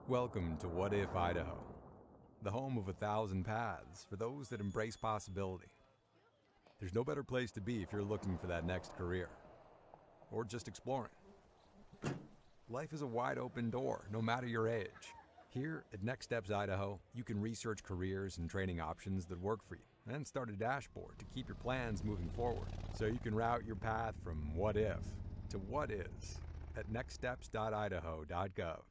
Welcome to What If Idaho, the home of 1,000 paths for those that embrace possibility. There's no better place to be if you're looking for that next career, or just exploring. Life is a wide open door, no matter your age. Here at Next Steps Idaho, you can research careers and training options that work for you, and start a dashboard to keep your plans moving forward, so you can route your path from what if to what is at nextsteps.idaho.gov.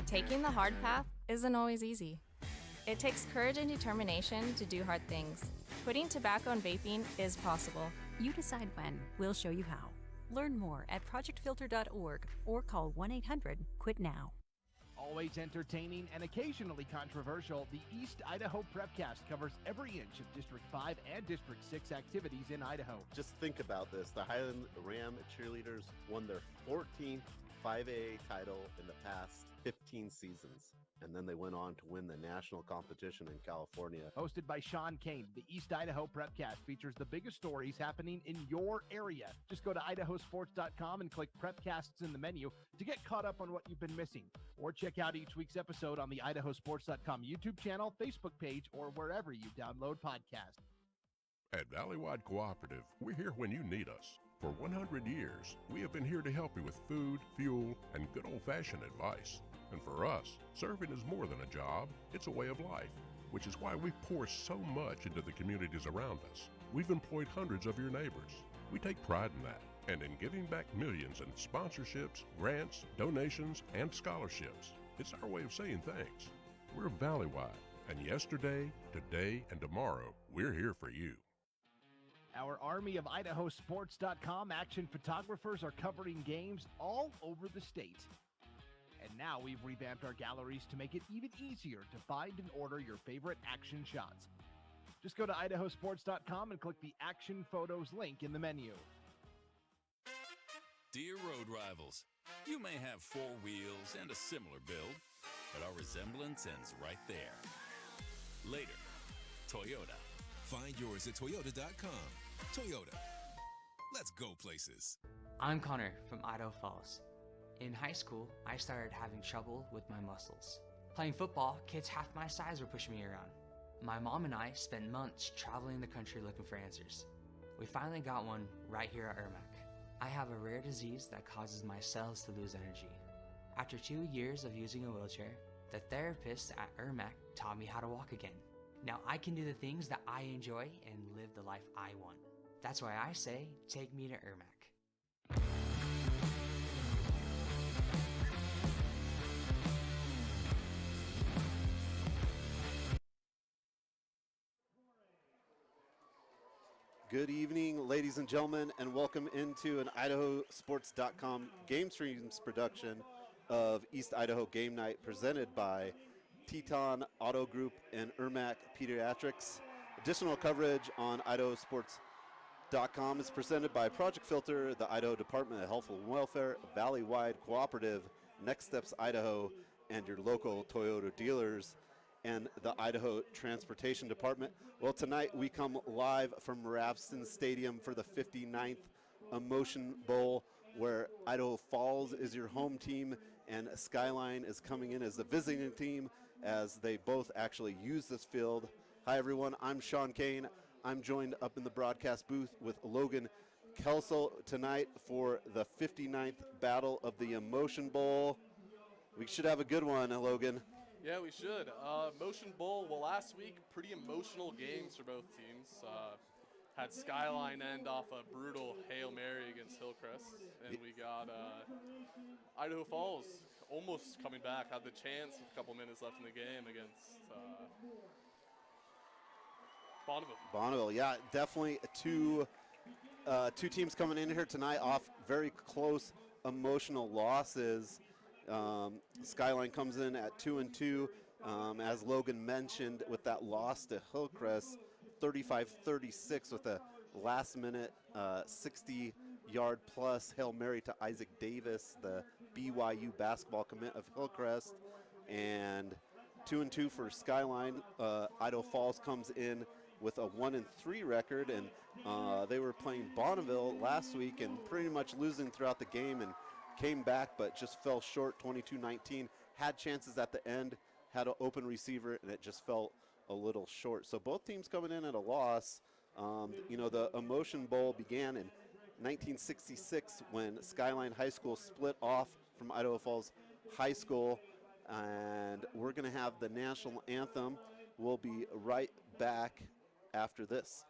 Taking the hard path isn't always easy. It takes courage and determination to do hard things. Quitting tobacco and vaping is possible. You decide when. We'll show you how. Learn more at projectfilter.org or call 1-800-QUIT-NOW. Always entertaining and occasionally controversial, the East Idaho Prepcast covers every inch of District 5 and District 6 activities in Idaho. Just think about this. The Highland Ram cheerleaders won their 14th 5A title in the past 15 seasons. And then they went on to win the national competition in California. Hosted by Sean Kane, the East Idaho Prepcast features the biggest stories happening in your area. Just go to IdahoSports.com and click Prepcasts in the menu to get caught up on what you've been missing. Or check out each week's episode on the IdahoSports.com YouTube channel, Facebook page, or wherever you download podcasts. At Valleywide Cooperative, we're here when you need us. For 100 years, we have been here to help you with food, fuel, and good old-fashioned advice. And for us, serving is more than a job, it's a way of life, which is why we pour so much into the communities around us. We've employed hundreds of your neighbors. We take pride in that, and in giving back millions in sponsorships, grants, donations, and scholarships. It's our way of saying thanks. We're Valleywide, and yesterday, today, and tomorrow, we're here for you. Our army of IdahoSports.com action photographers are covering games all over the state. And now we've revamped our galleries to make it even easier to find and order your favorite action shots. Just go to IdahoSports.com and click the Action Photos link in the menu. Dear road rivals, you may have 4 wheels and a similar build, but our resemblance ends right there. Later, Toyota. Find yours at Toyota.com. Toyota. Let's go places. I'm Connor from Idaho Falls. In high school, I started having trouble with my muscles. Playing football, kids half my size were pushing me around. My mom and I spent months traveling the country looking for answers. We finally got one right here at Ermac. I have a rare disease that causes my cells to lose energy. After 2 years of using a wheelchair, the therapists at Ermac taught me how to walk again. Now I can do the things that I enjoy and live the life I want. That's why I say, take me to Ermac. Good evening, ladies and gentlemen, and welcome into an IdahoSports.com GameStreams production of East Idaho Game Night presented by Teton Auto Group and Ermac Pediatrics. Additional coverage on IdahoSports.com is presented by Project Filter, the Idaho Department of Health and Welfare, Valleywide Cooperative, Next Steps Idaho, and your local Toyota dealers, and the Idaho Transportation Department. Well, tonight we come live from Rapston Stadium for the 59th Emotion Bowl, where Idaho Falls is your home team and Skyline is coming in as the visiting team, as they both actually use this field. Hi everyone, I'm Sean Kane. I'm joined up in the broadcast booth with Logan Kelsel tonight for the 59th Battle of the Emotion Bowl. We should have a good one, Logan. Yeah, we should. Emotion Bowl, well, last week, pretty emotional games for both teams. Had Skyline end off a brutal Hail Mary against Hillcrest, and we got Idaho Falls almost coming back, had the chance with a couple minutes left in the game against Bonneville. Bonneville, yeah, definitely two teams coming in here tonight off very close emotional losses. Skyline comes in at 2-2, as Logan mentioned, with that loss to Hillcrest, 35-36 with a last-minute 60-yard plus Hail Mary to Isaac Davis, the BYU basketball commit of Hillcrest, and 2-2 for Skyline. Idaho Falls comes in with a 1-3 record, and they were playing Bonneville last week and pretty much losing throughout the game, and came back but just fell short 22-19. had chances at the end, had an open receiver, and it just felt a little short. So both teams coming in at a loss. The Emotion Bowl began in 1966 when Skyline High School split off from Idaho Falls High School, and we're going to have the national anthem. We'll be right back after this.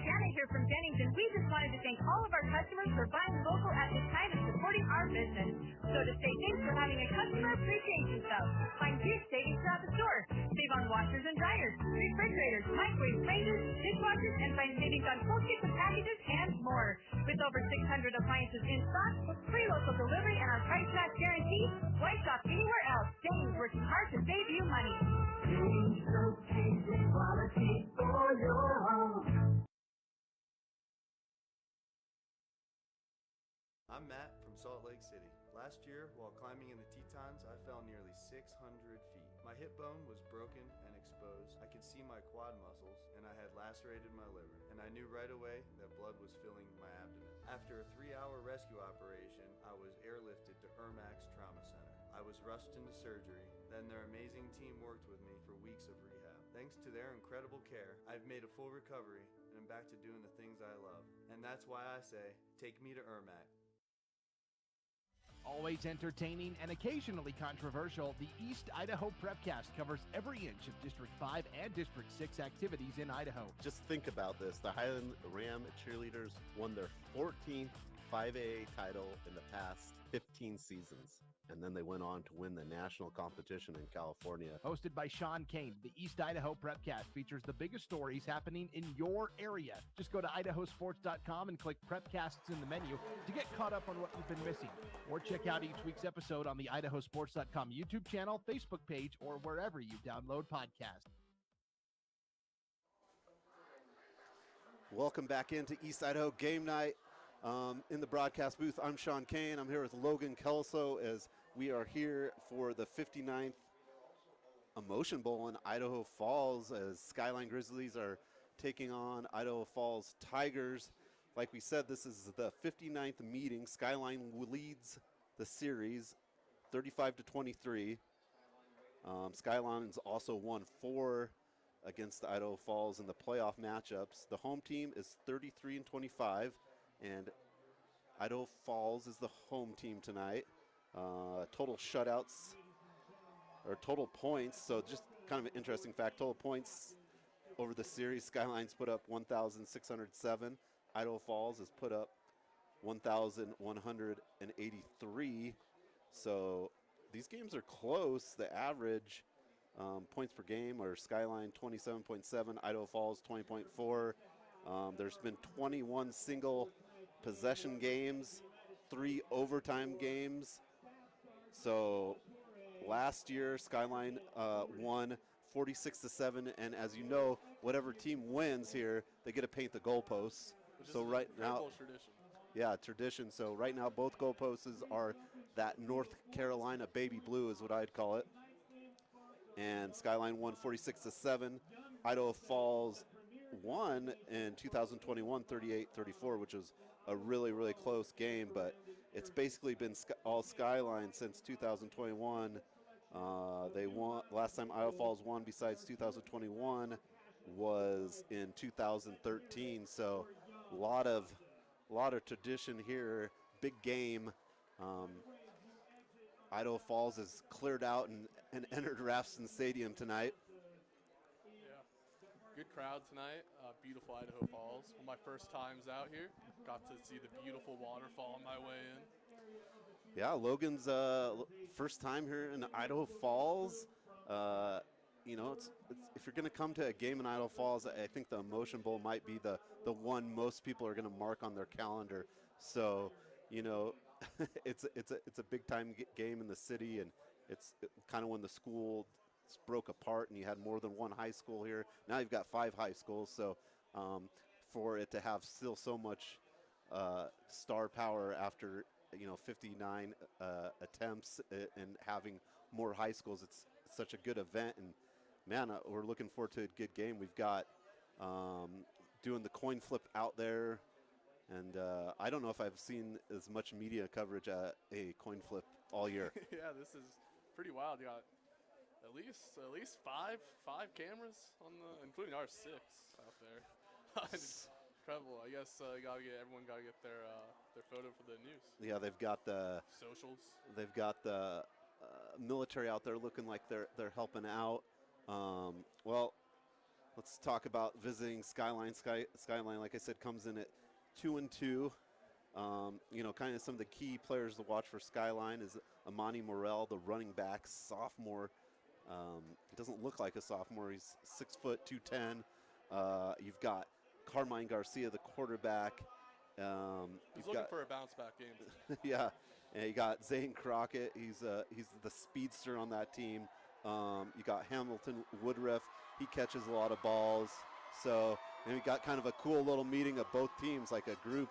Janet here from Jennings, and we just wanted to thank all of our customers for buying local at this time and supporting our business. So to say thanks for having a customer appreciation sale. Find huge savings throughout the store. Save on washers and dryers, refrigerators, microwaves, ranges, dishwashers, and find savings on full kitchen packages and more. With over 600 appliances in stock, free local delivery, and our price match guarantee, why shop anywhere else? Jennings working hard to save you money. Jennings showcases quality for your home. I'm Matt from Salt Lake City. Last year, while climbing in the Tetons, I fell nearly 600 feet. My hip bone was broken and exposed. I could see my quad muscles, and I had lacerated my liver. And I knew right away that blood was filling my abdomen. After a 3-hour rescue operation, I was airlifted to Ermax Trauma Center. I was rushed into surgery. Then their amazing team worked with me for weeks of rehab. Thanks to their incredible care, I've made a full recovery and I'm back to doing the things I love. And that's why I say, take me to Ermax. Always entertaining and occasionally controversial, the East Idaho Prepcast covers every inch of District 5 and District 6 activities in Idaho. Just think about this. The Highland Ram cheerleaders won their 14th 5AA title in the past 15 seasons. And then they went on to win the national competition in California. Hosted by Sean Kane, the East Idaho Prepcast features the biggest stories happening in your area. Just go to IdahoSports.com and click Prepcasts in the menu to get caught up on what you've been missing. Or check out each week's episode on the IdahoSports.com YouTube channel, Facebook page, or wherever you download podcasts. Welcome back into East Idaho Game Night. In the broadcast booth, I'm Sean Kane. I'm here with Logan Kelso as we are here for the 59th Emotion Bowl in Idaho Falls as Skyline Grizzlies are taking on Idaho Falls Tigers. Like we said, this is the 59th meeting. Skyline leads the series 35-23. Skyline's also won 4 against Idaho Falls in the playoff matchups. The home team is 33-25. And Idaho Falls is the home team tonight. Total shutouts, or total points, so just kind of an interesting fact. Total points over the series, Skyline's put up 1,607. Idaho Falls has put up 1,183. So these games are close. The average points per game are Skyline 27.7, Idaho Falls 20.4. There's been 21 single possession games, 3 overtime games. So last year Skyline won 46-7, and as you know, whatever team wins here, they get to paint the goalposts. Which so is right now, tradition. Yeah, tradition. So right now, both goalposts are that North Carolina baby blue, is what I'd call it. And Skyline won 46-7. Idaho Falls won in 2021 38-34, which was a really, really close game, but it's basically been all Skyline since 2021. They won last time Idaho Falls won besides 2021 was in 2013, so a lot of tradition here. Big game. Idaho Falls has cleared out and entered Rafson Stadium tonight. Good crowd tonight. Beautiful Idaho Falls. One of my first times out here. Got to see the beautiful waterfall on my way in. Yeah, Logan's first time here in Idaho Falls. It's if you're going to come to a game in Idaho Falls, I think the Emotion Bowl might be the one most people are going to mark on their calendar. So, it's a big time game in the city, and it's kind of when the school broke apart and you had more than one high school here. Now you've got 5 high schools, so for it to have still so much star power after 59 attempts and having more high schools, it's such a good event. And man, we're looking forward to a good game. We've got doing the coin flip out there, and I don't know if I've seen as much media coverage at a coin flip all year. Yeah, this is pretty wild. You got at least five cameras on including our 6 out there. It's incredible. I guess everyone got to get their photo for the news. Yeah, they've got the socials. They've got the military out there looking like they're helping out. Well, let's talk about visiting Skyline. Skyline, like I said, comes in at 2-2. Kind of some of the key players to watch for Skyline is Amani Morel, the running back, sophomore. He doesn't look like a sophomore. He's 6 foot 210. You've got Carmine Garcia, the quarterback. He's looking for a bounce back game. Yeah, and you got Zane Crockett. He's the speedster on that team. You got Hamilton Woodruff. He catches a lot of balls. So, and we got kind of a cool little meeting of both teams, like a group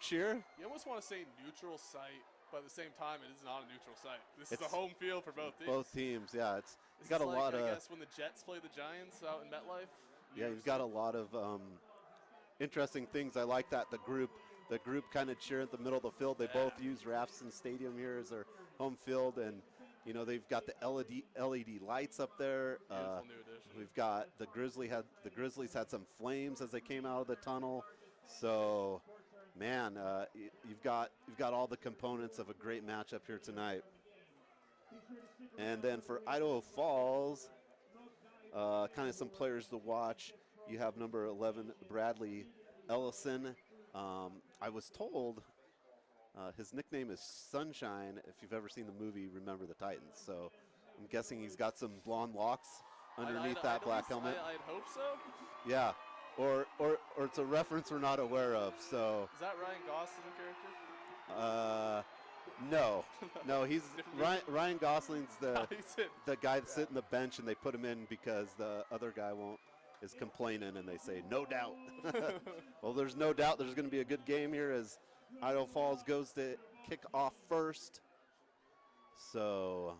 cheer. You almost want to say neutral site, but at the same time, it is not a neutral site. This is a home field for both teams. Both teams, yeah. It's got a like, lot of. I guess when the Jets play the Giants out in MetLife. Yeah, you've got a lot of interesting things. I like that the group kind of cheer at the middle of the field. They both use Rafson Stadium here as their home field, and they've got the LED lights up there. Beautiful new addition. We've got the Grizzlies had some flames as they came out of the tunnel. So, man, you've got all the components of a great matchup here tonight. And then for Idaho Falls, kind of some players to watch. You have number 11, Bradley Ellison. I was told his nickname is Sunshine. If you've ever seen the movie Remember the Titans. So I'm guessing he's got some blonde locks underneath that black helmet. I'd hope so. Yeah. Or it's a reference we're not aware of. So is that Ryan Gosling's character? No, he's Ryan Gosling's the guy that's sitting the bench, and they put him in because the other guy is complaining, and they say no doubt. Well, there's no doubt there's going to be a good game here as Idaho Falls goes to kick off first. So.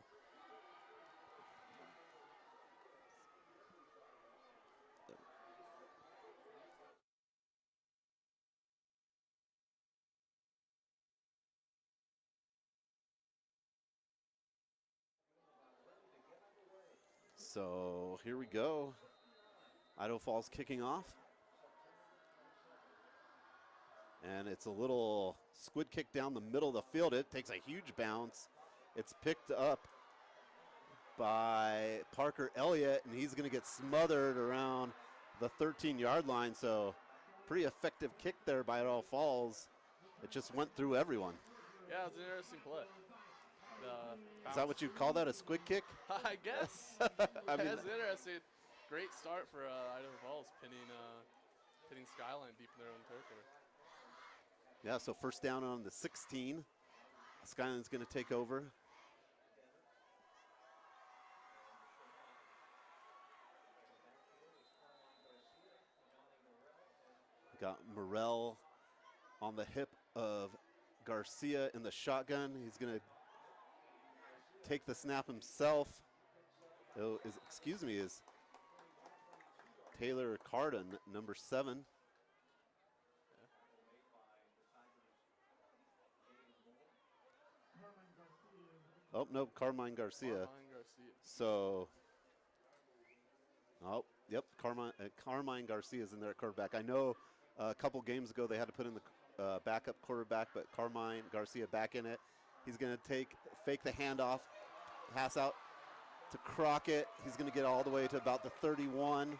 So here we go. Idaho Falls kicking off. And it's a little squid kick down the middle of the field. It takes a huge bounce. It's picked up by Parker Elliott, and he's going to get smothered around the 13-yard line. So pretty effective kick there by Idaho Falls. It just went through everyone. Yeah, it was an interesting play. Is that what you call that, a squid kick? I guess. I mean, that's interesting. Great start for Idaho Falls, pinning Skyline deep in their own territory. Yeah, so first down on the 16. Skyline's going to take over. Got Morel on the hip of Garcia in the shotgun. He's going to take the snap himself. Is Taylor Carden, number 7. Oh, no, Carmine Garcia. So, Carmine Garcia is in there at quarterback. I know a couple games ago they had to put in the backup quarterback, but Carmine Garcia back in it. He's going to fake the handoff, pass out to Crockett. He's going to get all the way to about the 31.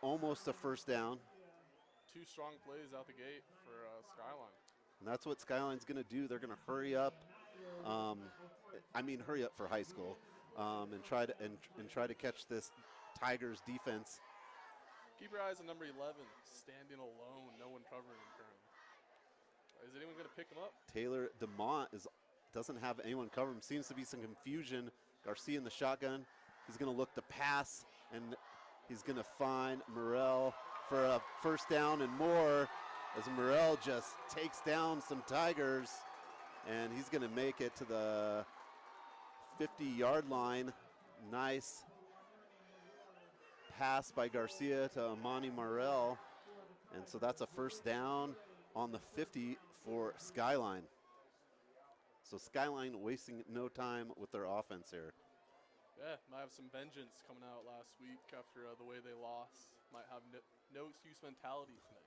Almost a first down. 2 strong plays out the gate for Skyline. And that's what Skyline's going to do. They're going to hurry up. Hurry up for high school, and try to catch this Tigers defense. Keep your eyes on number 11, standing alone, no one covering him currently. Is anyone going to pick him up? Taylor DeMont doesn't have anyone cover him. Seems to be some confusion. Garcia in the shotgun. He's going to look to pass, and he's going to find Morel for a first down and more, as Morel just takes down some Tigers, and he's going to make it to the 50-yard line. Nice pass by Garcia to Amani Morel. And so that's a first down on the 50 for Skyline. So Skyline wasting no time with their offense here. Yeah, might have some vengeance coming out last week after the way they lost. Might have no excuse mentality tonight.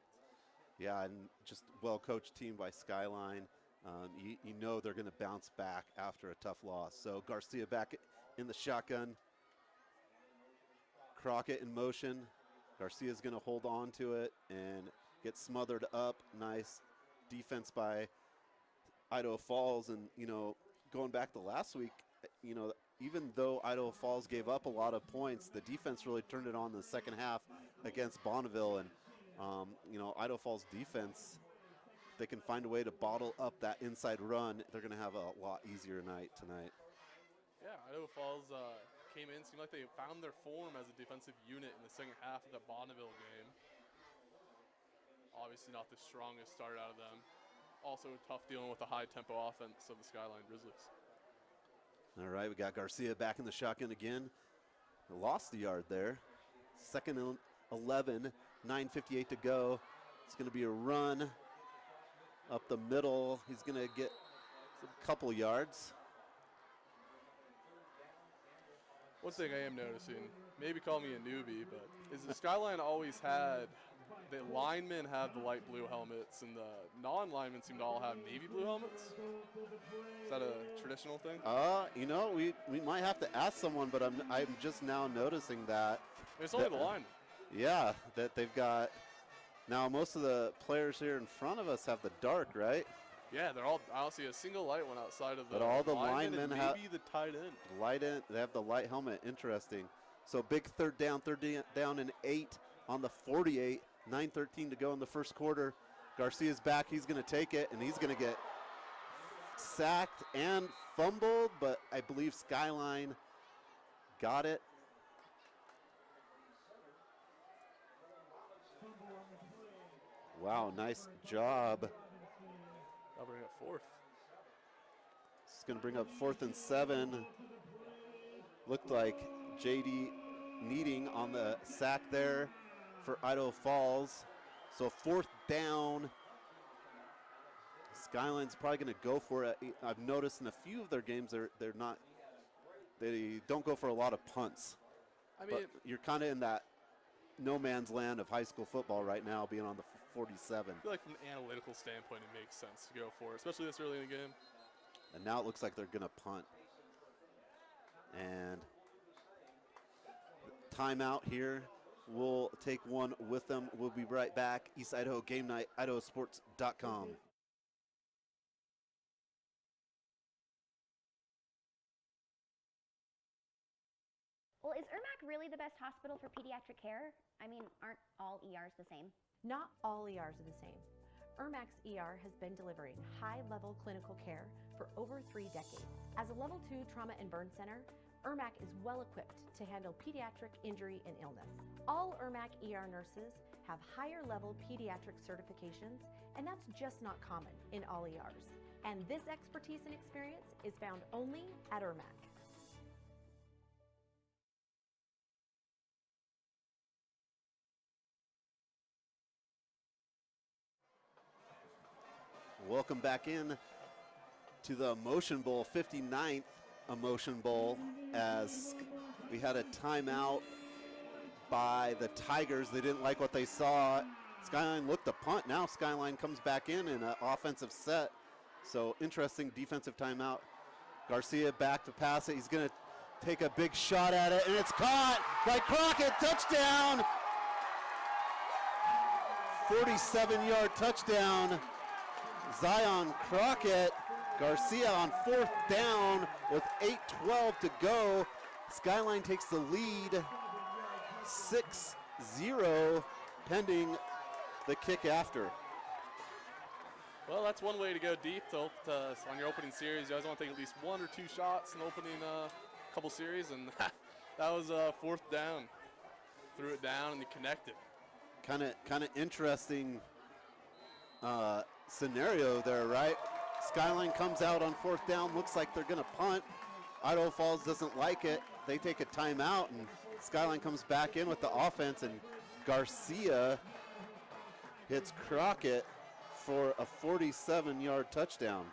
Yeah, and just well-coached team by Skyline. You know they're going to bounce back after a tough loss. So Garcia back in the shotgun. Crockett in motion. Garcia's going to hold on to it and get smothered up. Nice defense by Idaho Falls. And, you know, going back to last week, you know, even though Idaho Falls gave up a lot of points, the defense really turned it on in the second half against Bonneville. And, you know, Idaho Falls defense, if they can find a way to bottle up that inside run, they're going to have a lot easier night tonight. Yeah, Idaho Falls came in, seemed like they found their form as a defensive unit in the second half of the Bonneville game. Obviously not the strongest start out of them. Also tough dealing with the high-tempo offense of the Skyline Grizzlies. All right, we got Garcia back in the shotgun again. Lost the yard there. Second and 11, 9:58 to go. It's going to be a run up the middle. He's going to get a couple yards. One thing I am noticing, maybe call me a newbie, but is the Skyline always had, the linemen have the light blue helmets and the non-linemen seem to all have navy blue helmets? Is that a traditional thing? You know, we might have to ask someone, but I'm just now noticing that. It's only the linemen. Yeah, that they've got, now most of the players here in front of us have the dark, right? Yeah, they're all, I don't see a single light one outside of the But all the linemen have maybe the tight end. Light end, they have the light helmet. Interesting. So big third down and 8 on the 48. 9:13 to go in the first quarter. Garcia's back. He's going to take it, and he's going to get sacked and fumbled, but I believe Skyline got it. Wow, nice job. I'll bring up fourth. It's going to bring up 4th and 7. Looked like J.D. Needing on the sack there for Idaho Falls. So 4th down. Skyline's probably going to go for it. I've noticed in a few of their games they don't go for a lot of punts. I mean, but you're kind of in that no man's land of high school football right now, being on the 47. I feel like from an analytical standpoint, it makes sense to go for it, especially this early in the game. And now it looks like they're going to punt. And timeout here. We'll take one with them. We'll be right back. East Idaho Game Night, IdahoSports.com. Well, is ERMAC really the best hospital for pediatric care? I mean, aren't all ERs the same? Not all ERs are the same. ERMAC's ER has been delivering high-level clinical care for over 3 decades. As a Level 2 trauma and burn center, ERMAC is well equipped to handle pediatric injury and illness. All ERMAC ER nurses have higher level pediatric certifications, and that's just not common in all ERs. And this expertise and experience is found only at ERMAC. Welcome back in to the Emotion Bowl, 59th Emotion Bowl, as we had a timeout by the Tigers. They didn't like what they saw. Skyline looked to punt. Now Skyline comes back in an offensive set. So interesting defensive timeout. Garcia back to pass it. He's going to take a big shot at it, and it's caught by Crockett. Touchdown! 47-yard touchdown. Zion Crockett. Garcia on 4th down with 8:12 to go. Skyline takes the lead 6-0 pending the kick after. Well, that's one way to go deep on your opening series. You always want to take at least 1 or 2 shots in the opening couple series, and that was 4th down. Threw it down and he connected. Kind of interesting scenario there, right? Skyline comes out on 4th down, looks like they're going to punt. Idaho Falls doesn't like it. They take a timeout, and Skyline comes back in with the offense, and Garcia hits Crockett for a 47-yard touchdown.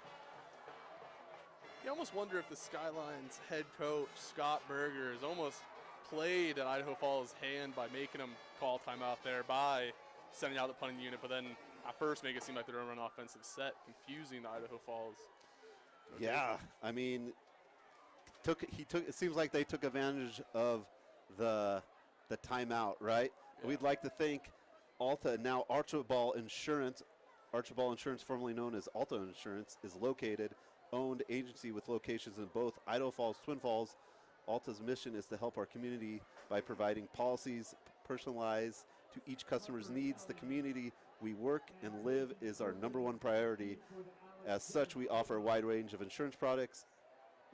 You almost wonder if the Skyline's head coach, Scott Berger, has almost played at Idaho Falls' hand by making them call timeout there, by sending out the punting unit, but then at first make it seem like they're going to run an offensive set, confusing the Idaho Falls. Yeah, I mean, it seems like they took advantage of the timeout, right? Yeah. We'd like to thank Alta, now Archibald Insurance, formerly known as Alta Insurance, is located, owned agency with locations in both Idaho Falls, Twin Falls. Alta's mission is to help our community by providing policies personalized to each customer's needs. The community we work and live is our #1 priority. As such, we offer a wide range of insurance products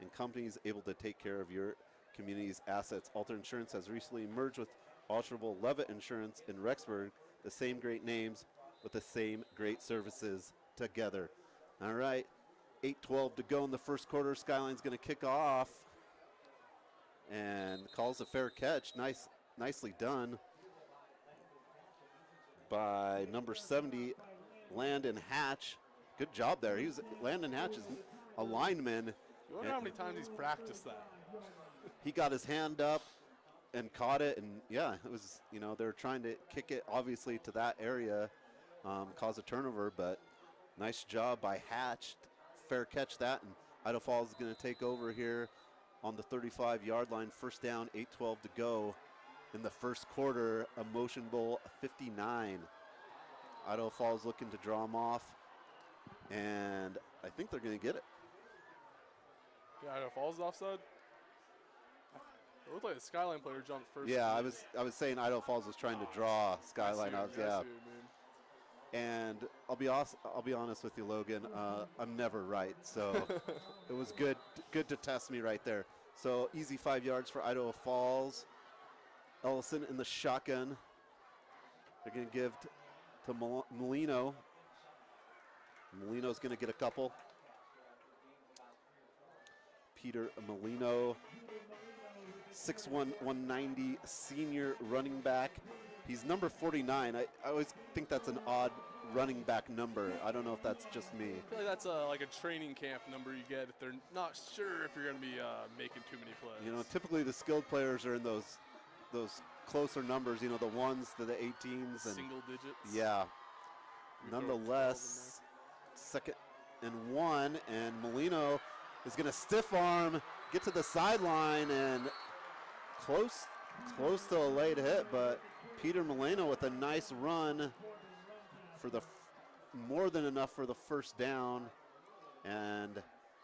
and companies able to take care of your community's assets. Alta Insurance has recently merged with Archibald Levitt Insurance in Rexburg, the same great names with the same great services together. All right, 8:12 to go in the first quarter. Skyline's going to kick off and calls a fair catch. Nicely done by number 70, Landon Hatch. Good job there. Landon Hatch is a lineman. You wonder how many times he's practiced that. He got his hand up and caught it, and yeah, it was, they were trying to kick it obviously to that area, cause a turnover, but nice job by Hatch. Fair catch that, and Idaho Falls is going to take over here on the 35-yard line. First down, 8:12 to go in the first quarter. A motion bowl 59. Idaho Falls looking to draw them off, and I think they're going to get it. Yeah, Idaho Falls offside. It looked like the Skyline player jumped first. Yeah, I was saying Idaho Falls was trying to draw Skyline out. Yeah. And I'll be honest with you, Logan. I'm never right, so it was good to test me right there. So easy 5 yards for Idaho Falls. Ellison in the shotgun. They're going to give to Molino. Molino's going to get a couple. Peter Molino, 6'1", 190, senior running back. He's number 49. I always think that's an odd running back number. I don't know if that's just me. I feel like that's like a training camp number you get if they're not sure if you're going to be making too many plays. Typically the skilled players are in those closer numbers, the ones to the 18s. Single digits. Yeah. Nonetheless, 2nd and 1, and Molino is going to stiff arm, get to the sideline, and close to a late hit, but Peter Molino with a nice run for more than enough for the first down, and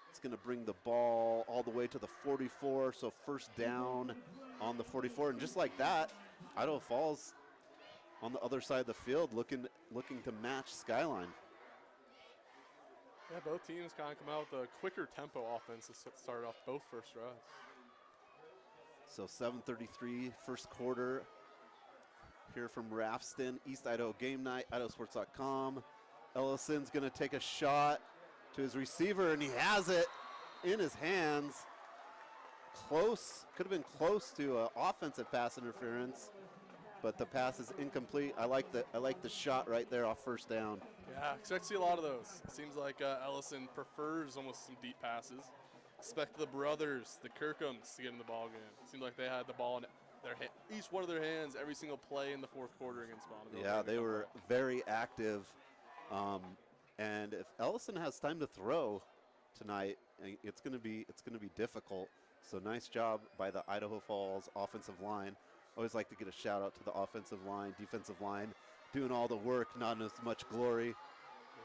it's going to bring the ball all the way to the 44, so first down on the 44, and just like that, Idaho Falls on the other side of the field looking to match Skyline. Yeah, both teams kind of come out with a quicker tempo offense to start off both first drives. So 7:33 first quarter here from Rafston, East Idaho Game Night, IdahoSports.com. Ellison's going to take a shot to his receiver, and he has it in his hands. Close, could have been close to an offensive pass interference, but the pass is incomplete. I like the shot right there off first down. Yeah, expect to see a lot of those. It seems like Ellison prefers almost some deep passes. Expect the brothers, the Kirkhams, to get in the ball game. It seemed like they had the ball in each one of their hands every single play in the fourth quarter against Bonneville. Yeah, they were very active. And if Ellison has time to throw tonight, it's going to be difficult. So nice job by the Idaho Falls offensive line. Always like to get a shout out to the offensive line, defensive line, doing all the work, not as much glory.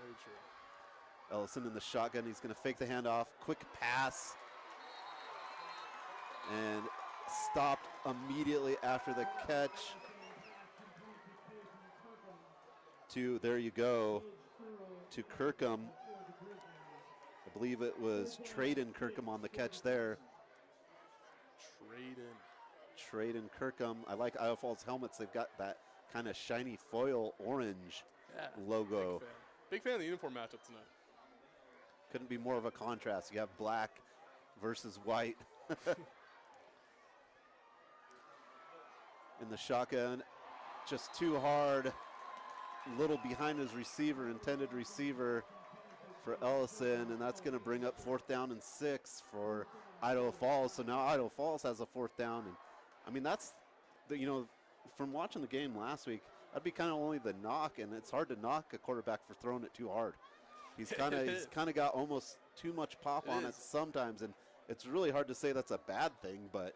Very true. Ellison in the shotgun. He's going to fake the handoff. Quick pass. And stopped immediately after the catch. There you go, to Kirkham. I believe it was Traden Kirkham on the catch there. Traden Kirkham. I like Idaho Falls helmets. They've got that kind of shiny foil orange logo. Big fan of the uniform matchup tonight. Couldn't be more of a contrast. You have black versus White. In the shotgun, just too hard, a little behind his receiver, intended receiver for Ellison, and that's going to bring up 4th down and 6 for Idaho Falls. So now Idaho Falls has a 4th down, and I mean that's from watching the game last week, that'd be kind of only the knock, and it's hard to knock a quarterback for throwing it too hard. He's kind of got almost too much pop on it sometimes, and it's really hard to say that's a bad thing. But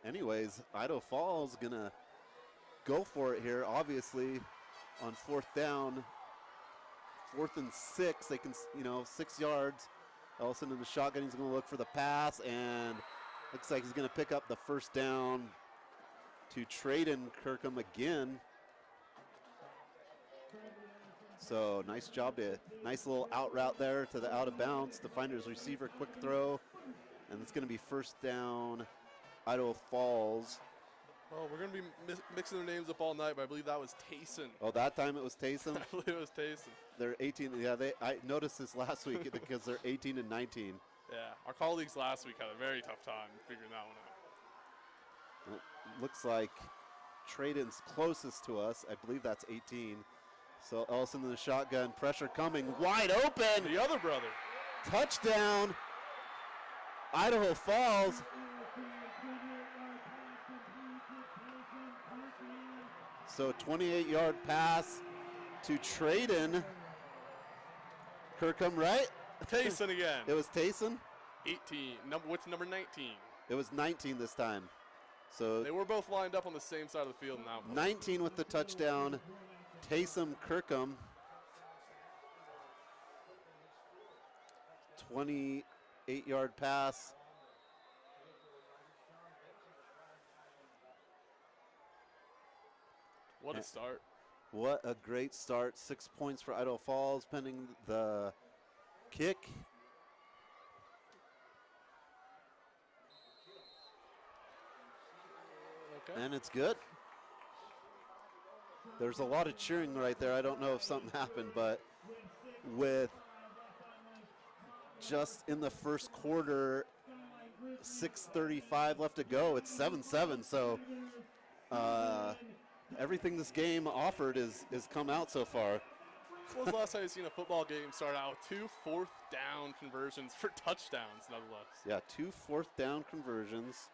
anyways, Idaho Falls gonna go for it here. Obviously, on 4th down, 4th and 6, they can 6 yards. Ellison in the shotgun. He's gonna look for the pass, and looks like he's gonna pick up the 1st down to Traden Kirkham again. So nice job, nice little out route there to the out of bounds to find his receiver, quick throw, and it's going to be 1st down, Idaho Falls. Well, we're going to be mixing their names up all night, but I believe that was Tayson. Oh, that time it was Tayson? I believe it was Tayson. They're 18, yeah, I noticed this last week because they're 18 and 19. Yeah, our colleagues last week had a very tough time figuring that one out. Well, looks like Traden's closest to us. I believe that's 18. So Ellison in the shotgun, pressure coming, wide open. The other brother. Touchdown, Idaho Falls. So 28-yard pass to Traden Kirkham, right? Tayson again. It was Tayson? 18. What's number 19? It was 19 this time. So they were both lined up on the same side of the field now. 19 with the touchdown, Taysom Kirkham. 28-yard pass. What a start. What a great start. 6 points for Idaho Falls pending the kick. Okay. And it's good. There's a lot of cheering right there. I don't know if something happened, but with just in the first quarter, 6:35 left to go, it's 7-7. So everything this game offered is come out so far. When was the last time you've seen a football game start out with 2 4th down conversions for touchdowns, nonetheless? Yeah, 2 4th down conversions.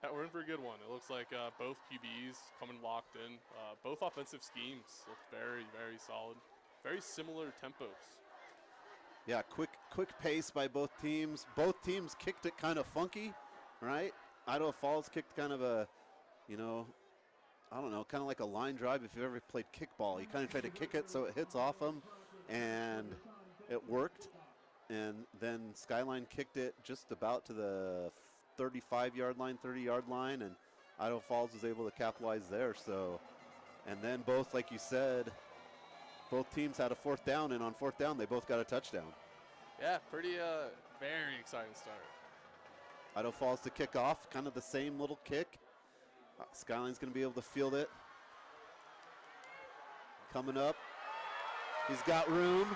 Yeah, we're in for a good one. It looks like both QBs coming locked in. Both offensive schemes look very, very solid. Very similar tempos. Yeah, quick pace by both teams. Both teams kicked it kind of funky, right? Idaho Falls kicked kind of a, I don't know, kind of like a line drive if you've ever played kickball. You kind of try to kick it so it hits off them, and it worked. And then Skyline kicked it just about to the 35-yard line, 30-yard line, and Idaho Falls was able to capitalize there. So, and then both, like you said, both teams had a 4th down, and on 4th down, they both got a touchdown. Yeah, pretty, very exciting start. Idaho Falls to kick off, kind of the same little kick. Skyline's going to be able to field it. Coming up, he's got room.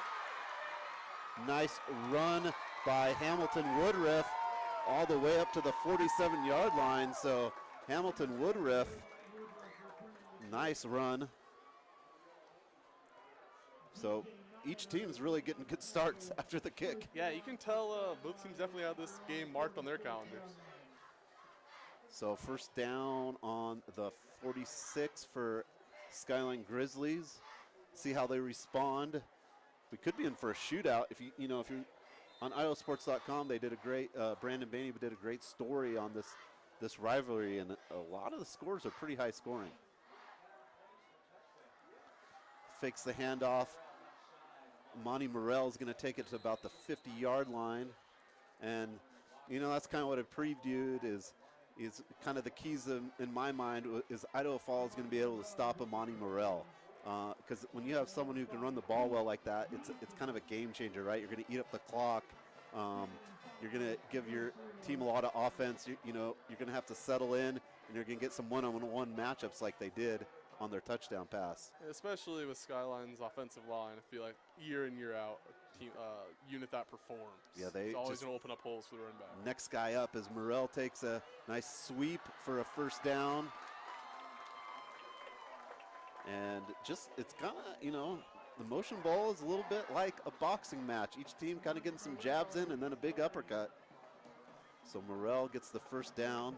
Nice run by Hamilton Woodruff all the way up to the 47-yard line. So Hamilton Woodruff, nice run. So each team's really getting good starts after the kick. Yeah, you can tell both teams definitely have this game marked on their calendars. So 1st down on the 46 for Skyline Grizzlies. See how they respond. We could be in for a shootout. If you're on IdahoSports.com, they did a great, Brandon Bainey did a great story on this rivalry, and a lot of the scores are pretty high scoring. Fakes the handoff. Monty Morrell is going to take it to about the 50-yard line. And, that's kind of what I previewed is kind of the keys in my mind is Idaho Falls going to be able to stop a Monty Morrell. Because when you have someone who can run the ball well like that, it's kind of a game changer, right? You're going to eat up the clock. You're going to give your team a lot of offense. You're going to have to settle in, and you're going to get some one-on-one matchups like they did on their touchdown pass. Especially with Skyline's offensive line, I feel like year in, year out, a team, unit that performs. Yeah, they it's always just going to open up holes for the running back. Next guy up is Morrell takes a nice sweep for a first down. And just, it's kind of, the motion ball is a little bit like a boxing match. Each team kind of getting some jabs in and then a big uppercut. So Morrell gets the first down.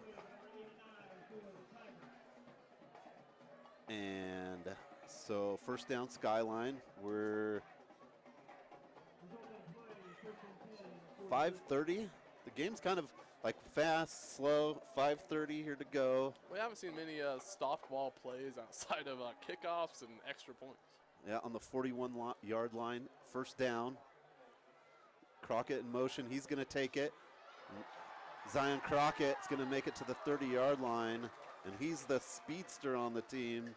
And so first down Skyline. We're 5:30. The game's kind of like fast, slow, 5:30 here to go. We haven't seen many stopped ball plays outside of kickoffs and extra points. Yeah, on the 41-yard line, first down. Crockett in motion, he's going to take it. Zion Crockett's going to make it to the 30-yard line, and he's the speedster on the team.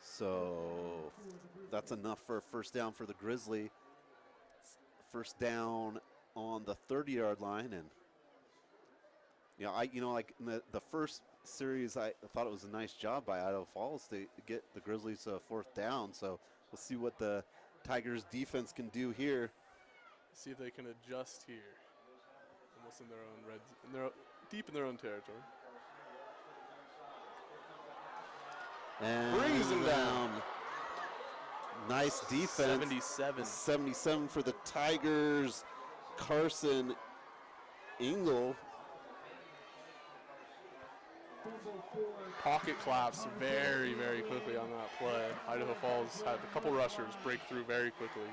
So that's enough for a first down for the Grizzly. First down on the 30-yard line, and like in the first series, I thought it was a nice job by Idaho Falls to get the Grizzlies fourth down. So we'll see what the Tigers defense can do here. See if they can adjust here. Almost in their own deep in their own territory. And brings them down. Nice defense. 77 for the Tigers. Carson Engel. Pocket collapsed very, very quickly on that play. Idaho Falls had a couple rushers break through very quickly.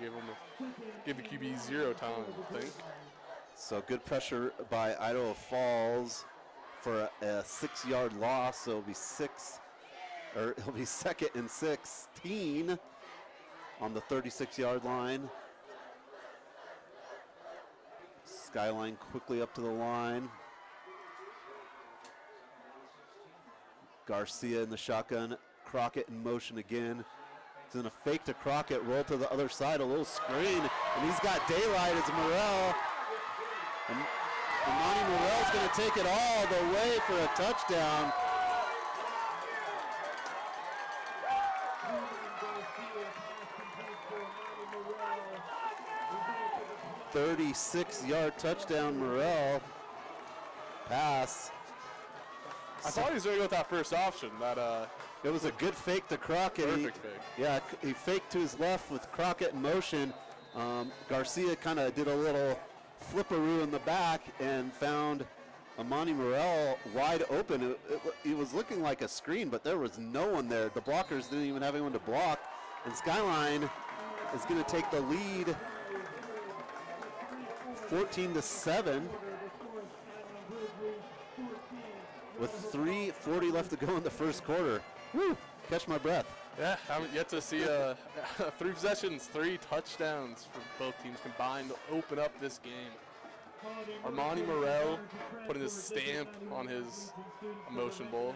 Give the QB 0 time, I think. So good pressure by Idaho Falls for a 6-yard loss. So it'll be second and 16 on the 36-yard line. Skyline quickly up to the line. Garcia in the shotgun. Crockett in motion again. He's going to fake to Crockett, roll to the other side, a little screen, and he's got daylight as Morrell. And Monty Morrell's going to take it all the way for a touchdown. "36-yard touchdown, Morrell pass." I thought he was going to go with that first option. It was a good fake to Crockett. Perfect fake. Yeah, he faked to his left with Crockett in motion. Garcia kind of did a little flipperoo in the back and found Amani Morrell wide open. It was looking like a screen, but there was no one there. The blockers didn't even have anyone to block. And Skyline is going to take the lead 14-7 with 3:40 left to go in the first quarter. Woo, catch my breath. Yeah, haven't yet to see 3 possessions, 3 touchdowns for both teams combined to open up this game. Armani Morrell putting his stamp on his Emotion Bowl.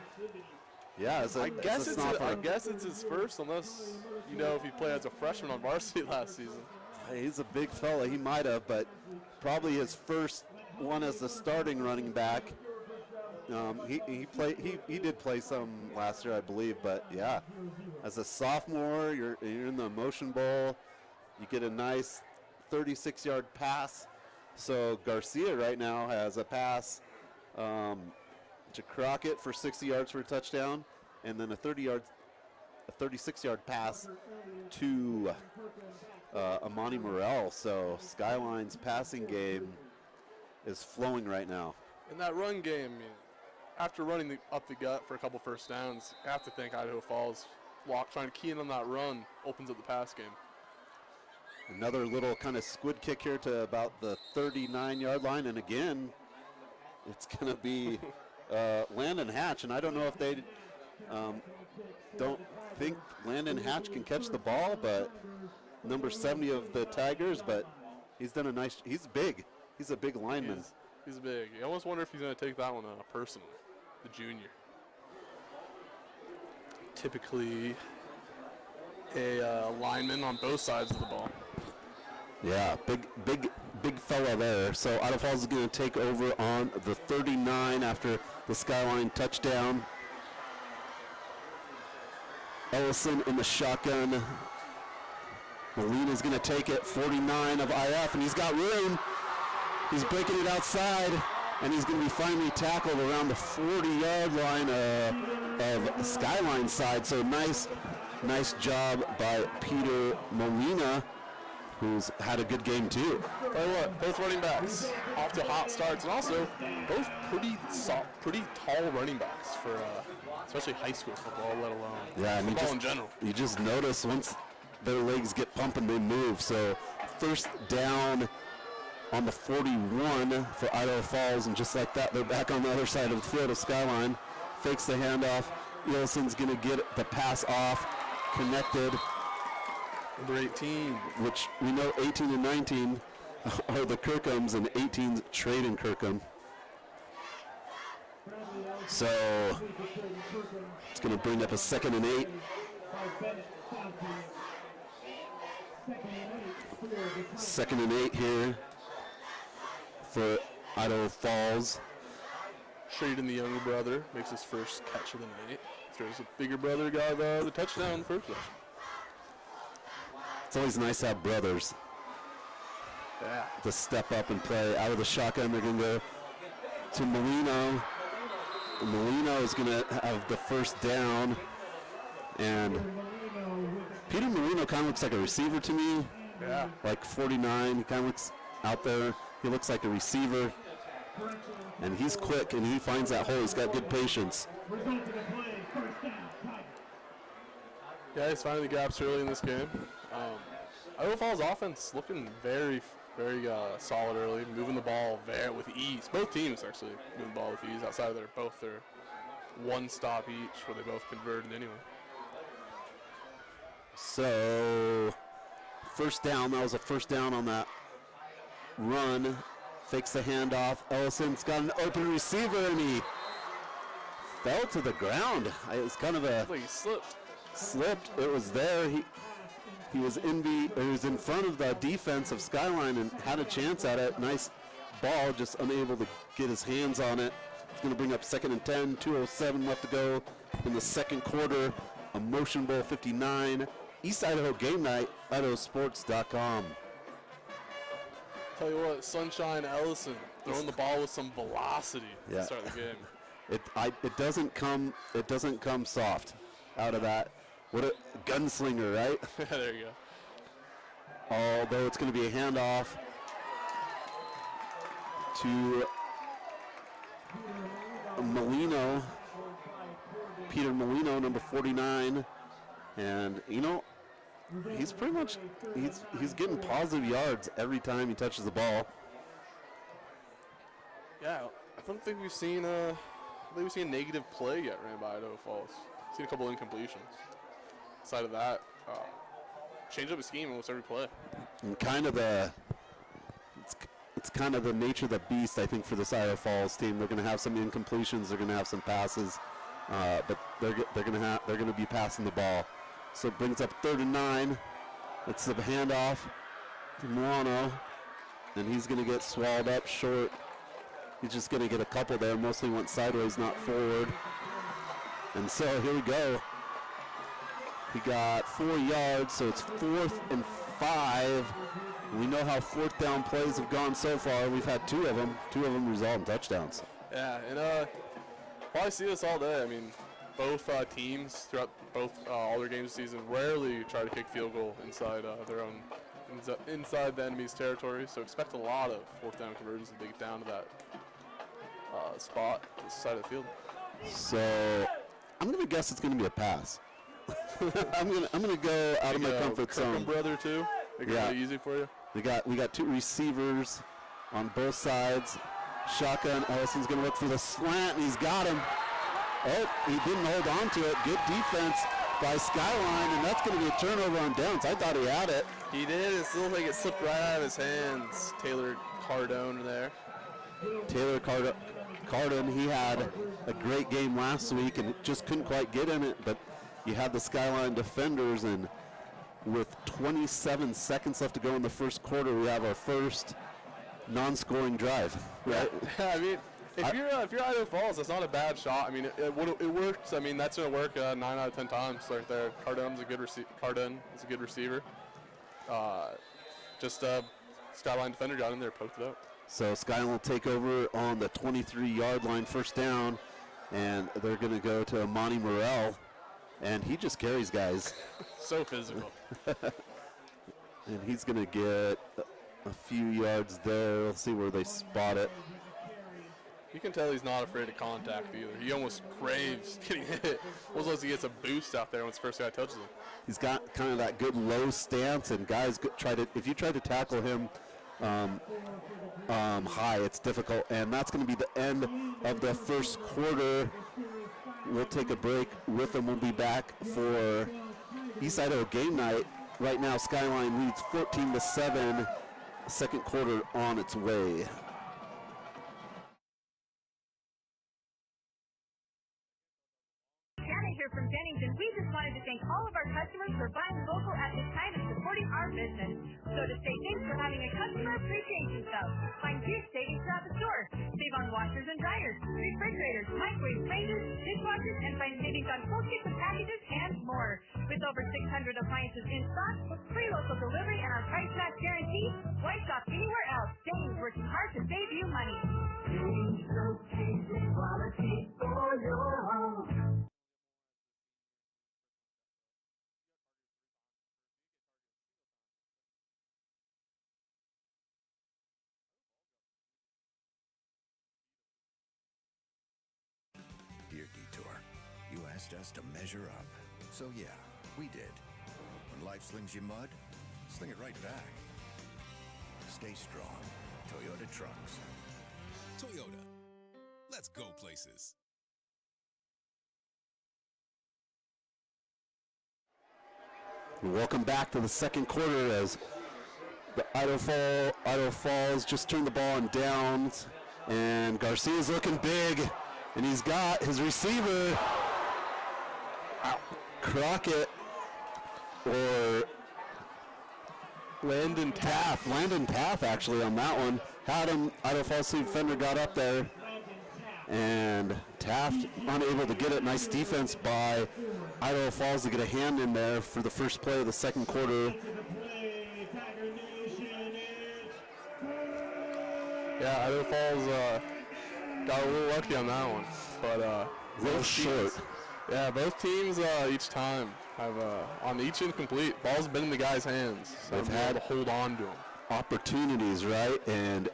Yeah, I guess it's his first, unless if he played as a freshman on varsity last season. He's a big fella. He might have, but probably his first one as the starting running back. He did play some last year, I believe, but yeah, as a sophomore, you're in the Emotion Bowl. You get a nice 36-yard pass. So Garcia right now has a pass to Crockett for 60 yards for a touchdown, and then a 36-yard pass to Amani Morrell. So Skyline's passing game is flowing right now. In that run game, after running up the gut for a couple first downs, I have to think Idaho Falls trying to key in on that run opens up the pass game. Another little kind of squid kick here to about the 39-yard line, and again, it's going to be Landon Hatch, and I don't know if they don't think Landon Hatch can catch the ball, but number 70 of the Tigers, but he's done he's big. He's a big lineman. He's big. You almost wonder if he's going to take that one personally, the junior. typically a lineman on both sides of the ball. Yeah, big fella there. So Idaho Falls is going to take over on the 39 after the Skyline touchdown. Ellison in the shotgun. Molina's going to take it, 49 of IF, and he's got room. He's breaking it outside, and he's going to be finally tackled around the 40-yard line of Skyline side. So nice job by Peter Molina, who's had a good game too. Tell you what, both running backs off to hot starts, and also both pretty tall running backs for especially high school football, let alone football in general. You just notice once their legs get pumping, they move. So first down on the 41 for Idaho Falls, and just like that, they're back on the other side of the field of Skyline. Fakes the handoff. Ilson's going to get the pass off, connected. Number 18. Which we know 18 and 19 are the Kirkhams, and 18's Trade in Kirkham. So it's going to bring up a 2nd and 8. 2nd and 8 here for Idaho Falls. Trade the younger brother makes his first catch of the night. There's a bigger brother got the touchdown in the first possession. It's always nice to have brothers. Yeah. To step up and play. Out of the shotgun, they're going to go to Molino. Molino is going to have the first down. And Peter Molino kind of looks like a receiver to me. Yeah. Like 49. He kind of looks out there. He looks like a receiver. And he's quick, and he finds that hole. He's got good patience. Yeah, he's finding the gaps early in this game. Idaho Falls offense looking very, very solid early, moving the ball with ease. Both teams actually moving the ball with ease outside of their one stop each, where they both converted anyway. So, first down. That was a first down on that run. Fakes the handoff. Ellison's got an open receiver, and he fell to the ground. It was kind of a... Like he slipped. It was there. He was in front of the defense of Skyline and had a chance at it. Nice ball, just unable to get his hands on it. It's going to bring up 2nd and 10. 2:07 left to go in the second quarter. A Motion Bowl 59. East Idaho Game Night. IdahoSports.com. Tell you what, Sunshine Ellison throwing the ball with some velocity to start the game. It doesn't come soft out of that. What a gunslinger, right? There you go. Although it's going to be a handoff to Molino, Peter Molino, number 49, and he's pretty much he's getting positive yards every time he touches the ball. Yeah, I don't think we've seen a negative play yet ran by Idaho Falls. Seen a couple incompletions. Aside of that, change up his scheme almost every play. And it's kind of the nature of the beast, I think, for this Idaho Falls team. They're going to have some incompletions. They're going to have some passes, but they're going to be passing the ball. So it brings up 3rd and 9. It's the handoff to Milano, and he's going to get swallowed up short. He's just going to get a couple there. Mostly went sideways, not forward. And so here we go. He got 4 yards, so it's 4th and 5. We know how 4th down plays have gone so far. We've had 2 of them. 2 of them result in touchdowns. Yeah, and probably see this all day. I mean, both teams throughout all their games this season rarely try to kick field goal inside their own inside the enemy's territory. So expect a lot of 4th down conversions to get down to that spot, this side of the field. So I'm going to guess it's going to be a pass. I'm gonna go out of my comfort zone. Brother too. Make it really easy for you. We got 2 receivers on both sides. Shotgun. Ellison's gonna look for the slant, and he's got him. Oh, he didn't hold on to it. Good defense by Skyline, and that's gonna be a turnover on downs. I thought he had it. He did. It looked like it slipped right out of his hands. Taylor Cardone there. Taylor Cardone, he had a great game last week and just couldn't quite get in it, but you have the Skyline defenders, and with 27 seconds left to go in the first quarter, we have our first non-scoring drive. Right? Yeah, I mean, if you're Idaho Falls, that's not a bad shot. I mean, it works. I mean, that's going to work 9 out of 10 times right there. Cardin is a good receiver. Skyline defender got in there, poked it up. So Skyline will take over on the 23-yard line, first down, and they're going to go to Monty Morrell, and he just carries guys. So physical. And he's going to get a few yards there. Let's see where they spot it. You can tell he's not afraid of contact either. He almost craves getting hit. Almost he gets a boost out there once the first guy touches him. He's got kind of that good low stance, and guys if you try to tackle him high, it's difficult. And that's going to be the end of the first quarter. We'll take a break with them. We'll be back for East Idaho game night. Right now, Skyline leads 14-7. Second quarter on its way. Janet here from Jennings, and we just wanted to thank all of our customers for buying local at this time and supporting our business. So to say thanks for having a customer appreciation sale, find huge savings throughout the store. Save on washers and dryers, refrigerators, microwaves, ranges, dishwashers, and find savings on full kits and packages and more. With over 600 appliances in stock, free local delivery, and our price match guarantee, why shop anywhere else? Jennings working hard to save you money. Quality for your home. Dear Detour, you asked us to measure up. So yeah, we did. When life slings you mud, sling it right back. Stay strong. Toyota Trucks. Toyota. Let's go places. Welcome back to the second quarter as the Idaho Falls just turned the ball on downs, and Garcia's looking big, and he's got his receiver, Crockett, or Landon Taft. Landon Taft actually on that one. Had him, Idaho Falls defender got up there, and Taft unable to get it. Nice defense by Idaho Falls to get a hand in there for the first play of the second quarter. Yeah, Idaho Falls got a little lucky on that one, but a little short. Yeah, both teams each time have on each incomplete ball's been in the guy's hands, so they've had to hold on to him. Opportunities, right? And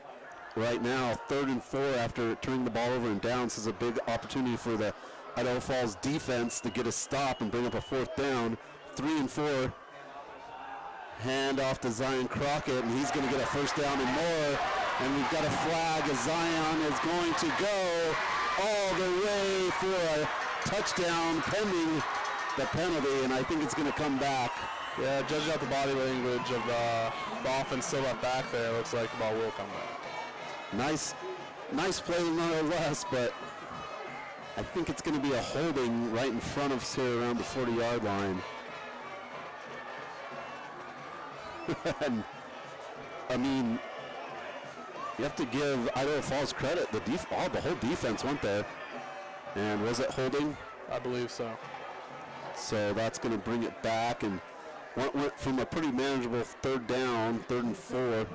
right now, 3rd and 4 after turning the ball over and downs is a big opportunity for the Idaho Falls defense to get a stop and bring up a 4th down. 3 and 4. Hand off to Zion Crockett, and he's going to get a first down and more. And we've got a flag as Zion is going to go all the way for a touchdown pending the penalty, and I think it's going to come back. Yeah, judging out the body language of the offense still left back there, looks like the ball will come back. Nice play nonetheless, but I think it's going to be a holding right in front of us here around the 40-yard line. And, I mean, you have to give Idaho Falls credit. The whole defense went there. And was it holding? I believe so. So that's going to bring it back, and went from a pretty manageable 3rd down, 3rd and 4.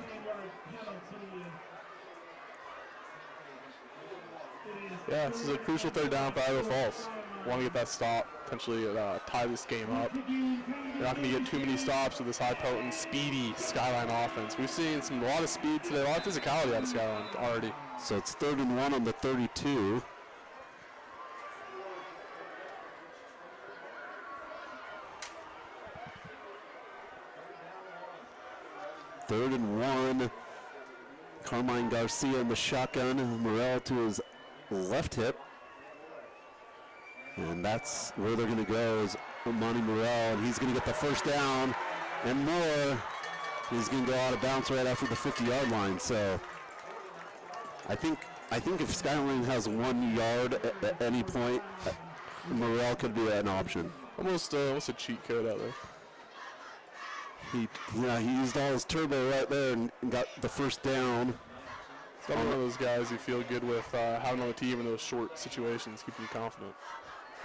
Yeah, this is a crucial 3rd down for Idaho Falls. Want to get that stop, potentially tie this game up. You're not going to get too many stops with this high-potent, speedy Skyline offense. We've seen a lot of speed today, a lot of physicality out of Skyline already. So it's 3rd and 1 on the 32. Third and 1. Carmine Garcia in the shotgun. Morrell to his left hip. And that's where they're going to go is Monty Morrell, and he's going to get the first down and more. He's going to go out of bounds right after the 50-yard line. So I think if Skyline has 1 yard at any point, Morrell could be an option. Almost a cheat code out there. He used all his turbo right there and got the first down. He's one of those guys you feel good with having on the team in those short situations, keeping you confident.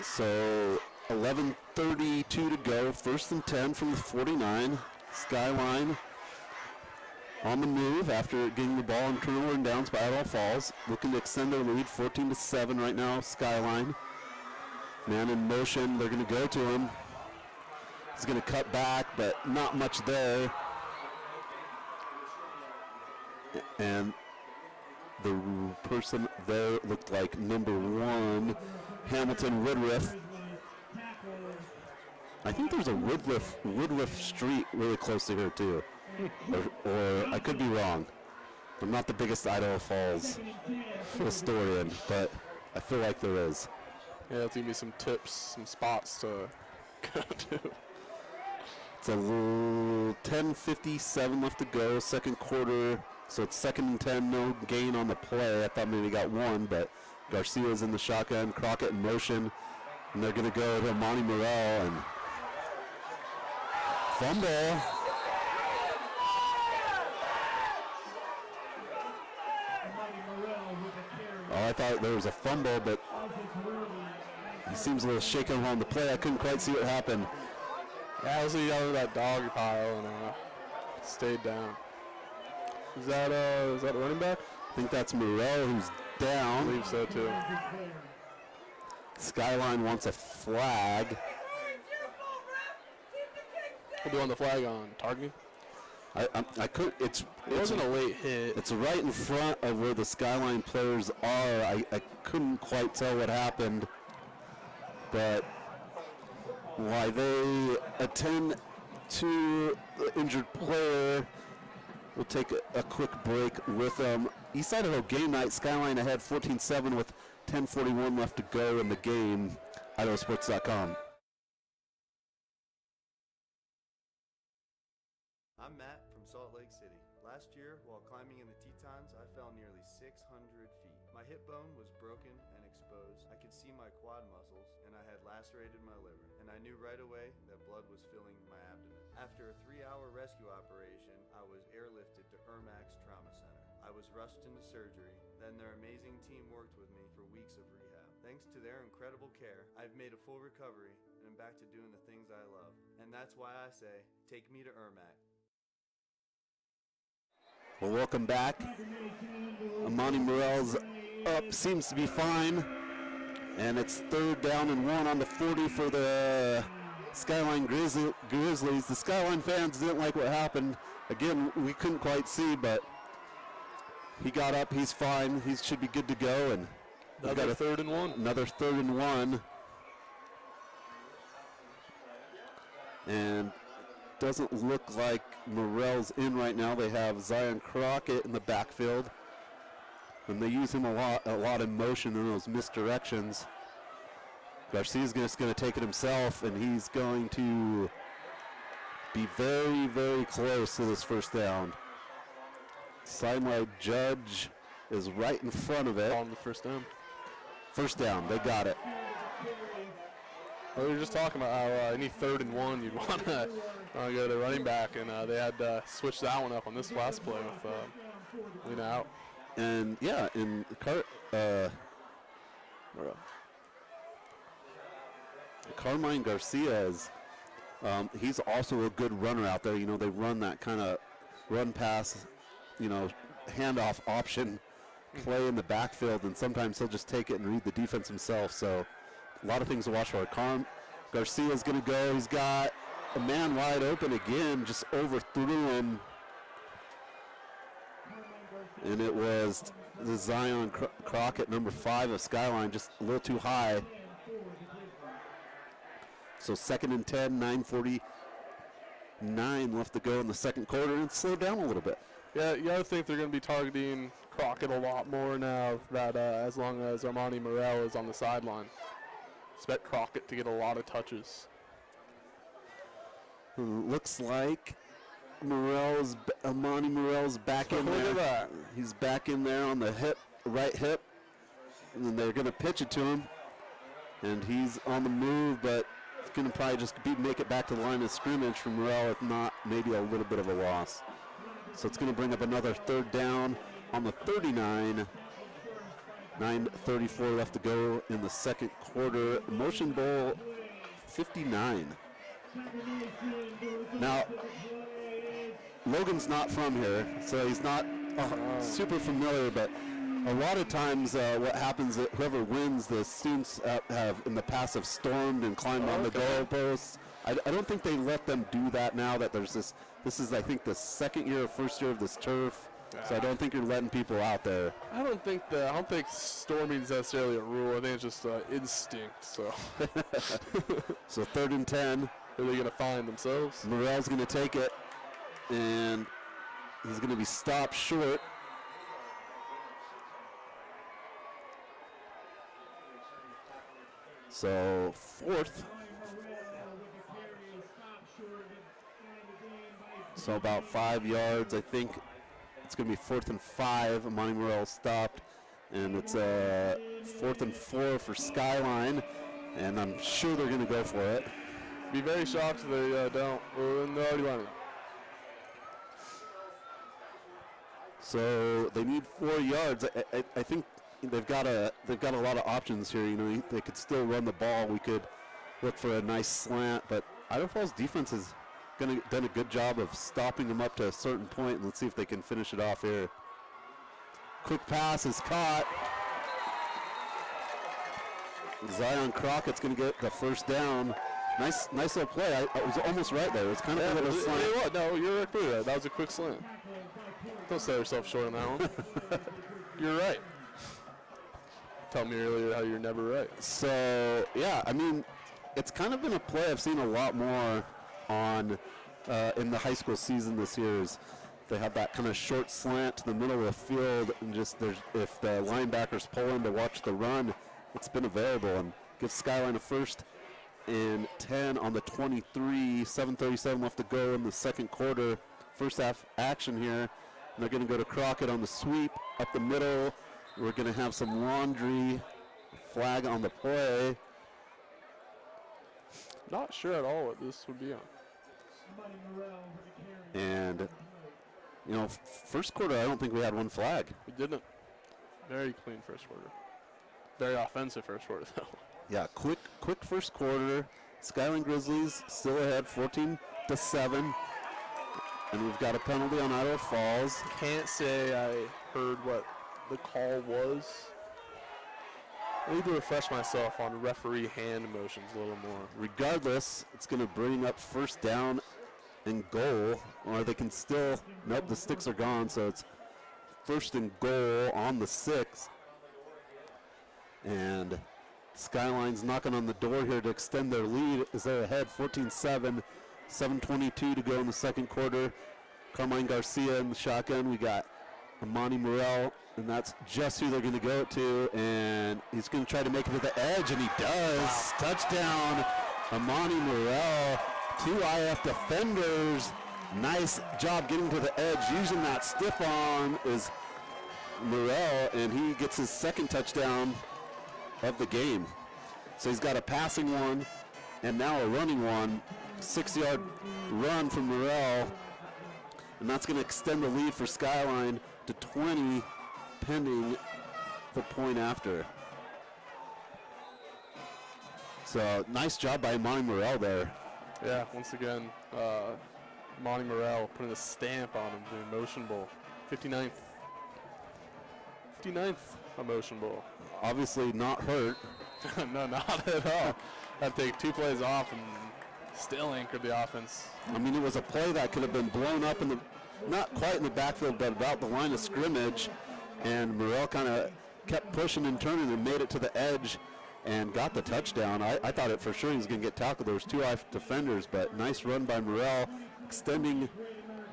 So 11:32 to go, 1st and 10 from the 49. Skyline on the move after getting the ball and turnover and downs by Idaho Falls. Looking to extend their lead, 14-7 right now, Skyline. Man in motion, they're going to go to him. He's going to cut back, but not much there. And the person there looked like number 1, Hamilton Woodruff. I think there's a Woodruff Street really close to here too. Or I could be wrong. I'm not the biggest Idaho Falls historian, but I feel like there is. Yeah, there'll give me some tips, some spots to go to. It's a little 10:57 left to go, second quarter. So it's 2nd and 10, no gain on the play. I thought maybe he got 1, but Garcia's in the shotgun, Crockett in motion, and they're going to go to Monty Morrell and fumble. Oh, I thought there was a fumble, but he seems a little shaken on the play. I couldn't quite see what happened. Yeah, I was out of that dog pile and stayed down. Is that a running back? I think that's Morrell who's down. I believe so too. Skyline wants a flag. What do you want the flag on? Targeting? I could. It wasn't a late hit. It's right in front of where the Skyline players are. I couldn't quite tell what happened, but why they attend to the injured player. We'll take a quick break with East Idaho game night. Skyline ahead 14-7 with 10:41 left to go in the game. IdahoSports.com. I'm Matt from Salt Lake City. Last year, while climbing in the Tetons, I fell nearly 600 feet. My hip bone was broken and exposed. I could see my quad muscles, and I had lacerated my liver. And I knew right away that blood was filling my abdomen. After a 3-hour rescue operation, I was airlifted to Ermac's Trauma Center. I was rushed into surgery. Then their amazing team worked with me for weeks of rehab. Thanks to their incredible care, I've made a full recovery and I'm back to doing the things I love. And that's why I say, take me to Ermac. Well, welcome back. Amani Morrell's up, seems to be fine. And it's 3rd down and 1 on the 40 for the Skyline Grizzlies. The Skyline fans didn't like what happened. Again, we couldn't quite see, but he got up, he's fine. He should be good to go. And another got a 3rd and 1. Another 3rd and 1. And doesn't look like Morrell's in right now. They have Zion Crockett in the backfield. And they use him a lot in motion in those misdirections. Garcia's just going to take it himself, and he's going to be very, very close to this 1st down. Sideline judge is right in front of it. On the 1st down. 1st down, they got it. Well, we were just talking about how any 3rd and 1 you'd want to go to the running back, and they had to switch that one up on this last play with lean out. And yeah, in Carmine Garcia is he's also a good runner out there. You know, they run that kind of run pass, you know, handoff option play in the backfield, and sometimes he'll just take it and read the defense himself. So a lot of things to watch for. Garcia's going to go. He's got a man wide open again, just overthrew him. And it was the Zion Crockett, number 5 of Skyline, just a little too high. So 2nd and 10, 9:49 left to go in the 2nd quarter, and slow down a little bit. Yeah, you gotta think they're gonna be targeting Crockett a lot more now that as long as Amani Morrell is on the sideline. Expect Crockett to get a lot of touches. Looks like Amani Morrell's back in there. Look at that. He's back in there on the hip, right hip, and they're going to pitch it to him. And he's on the move, but It's going to probably just make it back to the line of scrimmage from Morrell, if not maybe a little bit of a loss. So it's going to bring up another third down on the 39. 9:34 left to go in the second quarter. Motion Bowl 59. Now, Logan's not from here, so he's not super familiar, but a lot of times what happens is whoever wins, the students have in the past have stormed and climbed on the goalposts. I don't think they let them do that now that there's this is, I think, the second year or first year of this turf. So I don't think you're letting people out there. I don't think storming is necessarily a rule. I think it's just instinct. So, so 3rd and 10. Are they going to find themselves? Morrell's going to take it, and he's going to be stopped short. So 4th. So about 5 yards, I think. It's going to be 4th and 5. Amani Morrell stopped. And it's 4th and 4 for Skyline. And I'm sure they're going to go for it. Be very shocked if they don't. They're already running. So they need 4 yards. I think they've got a lot of options here. You know, they could still run the ball. We could look for a nice slant, but Idaho Falls defense has done a good job of stopping them up to a certain point. And let's see if they can finish it off here. Quick pass is caught. Zion Crockett's going to get the first down. Nice little play. I was almost right there. It was kind of a little slant. No, you're right. That was a quick slant. Don't sell yourself short on that one. You're right. Tell me earlier how you're never right. So, yeah, I mean, it's kind of been a play I've seen a lot more on in the high school season this year. Is they have that kind of short slant to the middle of the field, and just if the linebackers pull in to watch the run, it's been available, and gives Skyline a 1st and 10 on the 23. 7:37 left to go in the second quarter. First half action here. And they're going to go to Crockett on the sweep up the middle. We're going to have some laundry flag on the play. Not sure at all what this would be on. And, you know, first quarter, I don't think we had one flag. We didn't. Very clean first quarter. Very offensive first quarter, though. Yeah, quick first quarter. Skyline Grizzlies still ahead, 14-7. And we've got a penalty on Idaho Falls. Can't say I heard what the call was. I need to refresh myself on referee hand motions a little more. Regardless, it's going to bring up first down and goal. Or they can still, nope, the sticks are gone, so it's 1st and goal on the 6. And Skyline's knocking on the door here to extend their lead as they're ahead 14-7. 7:22 to go in the second quarter. Carmine Garcia in the shotgun. We got Amani Morrell, and that's just who they're going to go to. And he's going to try to make it to the edge, and he does. Wow. Touchdown, Amani Morrell. 2 IF defenders. Nice job getting to the edge. Using that stiff arm is Morrell, and he gets his 2nd touchdown of the game. So he's got a passing one and now a running one. 6-yard run from Morrell, and that's going to extend the lead for Skyline to 20, pending the point after. So nice job by Monty Morrell there. Yeah, once again, Monty Morrell putting a stamp on him doing Motion Bowl. 59th Motion Bowl. Obviously not hurt. No, not at all. Had to take 2 plays off and still anchored the offense. I mean, it was a play that could have been blown up in the, not quite in the backfield, but about the line of scrimmage. And Morrell kind of kept pushing and turning and made it to the edge and got the touchdown. I thought it for sure he was going to get tackled. There was 2 defenders, but nice run by Morrell, extending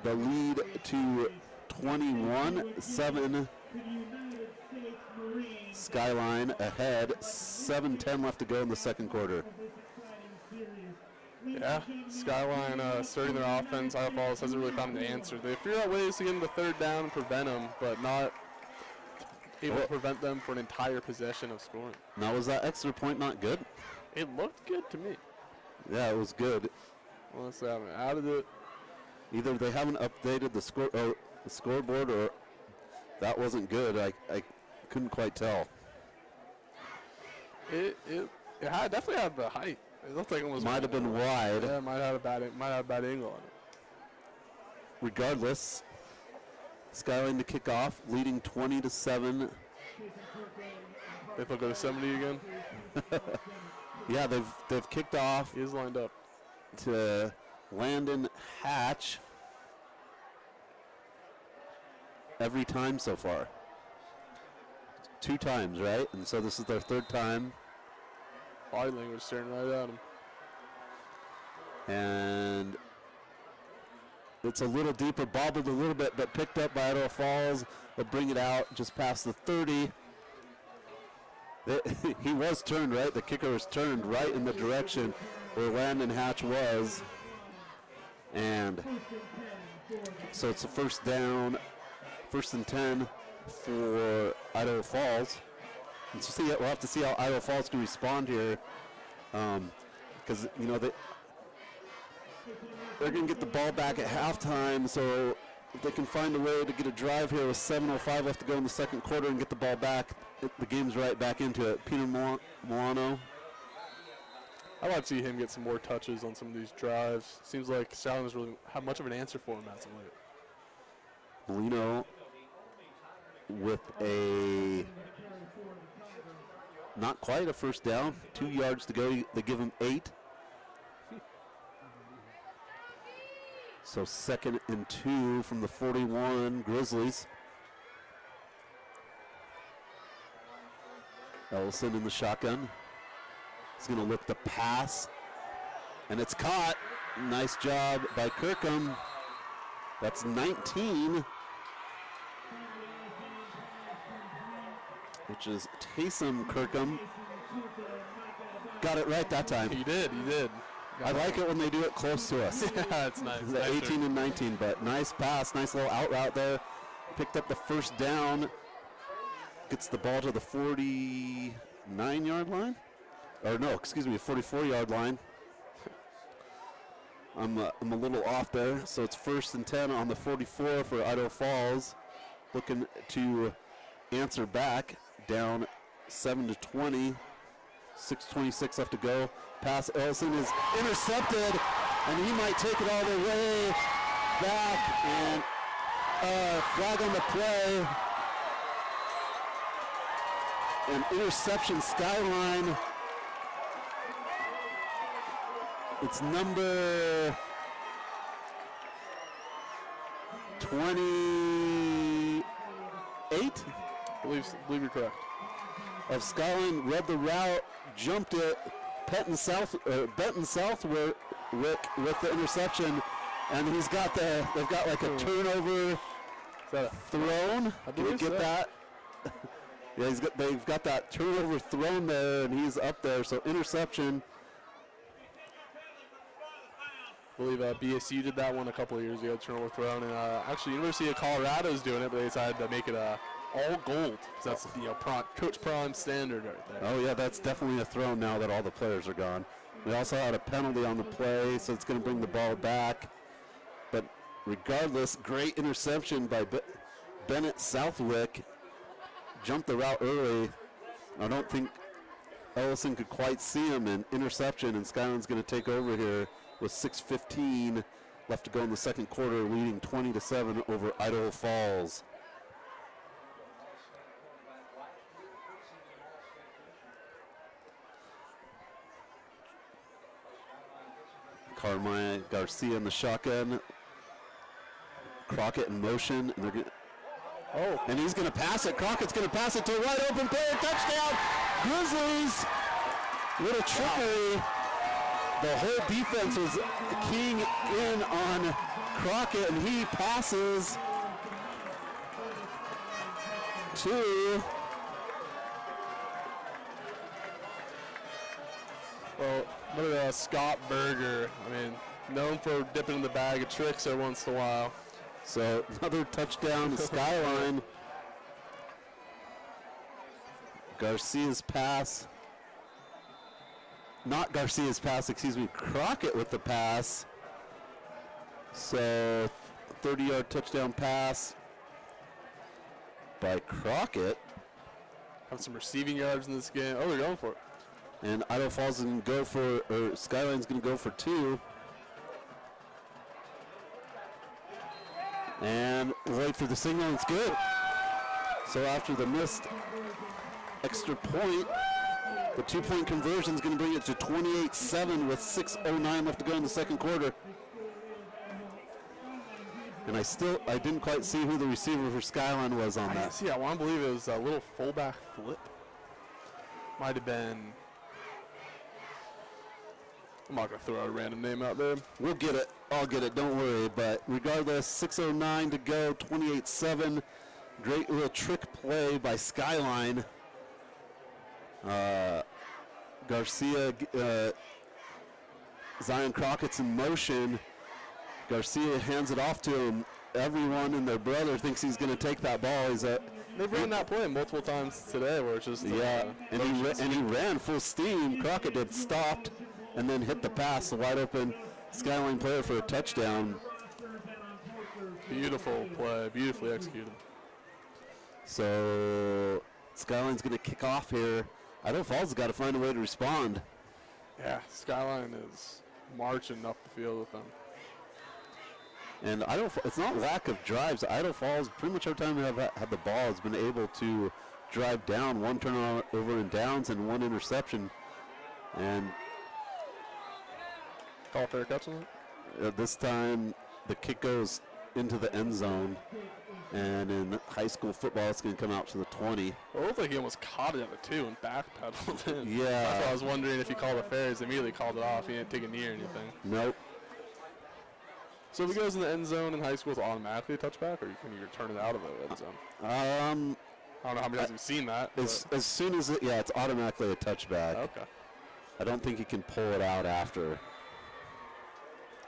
the lead to 21-7. Skyline ahead. 7:10 left to go in the second quarter. Yeah, Skyline starting their offense. Idaho Falls hasn't really found the answer. They figure out ways to get into 3rd down and prevent them, but not able to prevent them for an entire possession of scoring. Now, was that extra point not good? It looked good to me. Yeah, it was good. Unless they haven't added it. Either they haven't updated the scoreboard, or that wasn't good. I couldn't quite tell. It definitely had the height. It looked like it was might have been wide. Yeah, might have a bad angle on it. Regardless, Skyline to kick off, leading 20-7. They they'll go to 70 again. Yeah, they've kicked off. He is lined up to Landon Hatch every time so far. 2 times, right? And so this is their 3rd time. Body language staring right at him. And it's a little deeper, bobbled a little bit, but picked up by Idaho Falls. They'll bring it out just past the 30. He was turned, right? The kicker was turned right in the direction where Landon Hatch was. And so it's a first down, 1st and 10 for Idaho Falls. And so we'll have to see how Idaho Falls can respond here, because they're going to get the ball back at halftime. So if they can find a way to get a drive here with 7:05 left to go in the 2nd quarter and get the ball back, the game's right back into it. Peter Milano. I'd like to see him get some more touches on some of these drives. Seems like Skyline doesn't really have much of an answer for him as of late. Molino with not quite a first down, 2 yards to go. They give him 8. So 2nd and 2 from the 41 Grizzlies. Ellison in the shotgun. He's going to look to pass, and it's caught. Nice job by Kirkham. That's 19, which is Taysom Kirkham. Got it right that time. He did. I like it when they do it close to us. Yeah, that's nice. 18 and 19, but nice pass, nice little out route there. Picked up the first down. Gets the ball to the 49-yard line. Or no, excuse me, 44-yard line. I'm a little off there. So it's 1st and 10 on the 44 for Idaho Falls. Looking to answer back, down 7-20. 6:26 left to go. Pass Ellison is intercepted, and he might take it all the way back. And flag on the play. An interception, Skyline. It's number 28. I believe you're correct. Of Skyline read the route, jumped it. Benton Southwick with the interception, and they've got like a turnover. Is that a thrown? Can you get that? Yeah, they've got that turnover thrown there, and he's up there. So interception. I believe BSU did that one a couple of years ago, turnover thrown, and actually University of Colorado is doing it, but they decided to make it all gold. So that's Coach Prime standard right there. Oh yeah, that's definitely a throw now that all the players are gone. We also had a penalty on the play, so it's going to bring the ball back. But regardless, great interception by Bennett Southwick. Jumped the route early. I don't think Ellison could quite see him, and interception, and Skyline's going to take over here with 6:15 left to go in the 2nd quarter, leading 20-7 over Idaho Falls. Carmine Garcia in the shotgun. Crockett in motion, and they're going. Oh, and he's going to pass it. Crockett's going to pass it to a wide open player. Touchdown, Grizzlies! Little trickery. The whole defense was keying in on Crockett, and he passes to. Well, look at Scott Berger. I mean, known for dipping in the bag of tricks every once in a while. So another touchdown to Skyline. Garcia's pass not Garcia's pass, excuse me, Crockett with the pass. So 30-yard touchdown pass by Crockett. Have some receiving yards in this game. Oh, they're going for it. And Idaho Falls is going to go for, or Skyline's going to go for 2. And wait for the signal, it's good. So after the missed extra point, the 2-point conversion is going to bring it to 28-7 with 6:09 left to go in the second quarter. And I didn't quite see who the receiver for Skyline was on that. I want to believe it was a little fullback flip. Might have been. I'm not going to throw out a random name out there. We'll get it. I'll get it. Don't worry. But regardless, 6:09 to go, 28-7. Great little trick play by Skyline. Garcia, Zion Crockett's in motion. Garcia hands it off to him. Everyone and their brother thinks he's going to take that ball. They've run that play multiple times today where it's just... and he ran full steam. Crockett did, stopped, and then hit the pass, a wide open Skyline player for a touchdown. Beautiful play, beautifully executed. So Skyline's going to kick off here. Idaho Falls has got to find a way to respond. Yeah, Skyline is marching up the field with them. And it's not lack of drives. Idaho Falls, pretty much every time they have had the ball, has been able to drive down, 1 turnover and downs and 1 interception. And call fair catch on it? This time the kick goes into the end zone. And in high school football, it's going to come out to the 20. It looked like he almost caught it at the 2 and backpedaled in. Yeah. That's why I was wondering if he called a fair. He immediately called it off. He didn't take a knee or anything. Nope. So if he goes in the end zone in high school, it's automatically a touchback, or can you return it out of the end zone? I don't know how many times you've seen that. As soon as it's automatically a touchback. Okay. I don't think you can pull it out after.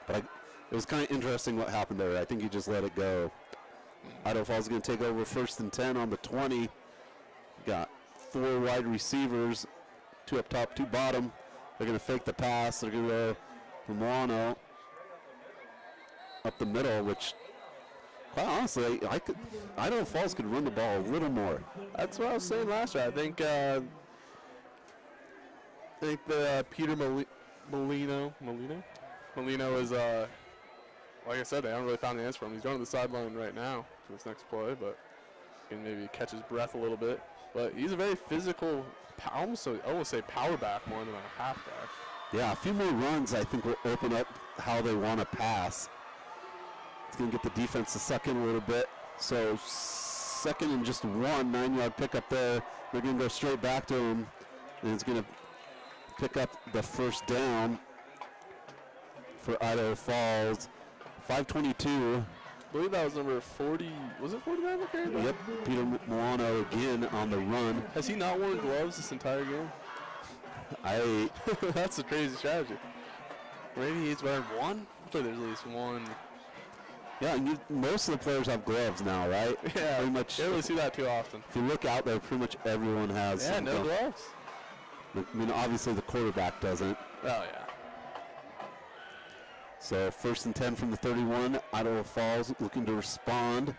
But it was kind of interesting what happened there. I think you just let it go. Idaho Falls is going to take over 1st and 10 on the 20. Got 4 wide receivers, 2 up top, 2 bottom. They're going to fake the pass. They're going to go for Milano up the middle, which, quite honestly, Idaho Falls could run the ball a little more. That's what I was saying last year. I think Peter Molino is, like I said, they haven't really found the answer for him. He's going to the sideline right now for this next play, but he can maybe catch his breath a little bit. But he's a very physical, I almost say power back more than a halfback. Yeah, a few more runs, I think, will open up how they want to pass. It's going to get the defense to suck in a little bit. So 2nd and just 1, 9-yard pickup there. They're going to go straight back to him, and it's going to pick up the 1st down for Idaho Falls. 5:22. I believe that was number 40. Was it 49 that carried that? Yep, Peter Milano again on the run. Has he not worn gloves this entire game? That's a crazy strategy. Maybe he's wearing 1? I'm sure there's at least 1. Yeah, and most of the players have gloves now, right? Yeah, pretty much. You don't really see that too often. If you look out there, pretty much everyone has. Yeah, no gloves. I mean, obviously the quarterback doesn't. Oh, yeah. So 1st and 10 from the 31. Idaho Falls looking to respond.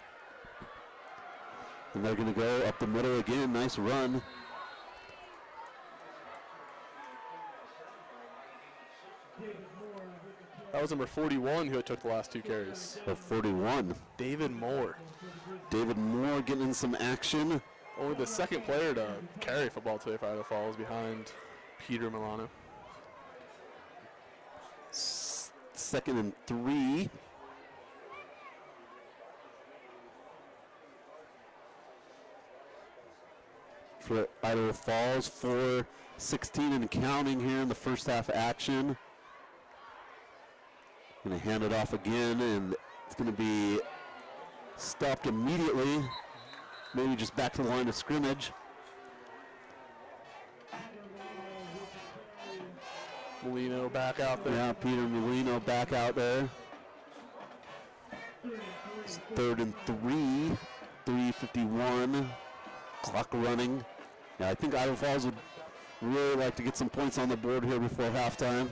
And they're going to go up the middle again. Nice run. That was number 41 who took the last 2 carries. 41. David Moore. David Moore getting in some action. Only the 2nd player to carry football today for Idaho Falls behind Peter Milano. 2nd and 3. For Idaho Falls, 4:16 and counting here in the first half action. Going to hand it off again, and it's going to be stopped immediately. Maybe just back to the line of scrimmage. Molino back out there. Yeah, Peter Molino back out there. It's 3rd and 3. 3:51. Clock running. Yeah, I think Idaho Falls would really like to get some points on the board here before halftime.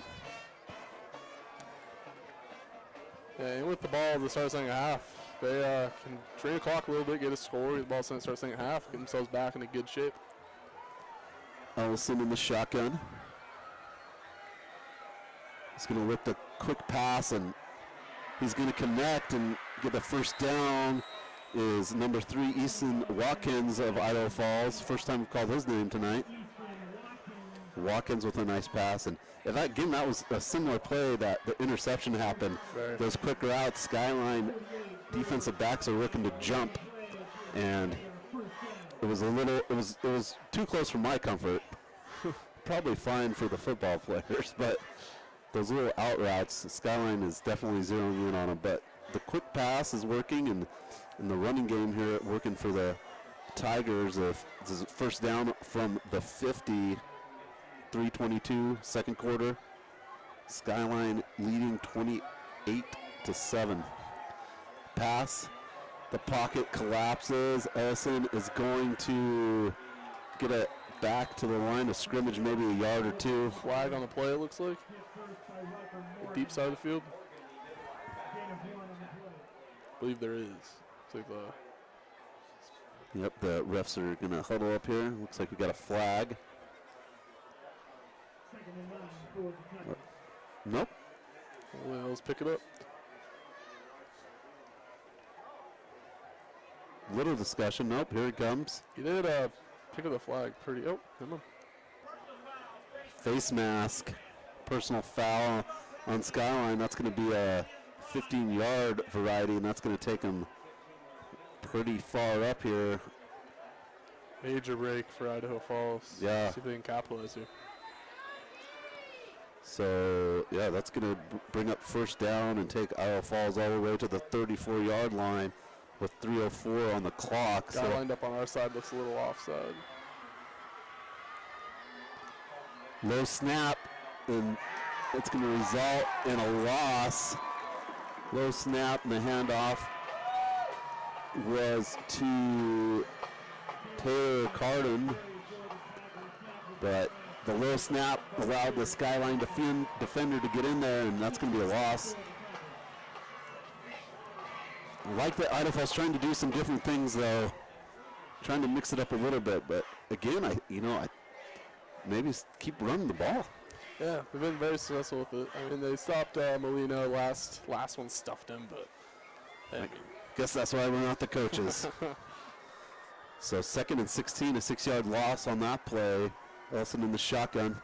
Yeah, and with the ball to start second half, they can drain the clock a little bit, get a score, get the ball to start second half, get themselves back in a good shape. Ellison in the shotgun. He's going to whip the quick pass, and he's going to connect and get the first down. Is number 3, Easton Watkins of Idaho Falls. First time we've called his name tonight. Watkins with a nice pass. And again, that was a similar play that the interception happened. Right. Those quick routes, Skyline defensive backs are looking to jump. And it was too close for my comfort. Probably fine for the football players, but those little out routes, Skyline is definitely zeroing in on them. But the quick pass is working, and the running game here working for the Tigers. This is first down from the 50, 3:22, second quarter. Skyline leading 28-7. Pass, the pocket collapses. Ellison is going to get it back to the line of scrimmage, maybe a yard or two. Flag on the play, it looks like. The deep side of the field. I believe there is. Yep, the refs are going to huddle up here. Looks like we got a flag. Nope. Well, let's pick it up. Little discussion. Nope, here it comes. You did pick up the flag pretty. Oh, come on. Face mask. Personal foul on Skyline. That's going to be a 15-yard variety, and that's going to take them pretty far up here. Major break for Idaho Falls. Yeah. See if they can capitalize here. So, yeah, that's going to bring up first down and take Idaho Falls all the way to the 34-yard line with 3:04 on the clock. Guy lined up on our side looks a little offside. Low snap, and it's going to result in a loss. Low snap, and the handoff was to Taylor Carden, but the low snap allowed the Skyline defender to get in there, and that's going to be a loss. I like that Idaho Falls trying to do some different things, though, trying to mix it up a little bit. But again, I maybe keep running the ball. Yeah, they've been very successful with it. I mean, they stopped Molino last one, stuffed him, but I guess that's why we're not the coaches. So 2nd and 16, a 6-yard loss on that play. Ellison in the shotgun.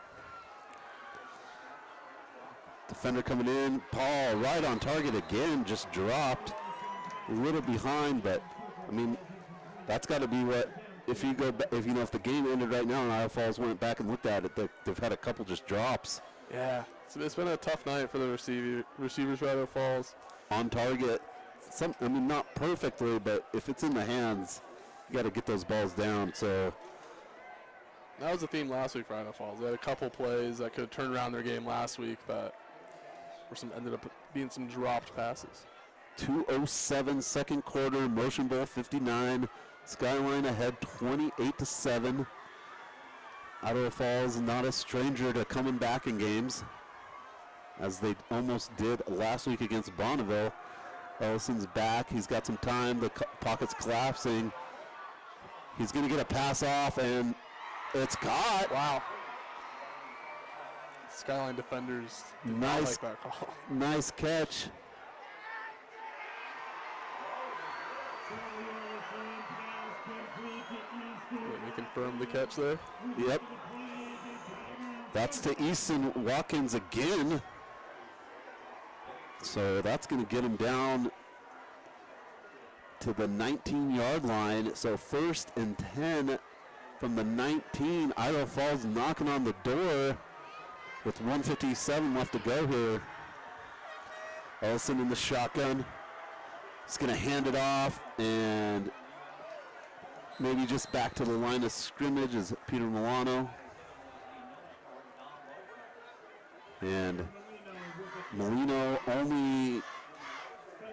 Defender coming in. Paul right on target again, just dropped. A little behind, but I mean, that's got to be what, if the game ended right now and Idaho Falls went back and looked at it, they've had a couple just drops. Yeah, it's been a tough night for the receivers for Idaho Falls. On target, not perfectly, but if it's in the hands, you got to get those balls down. So that was the theme last week for Idaho Falls. They had a couple plays that could have turned around their game last week that ended up being some dropped passes. 2:07 second quarter, Motion Bowl 59. Skyline ahead 28-7. Idaho Falls not a stranger to coming back in games, as they almost did last week against Bonneville. Ellison's back. He's got some time. The pocket's collapsing. He's going to get a pass off, and it's caught. Wow. Skyline defenders did not like that call. Nice catch. Let me confirm the catch there. Yep. That's to Easton Watkins again. So that's going to get him down to the 19-yard line. So 1st and 10 from the 19. Idaho Falls knocking on the door with 1:57 left to go here. Ellison in the shotgun. He's going to hand it off, and maybe just back to the line of scrimmage is Peter Milano. And Molino only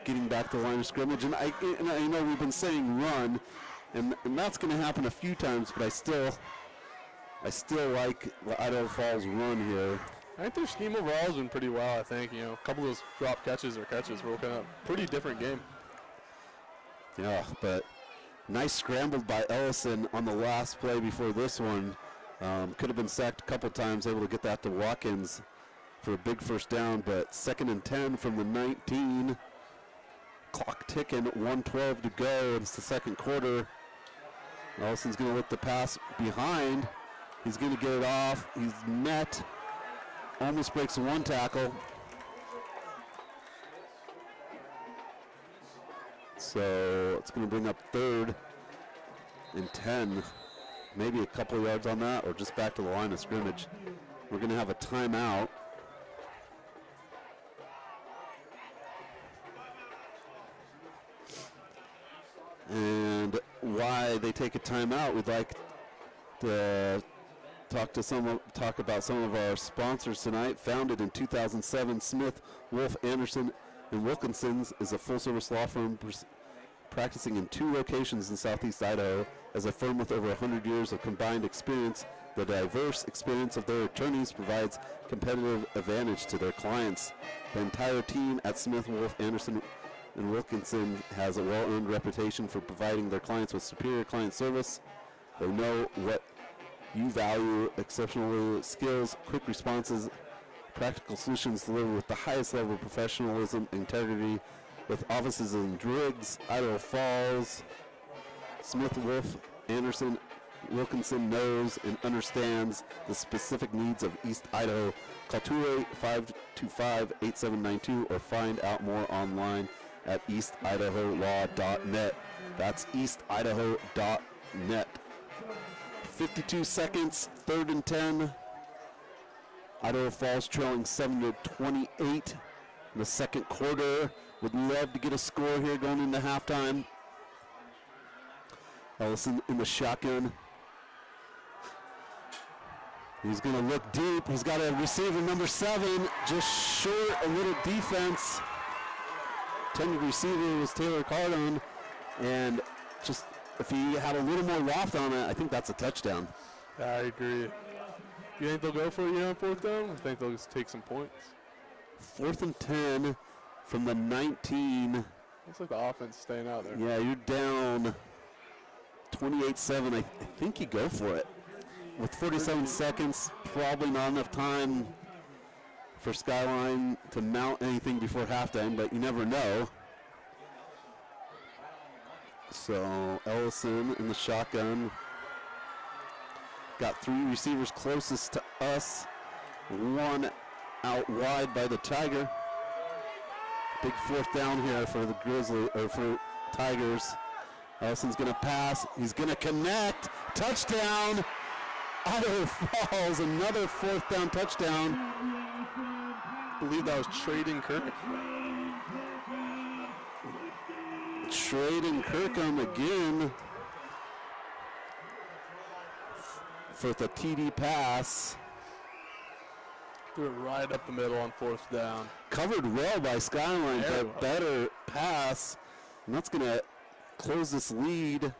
getting back to the line of scrimmage. And I know we've been saying run, and that's going to happen a few times, but I still I still like the Idaho Falls run here. I think their scheme overall has been pretty well, I think. A couple of those drop catches or catches were kind of pretty different game. Yeah, but nice scrambled by Ellison on the last play before this one. Could have been sacked a couple times, able to get that to Watkins for a big first down, but 2nd and 10 from the 19. Clock ticking, 1:12 to go. It's the second quarter. Ellison's going to look the pass behind. He's going to get it off. He's met. Almost breaks one tackle. So it's going to bring up 3rd and 10. Maybe a couple of yards on that, or just back to the line of scrimmage. We're going to have a timeout. And why they take a timeout, we'd like to talk about some of our sponsors tonight. Founded in 2007, Smith, Wolf, Anderson, and Wilkinson's is a full-service law firm practicing in 2 locations in southeast Idaho. As a firm with over 100 years of combined experience, the diverse experience of their attorneys provides competitive advantage to their clients. The entire team at Smith, Wolf, Anderson, and Wilkinson has a well-earned reputation for providing their clients with superior client service. They know what you value: exceptional skills, quick responses, practical solutions delivered with the highest level of professionalism and integrity. With offices in Driggs, Idaho Falls, Smith, Wolf, Anderson, Wilkinson knows and understands the specific needs of East Idaho. Call 208-525-8792 or find out more online at eastidaholaw.net. That's eastidaho.net. 52 seconds, 3rd and 10. Idaho Falls trailing 7-28 in the second quarter. Would love to get a score here going into halftime. Ellison in the shotgun. He's going to look deep. He's got a receiver, number 7, just short, a little defense. Intended receiver was Taylor Cardone, and just if he had a little more loft on it, I think that's a touchdown. I agree. You think they'll go for it on 4th down? I think they'll just take some points. 4th and 10 from the 19. Looks like the offense is staying out there. Yeah, you're down 28-7. I think you go for it. With 47 seconds, probably not enough time for Skyline to mount anything before halftime, but you never know. So Ellison in the shotgun. Got 3 receivers closest to us. 1 out wide by the Tiger. Big 4th down here for the for Tigers. Ellison's going to pass. He's going to connect. Touchdown. Idaho Falls, another 4th down touchdown. I believe that was Traden Kirk. Traden Kirkham again for the TD pass. Threw it right up the middle on 4th down. Covered well by Skyline, but better pass. And that's going to close this lead.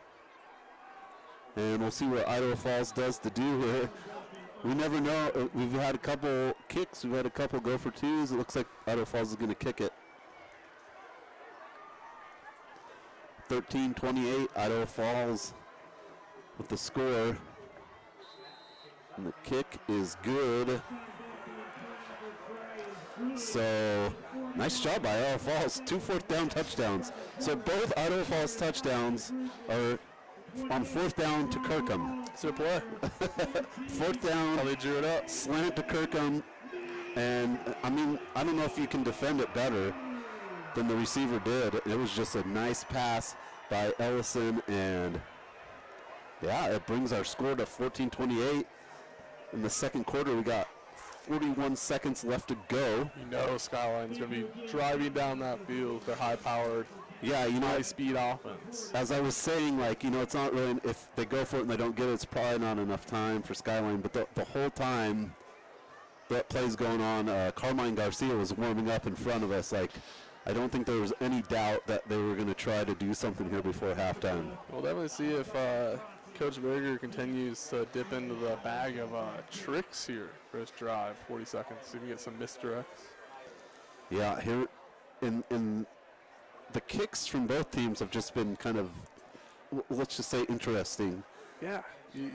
And we'll see what Idaho Falls does to do here. We never know. We've had a couple kicks. We've had a couple go for 2s. It looks like Idaho Falls is going to kick it. 13-28, Idaho Falls with the score. And the kick is good. So, nice job by Idaho Falls. 2 4th down touchdowns. So both Idaho Falls touchdowns are on 4th down to Kirkham. It's their play. 4th down. How they drew it up. Slant to Kirkham. And, I mean, I don't know if you can defend it better than the receiver did. It was just a nice pass by Ellison. And, yeah, it brings our score to 14-28. In the second quarter, we got 41 seconds left to go. You know Skyline's going to be driving down that field with their high-powered, yeah, high-speed offense. As I was saying, like, you know, it's not really, if they go for it and they don't get it, it's probably not enough time for Skyline. But the whole time that play's going on, Carmine Garcia was warming up in front of us. Like, I don't think there was any doubt that they were going to try to do something here before halftime. We'll definitely see if Coach Berger continues to dip into the bag of tricks here for his drive. 40 seconds. See if we can get some misdirects. Yeah, here in the kicks from both teams have just been kind of, let's just say, interesting. Yeah, you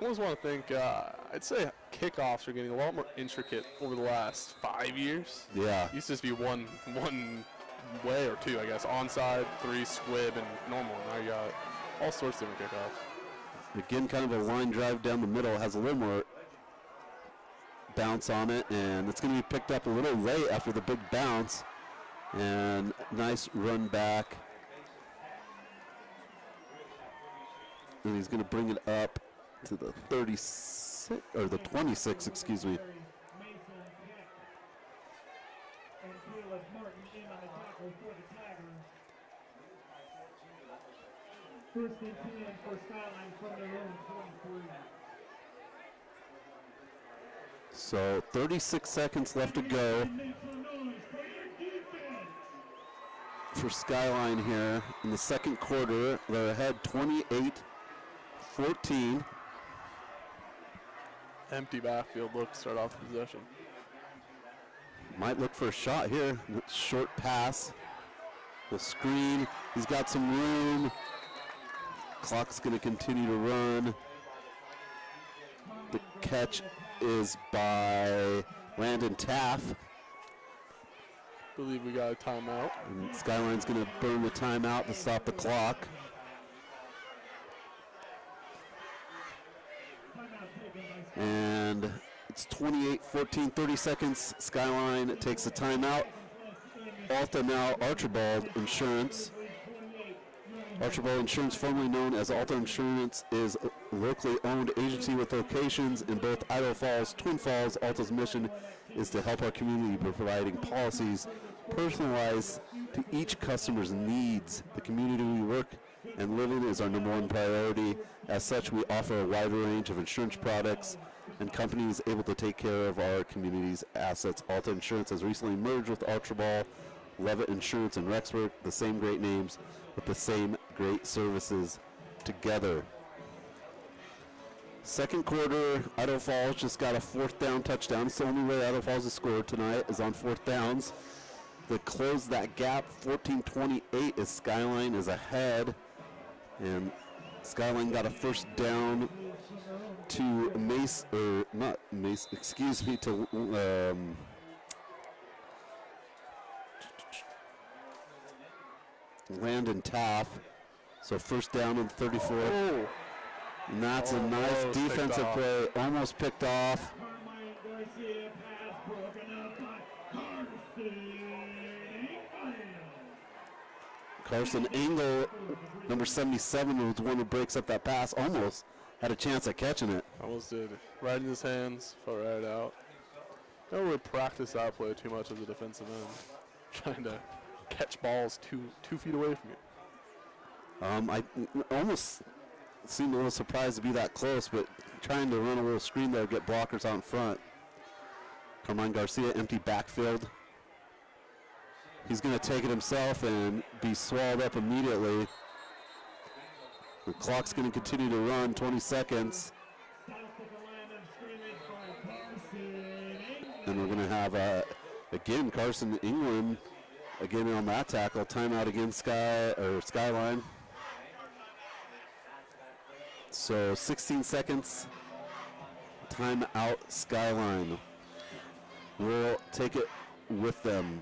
almost want to think, I'd say kickoffs are getting a lot more intricate over the last 5 years. Yeah. Used to just be one way or two, I guess. Onside, 3, squib, and normal. Now you got all sorts of different kickoffs. Again, kind of a line drive down the middle, has a little more bounce on it, and it's going to be picked up a little late after the big bounce. And nice run back. And he's going to bring it up to the 36, or the 26, excuse me. First and 10 for Skyline from their own 23. So 36 seconds left to go for Skyline here in the second quarter. They're ahead 28-14. Empty backfield look to start off the possession. Might look for a shot here. Short pass. The screen. He's got some room. Clock's going to continue to run. The catch is by Landon Taff. Believe we got a timeout. And Skyline's going to burn the timeout to stop the clock. And it's 28-14, 30 seconds. Skyline takes a timeout. Alta now Archibald Insurance. Archibald Insurance, formerly known as Alta Insurance, is a locally owned agency with locations in both Idaho Falls, Twin Falls. Alta's mission is to help our community by providing policies personalized to each customer's needs. The community we work and live in is our #1 priority. As such, we offer a wide range of insurance products and companies able to take care of our community's assets. Alta Insurance has recently merged with Archibald, Levitt Insurance, and Rexburg, the same great names with the same great services together. Second quarter, Idaho Falls just got a 4th down touchdown. It's the only way Idaho Falls has scored tonight is on 4th downs. They close that gap, 14-28 as Skyline is ahead. And Skyline got a 1st down to Landon Taff. So 1st down and 34. Oh. And that's a nice defensive play. Almost picked off. Carson Engel, number 77, was the one who breaks up that pass. Almost had a chance at catching it. Almost did. Right in his hands, fell right out. Don't really practice that play too much as a defensive end. Trying to catch balls two feet away from you. I almost seemed a little surprised to be that close, but trying to run a little screen there, get blockers out in front. Carmine Garcia, empty backfield. He's going to take it himself and be swallowed up immediately. The clock's going to continue to run, 20 seconds. And we're going to have, again, Carson England, again on that tackle. Timeout against Skyline. So 16 seconds. Timeout Skyline. We'll take it with them.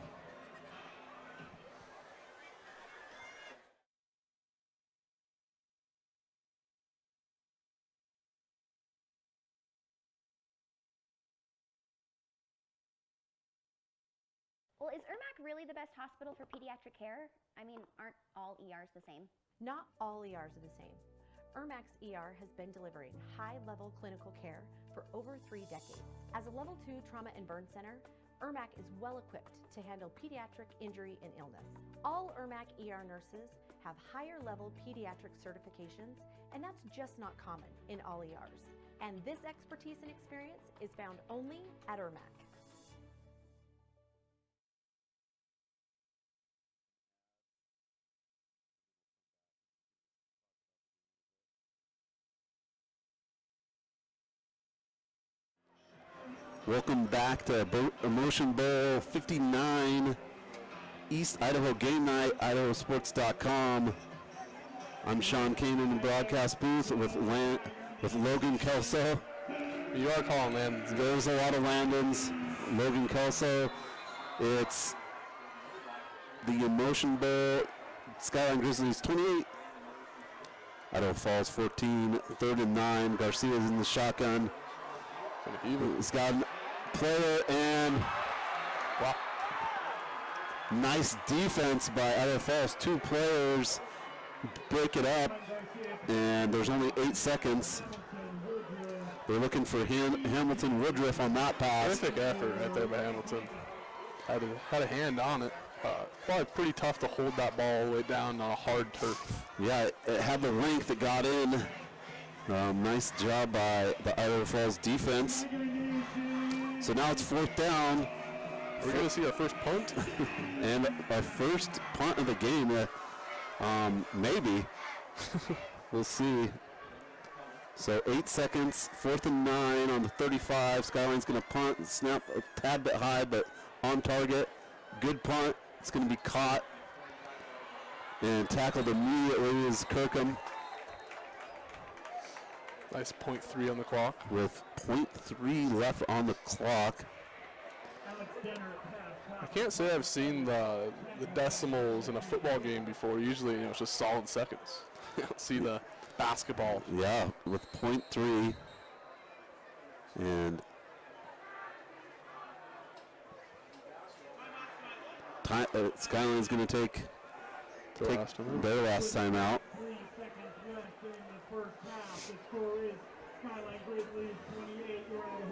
Well, is Irmac really the best hospital for pediatric care? I mean, aren't all ERs the same? Not all ERs are the same. Irmac's ER has been delivering high-level clinical care for over 3 decades. As a Level 2 trauma and burn center, Irmac is well equipped to handle pediatric injury and illness. All Irmac ER nurses have higher-level pediatric certifications, and that's just not common in all ERs. And this expertise and experience is found only at Irmac. Welcome back to Emotion Bowl 59, East Idaho Game Night, IdahoSports.com. I'm Sean Kane in the broadcast booth with Logan Kelso. You are calling Landons. There's a lot of Landons. Logan Kelso. It's the Emotion Bowl. Skyline Grizzlies 28. Idaho Falls 14. 3rd and 9. Garcia's in the shotgun. He's got a player and wow. Nice defense by Idaho Falls. 2 players break it up, and there's only 8 seconds. They're looking for Hamilton Woodruff on that pass. Terrific effort right there by Hamilton. Had a hand on it. Probably pretty tough to hold that ball all the way down on a hard turf. Yeah, it had the length, it got in. Nice job by the Idaho Falls defense. So now it's 4th down. We're going to see our first punt. And our first punt of the game. Maybe. We'll see. So 8 seconds, 4th and 9 on the 35. Skyline's going to punt, snap a tad bit high, but on target. Good punt. It's going to be caught and tackled immediately is Kirkham. Nice .3 on the clock. With .3 left on the clock. I can't say I've seen the decimals in a football game before. Usually, it's just solid seconds. You don't see the basketball. Yeah, with .3. And Skyline's going to take their last time out. 3 seconds left in the first half. The score is Skyline Grizzlies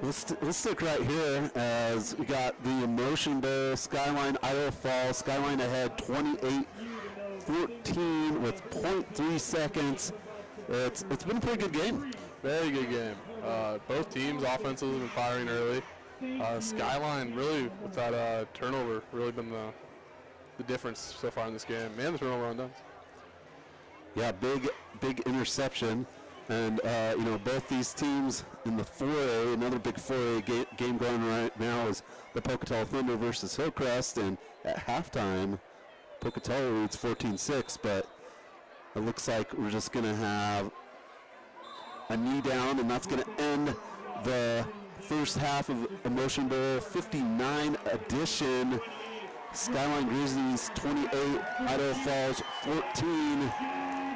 28. Let's stick right here as we got the Emotion Bowl, Skyline, Idaho Falls. Skyline ahead 28-14 with .3 seconds. It's been a pretty good game. Very good game. Both teams' offenses have been firing early. Skyline really, with that turnover, really been the difference so far in this game. Man, the turnover on downs. Yeah, big interception. And, both these teams in the 4A, another big 4A game going right now is the Pocatello Thunder versus Hillcrest. And at halftime, Pocatello leads 14-6, but it looks like we're just going to have a knee down, and that's going to end the first half of Emotion Bowl 59 edition. Skyline Grizzlies 28, Idaho Falls 14.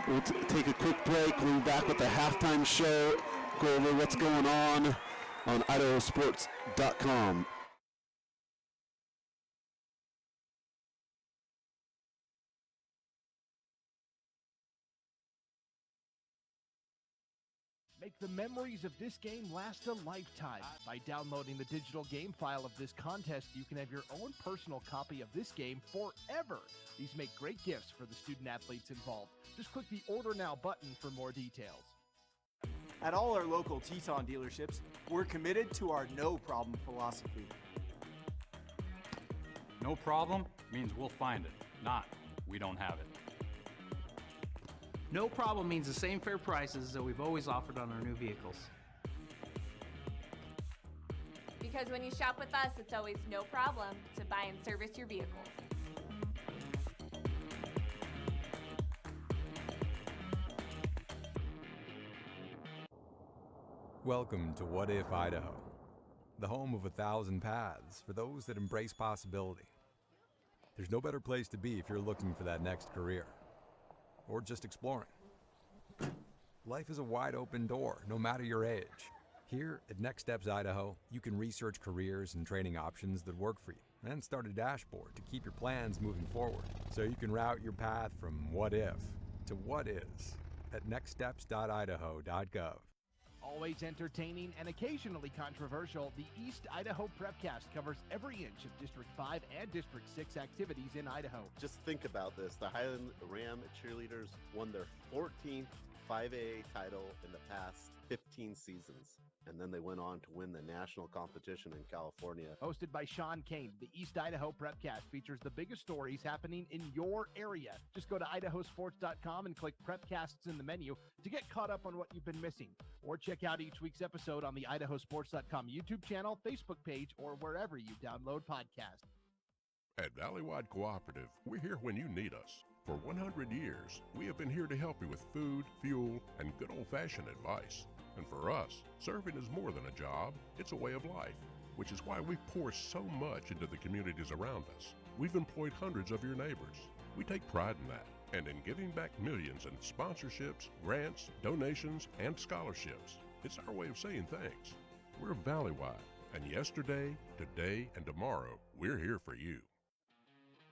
We'll take a quick break. We'll be back with the halftime show. Go over what's going on IdahoSports.com. Make the memories of this game last a lifetime. By downloading the digital game file of this contest, you can have your own personal copy of this game forever. These make great gifts for the student athletes involved. Just click the Order Now button for more details. At all our local Teton dealerships, we're committed to our no problem philosophy. No problem means we'll find it, not we don't have it. No problem means the same fair prices that we've always offered on our new vehicles. Because when you shop with us, it's always no problem to buy and service your vehicles. Welcome to What If Idaho, the home of 1,000 paths for those that embrace possibility. There's no better place to be if you're looking for that next career, or just exploring. Life is a wide open door, no matter your age. Here at Next Steps Idaho, you can research careers and training options that work for you, and start a dashboard to keep your plans moving forward, so you can route your path from what if to what is at nextsteps.idaho.gov. Always entertaining and occasionally controversial, the East Idaho Prepcast covers every inch of District 5 and District 6 activities in Idaho. Just think about this. The Highland Ram cheerleaders won their 14th 5A title in the past 15 seasons. And then they went on to win the national competition in California. Hosted by Sean Kane, the East Idaho Prepcast features the biggest stories happening in your area. Just go to IdahoSports.com and click Prepcasts in the menu to get caught up on what you've been missing. Or check out each week's episode on the IdahoSports.com YouTube channel, Facebook page, or wherever you download podcasts. At Valleywide Cooperative, we're here when you need us. For 100 years, we have been here to help you with food, fuel, and good old-fashioned advice. And for us, serving is more than a job, it's a way of life, which is why we pour so much into the communities around us. We've employed hundreds of your neighbors. We take pride in that, and in giving back millions in sponsorships, grants, donations, and scholarships. It's our way of saying thanks. We're Valleywide, and yesterday, today, and tomorrow, we're here for you.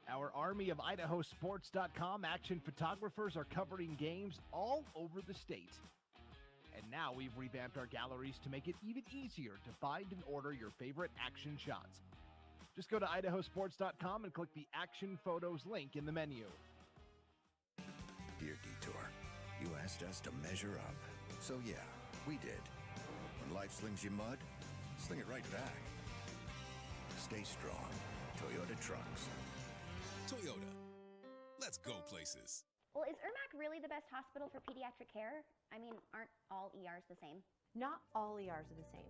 Our army of IdahoSports.com action photographers are covering games all over the state. And now we've revamped our galleries to make it even easier to find and order your favorite action shots. Just go to IdahoSports.com and click the Action Photos link in the menu. Dear Detour, you asked us to measure up. So yeah, we did. When life slings you mud, sling it right back. Stay strong. Toyota trucks. Toyota. Let's go places. Well, is Irmac really the best hospital for pediatric care? I mean, aren't all ERs the same? Not all ERs are the same.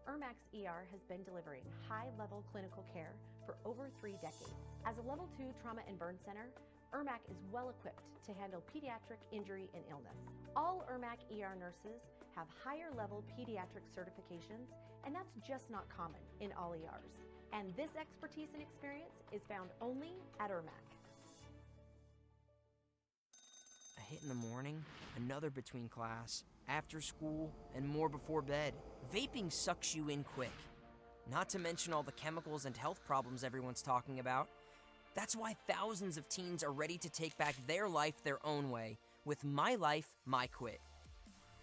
Irmac's ER has been delivering high-level clinical care for over 3 decades. As a Level 2 trauma and burn center, Irmac is well equipped to handle pediatric injury and illness. All Irmac ER nurses have higher-level pediatric certifications, and that's just not common in all ERs. And this expertise and experience is found only at Irmac. A hit in the morning, another between class, after school, and more before bed. Vaping sucks you in quick. Not to mention all the chemicals and health problems everyone's talking about. That's why thousands of teens are ready to take back their life their own way with My Life, My Quit.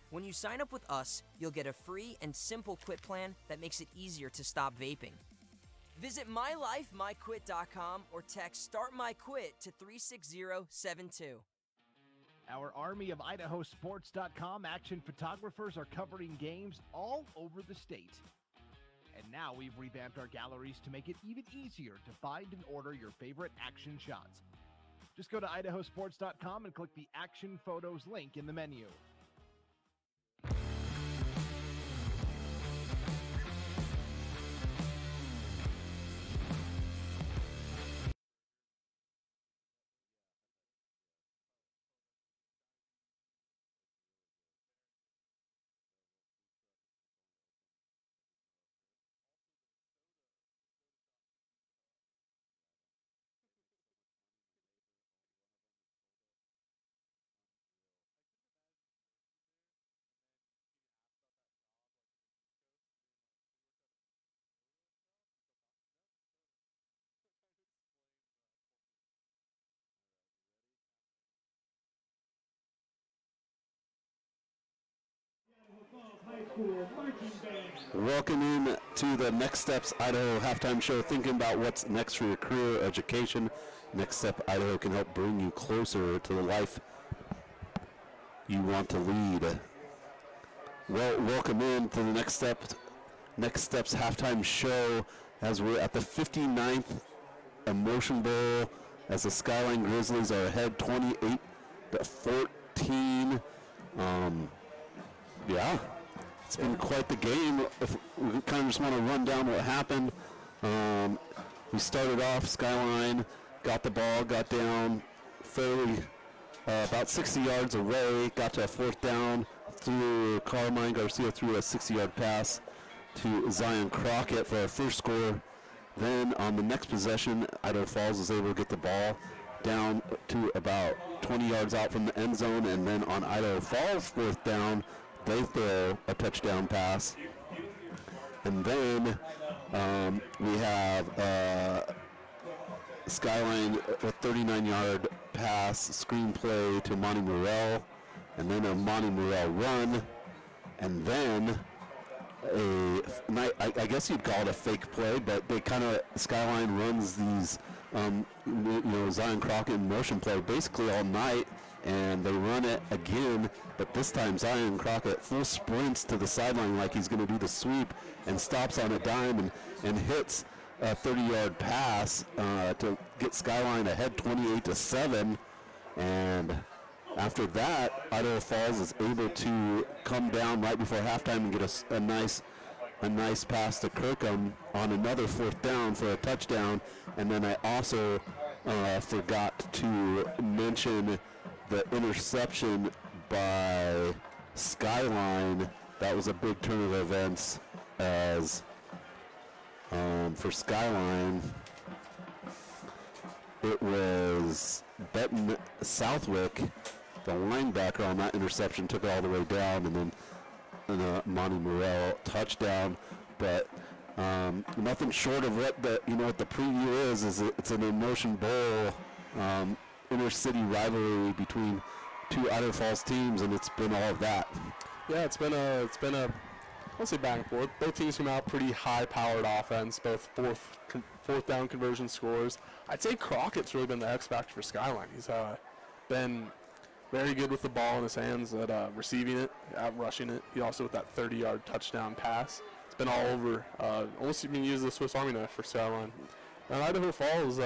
When you sign up with us, you'll get a free and simple quit plan that makes it easier to stop vaping. Visit MyLifeMyQuit.com or text StartMyQuit to 36072. Our army of IdahoSports.com action photographers are covering games all over the state. And now we've revamped our galleries to make it even easier to find and order your favorite action shots. Just go to IdahoSports.com and click the Action Photos link in the menu. Welcome in to the Next Steps Idaho halftime show, thinking about what's next for your career or education. Next Step Idaho can help bring you closer to the life you want to lead. Well, welcome in to the Next Steps halftime show as we're at the 59th Emotion Bowl as the Skyline Grizzlies are ahead 28-14. Yeah. It's been quite the game. If we kind of just want to run down what happened. We started off, Skyline got the ball, got down fairly about 60 yards away, got to a 4th down, through Carmine Garcia threw a 60-yard pass to Zion Crockett for our first score. Then on the next possession, Idaho Falls was able to get the ball down to about 20 yards out from the end zone, and then on Idaho Falls' 4th down, they throw a touchdown pass. And then we have Skyline, a 39-yard pass screenplay to Monty Morrell, and then a Monty Morrell run, and then I guess you'd call it a fake play, but they kind of, Skyline runs these, Zion Crockett motion play basically all night, and they run it again, but this time Zion Crockett full sprints to the sideline like he's going to do the sweep and stops on a dime and hits a 30-yard pass to get Skyline ahead 28-7. And after that, Idaho Falls is able to come down right before halftime and get a nice pass to Kirkham on another 4th down for a touchdown. And then I also forgot to mention the interception by Skyline. That was a big turn of events as for Skyline, it was Benton Southwick, the linebacker on that interception, took it all the way down, and then Monty Morrell touchdown. But nothing short of what the preview is it's an Emotion Bowl inter-city rivalry between two Idaho Falls teams, and it's been all of that. Yeah, it's been a I'll say back and forth. Both teams come out pretty high-powered offense, both fourth down conversion scores. I'd say Crockett's really been the X factor for Skyline. He's been very good with the ball in his hands at receiving it, at rushing it. He also with that 30-yard touchdown pass. It's been all over. Almost you can use the Swiss Army knife for Skyline. And Idaho Falls,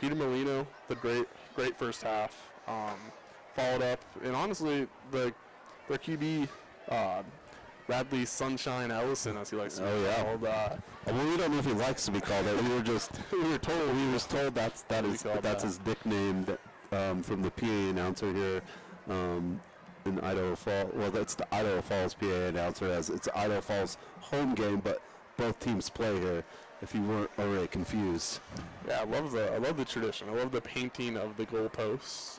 Peter Molino, the great first half, followed up, and honestly, their QB. Bradley Sunshine Ellison, as he likes to be called. Well, we don't know if he likes to be called that. We were told that's his nickname from the PA announcer here in Idaho Falls. Well, that's the Idaho Falls PA announcer, as it's Idaho Falls home game, but both teams play here. If you weren't already confused. Yeah, I love the tradition. I love the painting of the goalposts.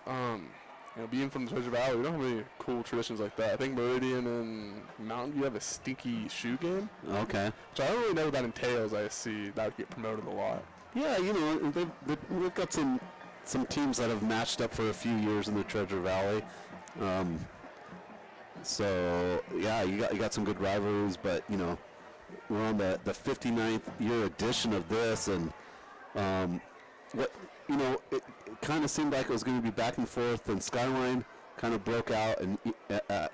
Being from the Treasure Valley, we don't have any cool traditions like that. I think Meridian and Mountain View have a stinky shoe game. Okay. Which I don't really know what that entails. I see that would get promoted a lot. Yeah, they've got some teams that have matched up for a few years in the Treasure Valley. So yeah, you got some good rivalries, but we're on the 59th year edition of this, and it kind of seemed like it was going to be back and forth, and Skyline kind of broke out, and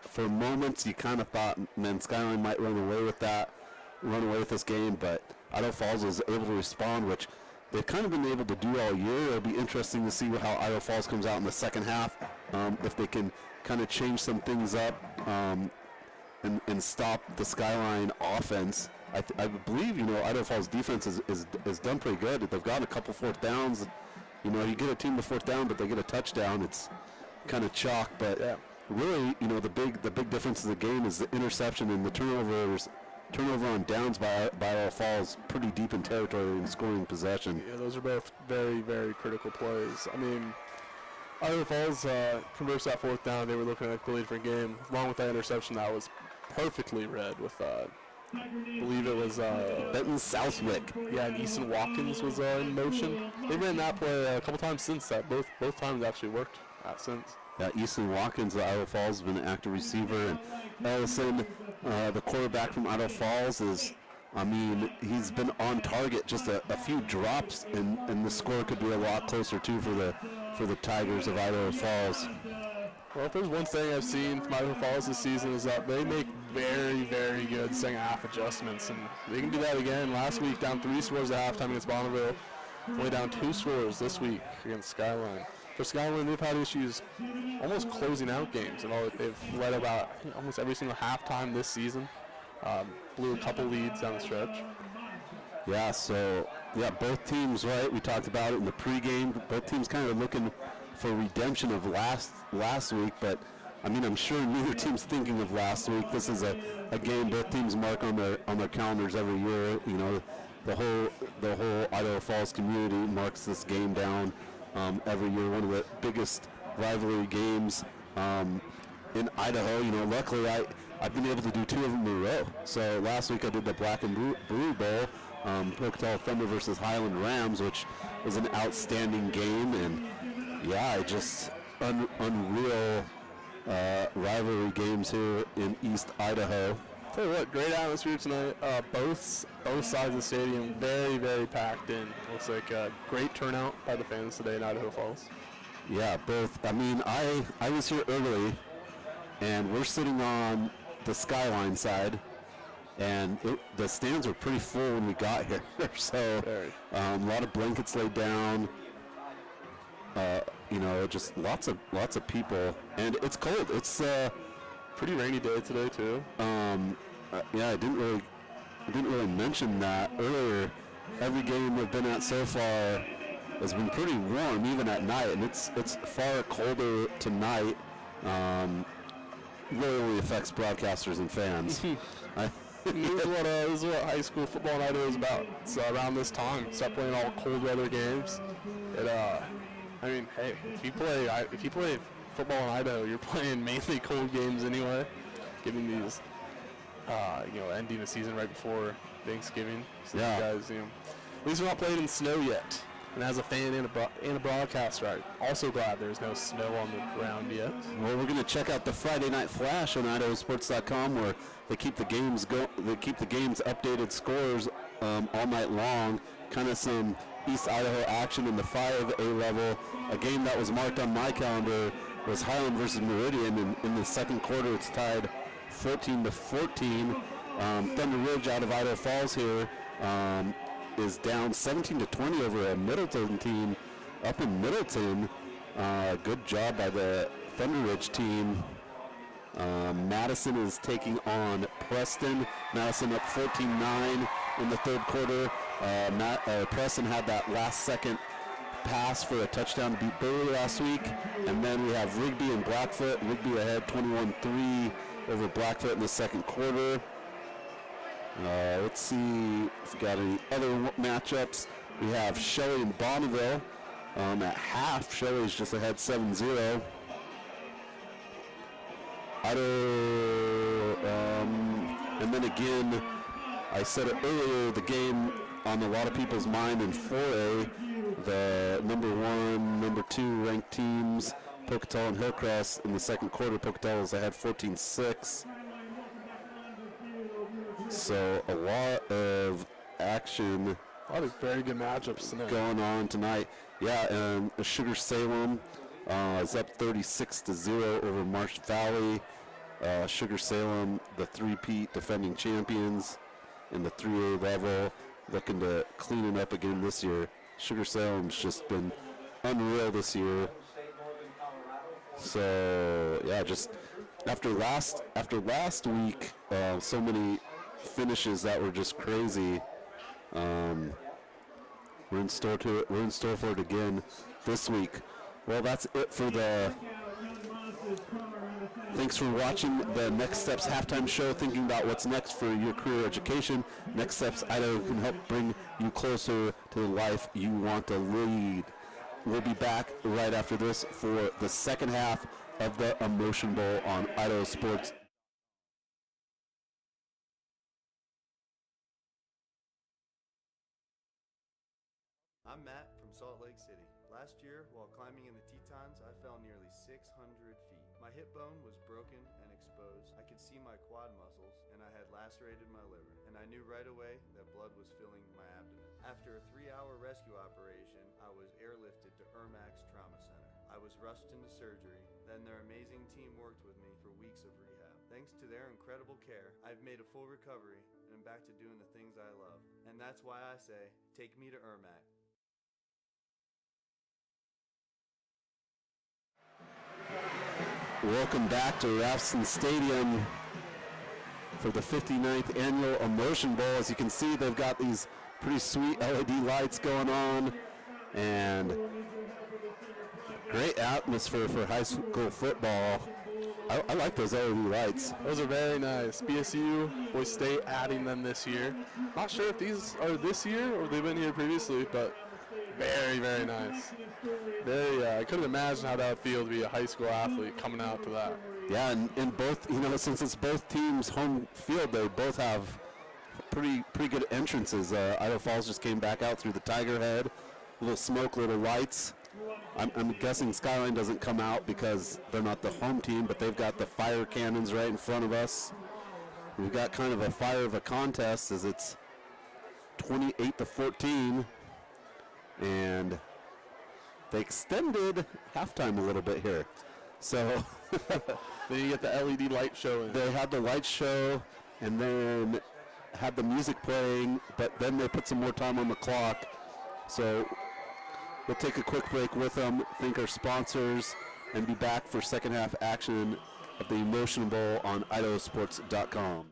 for moments you kind of thought, man, Skyline might run away with this game, but Idaho Falls was able to respond, which they've kind of been able to do all year. It'll be interesting to see how Idaho Falls comes out in the second half, if they can kind of change some things up and stop the Skyline offense. I believe Idaho Falls defense is done pretty good. They've got a couple 4th downs. You get a team to 4th down, but they get a touchdown. It's kind of chalk. But really, the big difference in the game is the interception and the turnover on downs by Idaho Falls, pretty deep in territory and scoring possession. Yeah, those are both very, very critical plays. I mean, Idaho Falls converts that 4th down. They were looking at a completely different game, along with that interception that was perfectly read with I believe it was Benton Southwick. Yeah, and Easton Watkins was in motion. They ran that play a couple times since that. Both times actually worked since. Yeah, Easton Watkins of Idaho Falls has been an active receiver, and Ellison, the quarterback from Idaho Falls, he's been on target. Just a few drops, and the score could be a lot closer too for the Tigers of Idaho Falls. Well, if there's one thing I've seen from Idaho Falls this season is that they make very, very good second half adjustments, and they can do that again. Last week, down 3 scores at halftime against Bonneville, only down 2 scores this week against Skyline. For Skyline, they've had issues almost closing out games, and they've led about almost every single halftime this season. Blew a couple leads down the stretch. Yeah, so both teams, right? We talked about it in the pregame. Both teams kind of looking for redemption of last week, but I'm sure neither team's thinking of last week. This is a game both teams mark on their calendars every year. The whole Idaho Falls community marks this game down every year. One of the biggest rivalry games in Idaho. Luckily I've been able to do 2 of them in a row. So last week I did the Black and Blue Bowl, Pocatello Thunder versus Highland Rams, which was an outstanding game, and just unreal rivalry games here in East Idaho. Tell you what, great atmosphere tonight. Both sides of the stadium very, very packed in. Looks like a great turnout by the fans today in Idaho Falls. Yeah, both. I mean, I was here early, and we're sitting on the Skyline side, and the stands were pretty full when we got here. So a lot of blankets laid down. Just lots of people, and it's cold. It's pretty rainy day today too. Yeah, I didn't really mention that earlier. Every game we've been at so far has been pretty warm, even at night, and it's far colder tonight. Really only affects broadcasters and fans. This is what high school football in Idaho is about. So around this time, start playing all cold weather games. I mean, hey, if you play football in Idaho, you're playing mainly cold games anyway. Given these, ending the season right before Thanksgiving. So Yeah. you guys, at least we're not playing in snow yet. And as a fan and a broadcaster, I'm also glad there's no snow on the ground yet. Well, we're going to check out the Friday Night Flash on IdahoSports.com, where they keep the games updated scores all night long. Kind of some East Idaho action in the 5A level. A game that was marked on my calendar was Highland versus Meridian, and in the second quarter it's tied 14-14. Thunder Ridge out of Idaho Falls here is down 17-20 over a Middleton team up in Middleton. Good job by the Thunder Ridge team. Madison is taking on Preston. Madison up 14-9 in the third quarter. Preston had that last second pass for a touchdown to beat Burley last week. And then we have Rigby and Blackfoot. Rigby ahead 21-3 over Blackfoot in the second quarter. Let's see if we got any other matchups. We have Shelley and Bonneville. At half, Shelley's just ahead 7-0. And then again, I said it earlier, the game on a lot of people's mind in 4A, the number 1, number 2 ranked teams, Pocatello and Hillcrest, in the second quarter, Pocatello is ahead 14-6. So a lot of action. A lot of very good matchups tonight. Going on tonight. Yeah, Sugar Salem is up 36-0 over Marsh Valley. Sugar Salem, the three-peat defending champions in the 3A level, looking to clean it up again this year. Sugar Salem's just been unreal this year. So yeah, just after last week, so many finishes that were just crazy. We're in store for it again this week. Well, that's it for the. Thanks for watching the Next Steps halftime show, thinking about what's next for your career education. Next Steps Idaho can help bring you closer to the life you want to lead. We'll be back right after this for the second half of the Emotion Bowl on Idaho Sports. I'm Matt from Salt Lake City. Last year, while climbing in the Tetons, I fell nearly 600 feet. My hip bone was broken and exposed. I could see my quad muscles, and I had lacerated my liver. And I knew right away that blood was filling my abdomen. After a 3-hour rescue operation, I was airlifted to Ermac's Trauma Center. I was rushed into surgery. Then their amazing team worked with me for weeks of rehab. Thanks to their incredible care, I've made a full recovery and I'm back to doing the things I love. And that's why I say, take me to Ermac. Welcome back to Rafson Stadium for the 59th annual Emotion Bowl. As you can see, they've got these pretty sweet LED lights going on, and great atmosphere for high school football. I like those LED lights. Those are very nice. BSU, Boise State adding them this year. Not sure if these are this year or they've been here previously, but very, very nice. I couldn't imagine how that would feel to be a high school athlete coming out to that. Yeah, and both, since it's both teams' home field, they both have pretty good entrances. Idaho Falls just came back out through the Tiger Head. Little smoke, little lights. I'm guessing Skyline doesn't come out because they're not the home team, but they've got the fire cannons right in front of us. We've got kind of a fire of a contest as it's 28-14. And they extended halftime a little bit here. So then you get the LED light show in. They had the light show and then had the music playing, but then they put some more time on the clock. So we'll take a quick break with them, thank our sponsors, and be back for second half action of the Emotion Bowl on IdahoSports.com.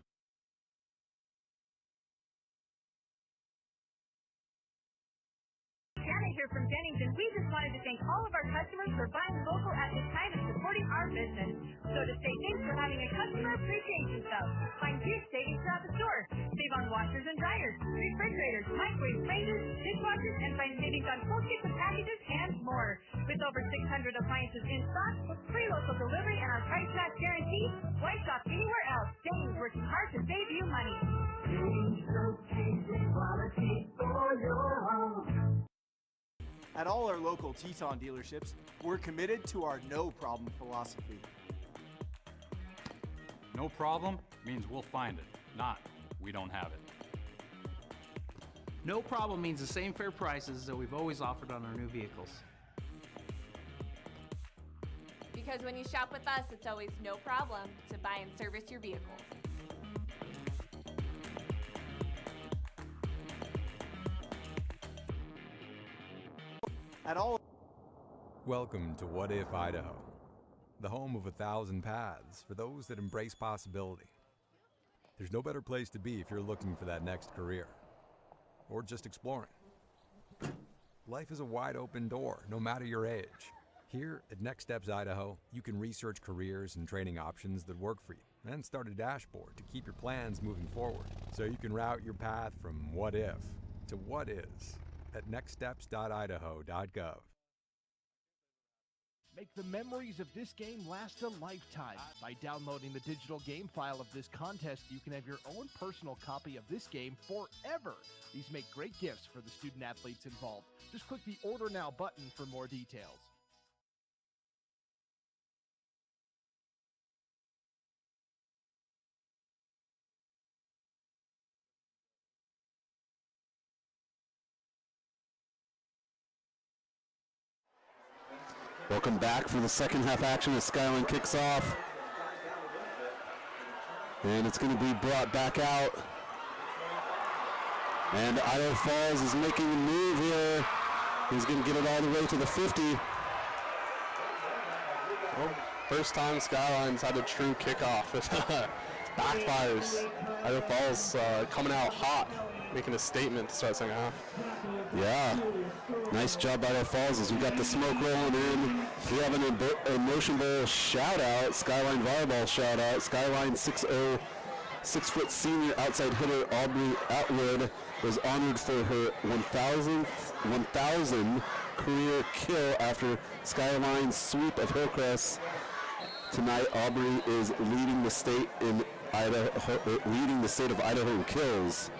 Janet here from Jennings, and we just wanted to thank all of our customers for buying local at this time and supporting our business. So to say thanks for having a customer appreciation sale. Find huge savings throughout the store. Save on washers and dryers, refrigerators, microwaves, ranges, dishwashers, and find savings on full kitchen packages and more. With over 600 appliances in stock, free local delivery, and our price match guarantee, why shop anywhere else? Jennings working hard to save you money. At all our local Teton dealerships, we're committed to our no problem philosophy. No problem means we'll find it, not we don't have it. No problem means the same fair prices that we've always offered on our new vehicles. Because when you shop with us, it's always no problem to buy and service your vehicles. At all. Welcome to What If Idaho, the home of 1,000 paths for those that embrace possibility. There's no better place to be if you're looking for that next career, or just exploring. Life is a wide open door, no matter your age. Here at Next Steps Idaho, you can research careers and training options that work for you, and start a dashboard to keep your plans moving forward, so you can route your path from what if to what is at nextsteps.idaho.gov. Make the memories of this game last a lifetime. By downloading the digital game file of this contest, you can have your own personal copy of this game forever. These make great gifts for the student athletes involved. Just click the Order Now button for more details. Welcome back for the second half action as Skyline kicks off. And it's going to be brought back out. And Idaho Falls is making a move here. He's going to get it all the way to the 50. Well, first time Skyline's had a true kickoff. Backfires. Idaho Falls coming out hot, making a statement to start second half. Yeah, nice job Idaho Falls as we got the smoke rolling in. We have an Emotion Bowl shout out, Skyline volleyball shout out. Skyline 6'0", 6-foot senior outside hitter Aubrey Atwood was honored for her 1,000th career kill after Skyline's sweep of Hillcrest. Tonight, Aubrey is leading the state in Idaho in kills.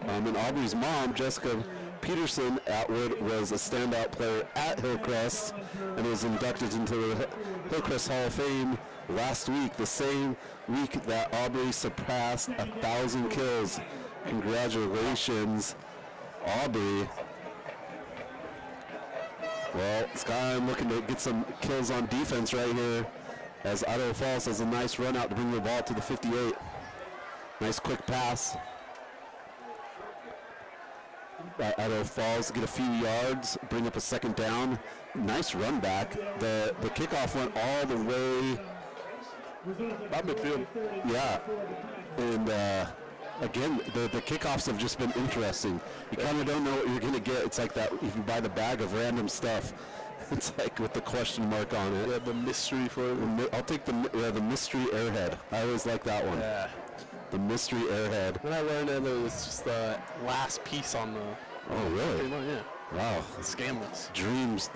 And Aubrey's mom, Jessica Peterson Atwood, was a standout player at Hillcrest and was inducted into the Hillcrest Hall of Fame last week, the same week that Aubrey surpassed 1,000 kills. Congratulations, Aubrey. Well, Skyline looking to get some kills on defense right here as Idaho Falls has a nice run out to bring the ball to the 58. Nice quick pass. Idaho Falls get a few yards, bring up a second down. Nice run back. The kickoff went all the way about midfield. Yeah, and again, the kickoffs have just been interesting. You kind of don't know what you're going to get. It's like that if you buy the bag of random stuff. It's like with the question mark on it. Yeah, the mystery for I'll take the mystery airhead. I always like that one. Yeah. The mystery airhead. Then I learned that it was just the last piece on the. Oh, really? Yeah. Wow. Scandalous. Dreams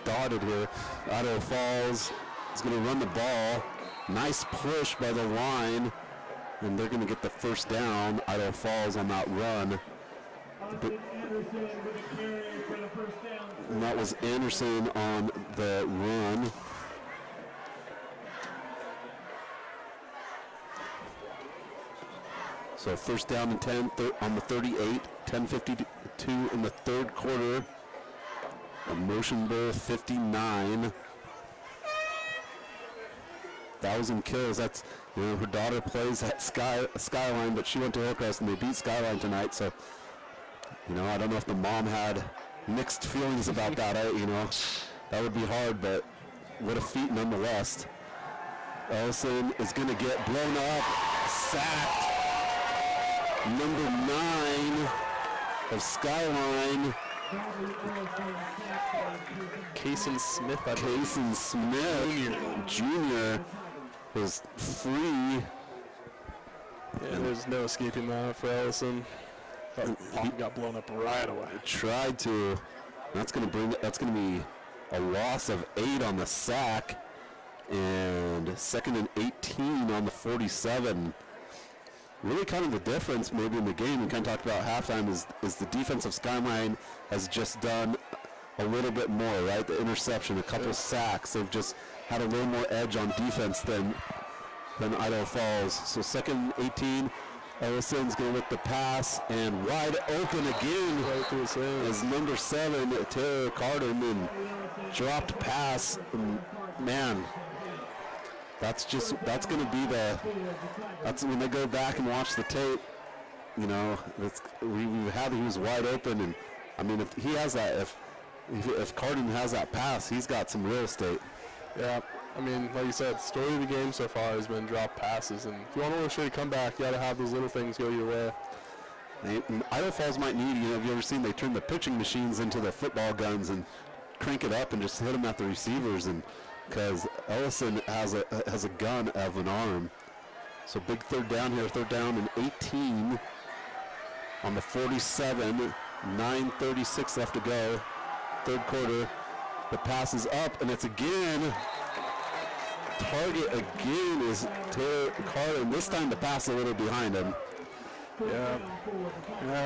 dotted here. Idaho Falls is going to run the ball. Nice push by the line. And they're going to get the first down. Idaho Falls on that run. And that was Anderson on the run. So first down and 10 on the 38, 10:52 in the third quarter. A Motion Bowl 59. 1,000 kills. That's, you know, her daughter plays at Skyline, but she went to Hillcrest and they beat Skyline tonight. So, you know, I don't know if the mom had mixed feelings about that. You know, that would be hard, but what a feat nonetheless. Ellison is going to get blown up, sacked. Number 9 of Skyline. Kason Smith. Kason Smith Jr. was free. Yeah, there's no escaping that for Ellison. He got blown up right away. Tried to. That's going to be a loss of 8 on the sack, and 2nd and 18 on the 47. Really kind of the difference maybe in the game, we kind of talked about halftime, is the defense of Skyline has just done a little bit more, right? The interception, a couple sacks. They've just had a little more edge on defense than Idaho Falls. So 2nd and 18, Ellison's going to look the pass, and wide open again as number 7, Taylor Carden, and dropped pass. And man, that's going to be that's when they go back and watch the tape. You know, we had, he was wide open, and I mean, if he has that, if Carden has that pass, he's got some real estate. Yeah, I mean, like you said, story of the game so far has been dropped passes, and if you want to illustrate a comeback, you got to have those little things go your way. Idaho Falls might need, you know, have you ever seen they turn the pitching machines into the football guns and crank it up and just hit them at the receivers, and because Ellison has a gun of an arm. So big third down here, 3rd down and 18 on the 47, 9:36 left to go, 3rd quarter. The pass is up, and it's again, target again is Taylor Carden. This time the pass a little behind him. Yeah,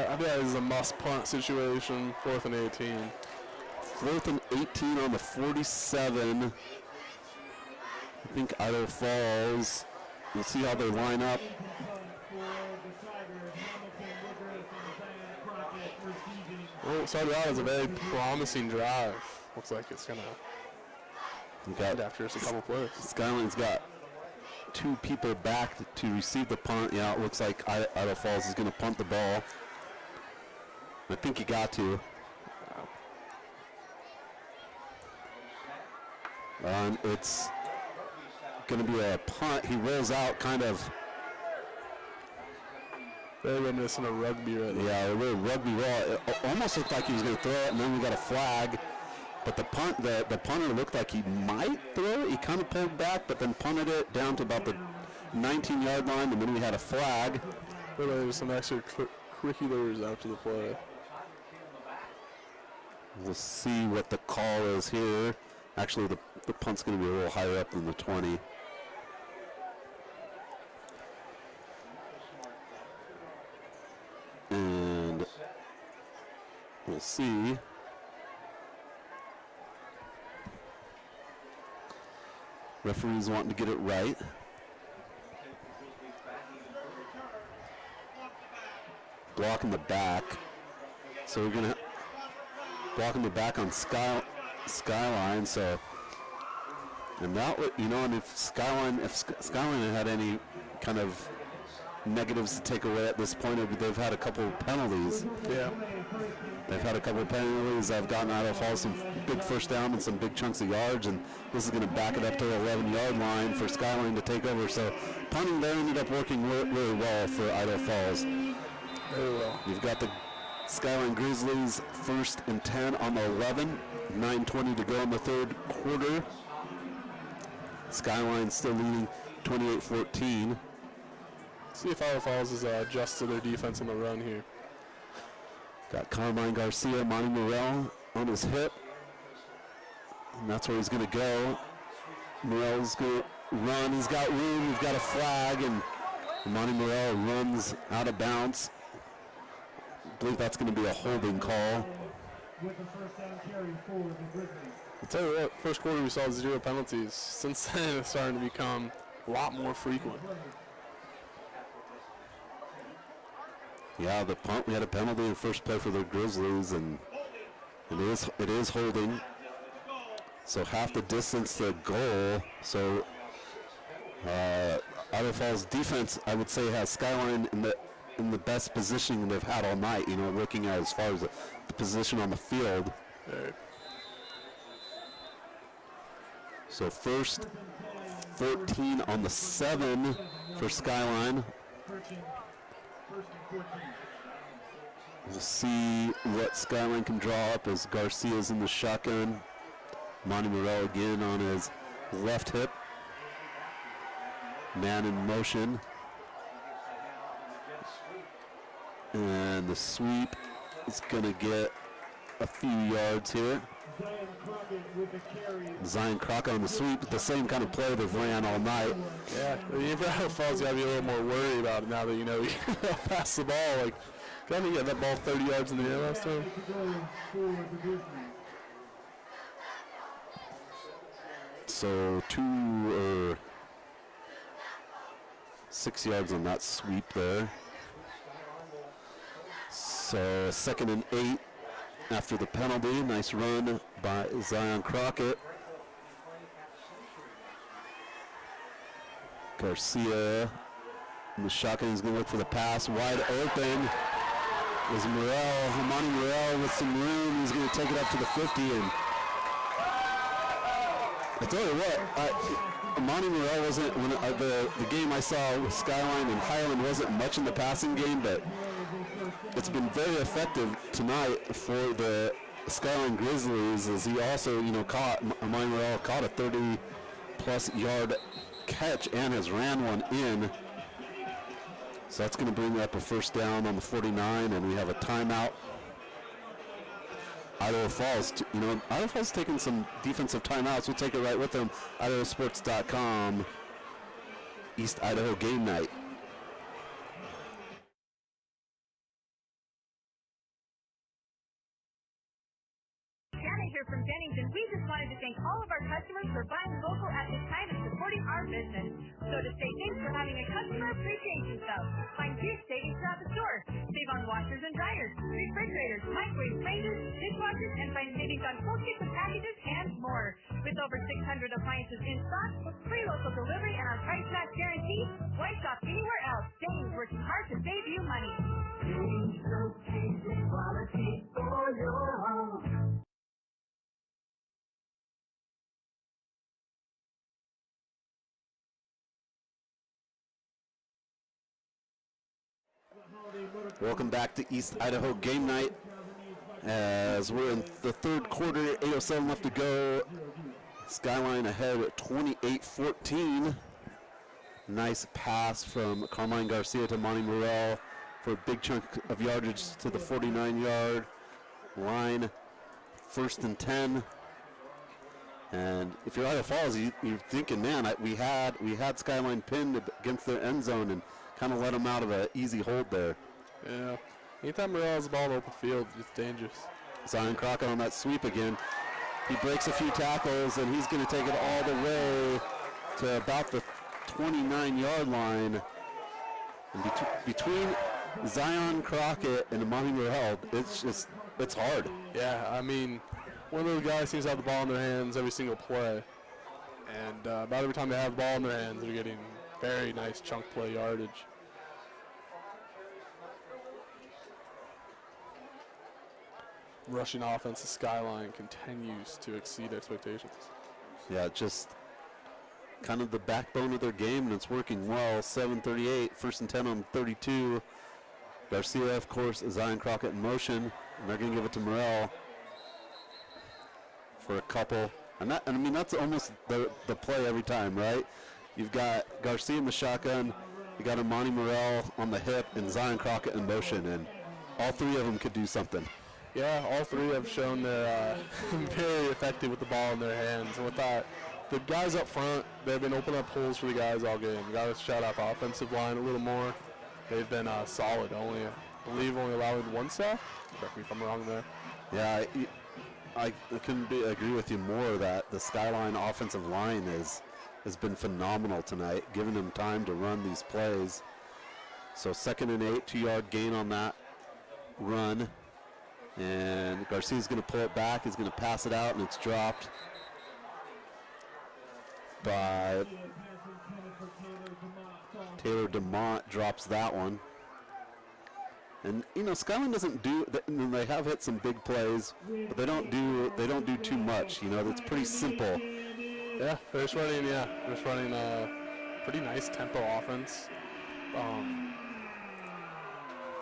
I think that is a must punt situation, 4th and 18. 4th and 18 on the 47. I think Idaho Falls. We'll see how they line up. Well, it started out as a very promising drive. Looks like it's going to end after just a couple plays. Skyline's got 2 people back to receive the punt. Yeah, it looks like Idaho Falls is going to punt the ball. I think he got to. It's going to be a punt. He rolls out kind of. Very reminiscent of rugby right there. Yeah, a little rugby roll. It almost looked like he was going to throw it, and then we got a flag. But the punter looked like he might throw it. He kind of pulled back, but then punted it down to about the 19-yard line, and then we had a flag. But there's some extracurriculars after the play. We'll see what the call is here. Actually, the punt's going to be a little higher up than the 20. And we'll see. Referee's wanting to get it right. Blocking the back. So we're going to blocking the back on Skyline. So, and that, you know, and if Skyline had any kind of negatives to take away at this point, they've had a couple penalties. Yeah. They've had a couple of penalties that have gotten Idaho Falls some big first down and some big chunks of yards, and this is going to back it up to the 11-yard line for Skyline to take over. So punting there ended up working really well for Idaho Falls. Very well. You've got the Skyline Grizzlies 1st and 10 on the 11, 9:20 to go in the 3rd quarter. Skyline still leading 28-14. See if Idaho Falls has adjusted their defense on the run here. Got Carmine Garcia, Monty Morell on his hip. And that's where he's going to go. Morell's going to run. He's got room. He's got a flag. And Monty Morell runs out of bounds. I believe that's going to be a holding call. With the first down carry for the Grizzlies. I'll tell you what, first quarter we saw 0 penalties. Since then, it's starting to become a lot more frequent. Yeah, the punt, we had a penalty in the first play for the Grizzlies, and It is holding. So half the distance to goal. So Idaho Falls defense, I would say, has Skyline in the best positioning they've had all night. You know, looking at as far as the position on the field. So first 14 on the 7 for Skyline. We'll see what Skyline can draw up as Garcia's in the shotgun. Monty Morell again on his left hip. Man in motion. And the sweep is going to get a few yards here. Zion Crockett on the sweep, the same kind of play they've ran all night. Yeah, Idaho Falls got to be a little more worried about it now that you know you pass the ball. Like, got to get that ball 30 yards in the air last time. So 6 yards on that sweep there. So 2nd and 8 after the penalty. Nice run by Zion Crockett. Garcia in the shotgun is going to look for the pass. Wide open is Morell. Amani Morell with some room. He's going to take it up to the 50. And I tell you what, Amani Morell wasn't, when the game I saw with Skyline and Highland wasn't much in the passing game, but it's been very effective tonight for the Skyline Grizzlies, as he also, Amani Morell caught a 30-plus yard catch and has ran one in. So that's going to bring up a first down on the 49, and we have a timeout. Idaho Falls, Idaho Falls taking some defensive timeouts. We'll take it right with them. IdahoSports.com, East Idaho game night. Janet here from Bennington. We just wanted to thank all of our customers for buying local at this time and supporting our business. So to say thanks for having a customer appreciation sale. Find huge savings throughout the store. Save on washers and dryers, refrigerators, microwaves, ranges, dishwashers, and find savings on full kits and packages and more. With over 600 appliances in stock, free local delivery, and our price match guarantee, why shop anywhere else? James working hard to save you money. James showcases quality for your home. Welcome back to East Idaho game night. As we're in the third quarter, 8:07 left to go. Skyline ahead at 28-14. Nice pass from Carmine Garcia to Monty Morell for a big chunk of yardage to the 49-yard line. 1st and 10. And if you're Idaho Falls, you're thinking, man, we had Skyline pinned against their end zone and kind of let them out of an easy hold there. Yeah. Anytime Morell has the ball in open field, it's dangerous. Zion Crockett on that sweep again. He breaks a few tackles, and he's going to take it all the way to about the 29-yard line. And between Zion Crockett and Amani Morell, it's hard. Yeah, I mean, one of those guys seems to have the ball in their hands every single play. And about every time they have the ball in their hands, they're getting very nice chunk play yardage. Rushing offense of Skyline continues to exceed expectations. Yeah, just kind of the backbone of their game, and it's working well. 7:38, 1st and 10 on 32. Garcia, of course, Zion Crockett in motion, and they're going to give it to Morell for a couple. And that's almost the play every time, right? You've got Garcia in the shotgun, you got Amani Morell on the hip, and Zion Crockett in motion, and all three of them could do something. Yeah, all three have shown they're very effective with the ball in their hands. And with that, the guys up front, they've been opening up holes for the guys all game. We got to shout out the offensive line a little more. They've been solid. I believe only allowing one sack. Correct me if I'm wrong there. Yeah, I couldn't agree with you more that the Skyline offensive line has been phenomenal tonight, giving them time to run these plays. So 2nd and 8, 2-yard gain on that run. And Garcia's going to pull it back. He's going to pass it out, and it's dropped by Taylor DeMont. Drops that one. And you know, Skyline doesn't do. They have hit some big plays, but they don't do too much. You know, it's pretty simple. Yeah, they're just running pretty nice tempo offense.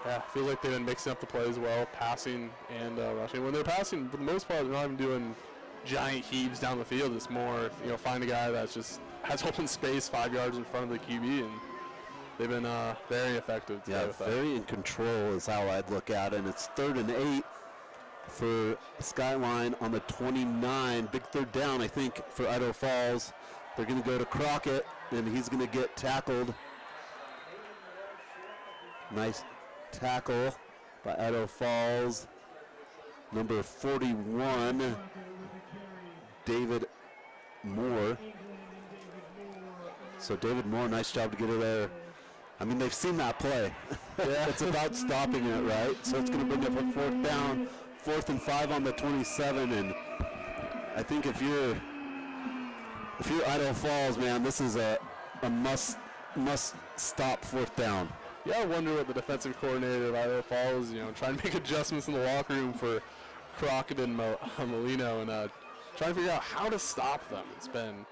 Yeah, I feel like they've been mixing up the plays well, passing and rushing. When they're passing, for the most part, they're not even doing giant heaves down the field. It's more, you know, find a guy that's just has open space 5 yards in front of the QB, and they've been very effective today. Yeah, with that. very in control is how I'd look at it. And it's 3rd and 8 for Skyline on the 29. Big third down, I think, for Idaho Falls. They're going to go to Crockett, and he's going to get tackled. Nice tackle by Idaho Falls. Number 41, David Moore. So David Moore, nice job to get it there. I mean, they've seen that play. Yeah. It's about stopping it, right? So it's going to bring up a 4th down, 4th and 5 on the 27. And I think if you're Idaho Falls, man, this is a must stop 4th down. Yeah, I wonder what the defensive coordinator of Idaho Falls, you know, trying to make adjustments in the locker room for Crockett and Molino, and trying to figure out how to stop them. It's been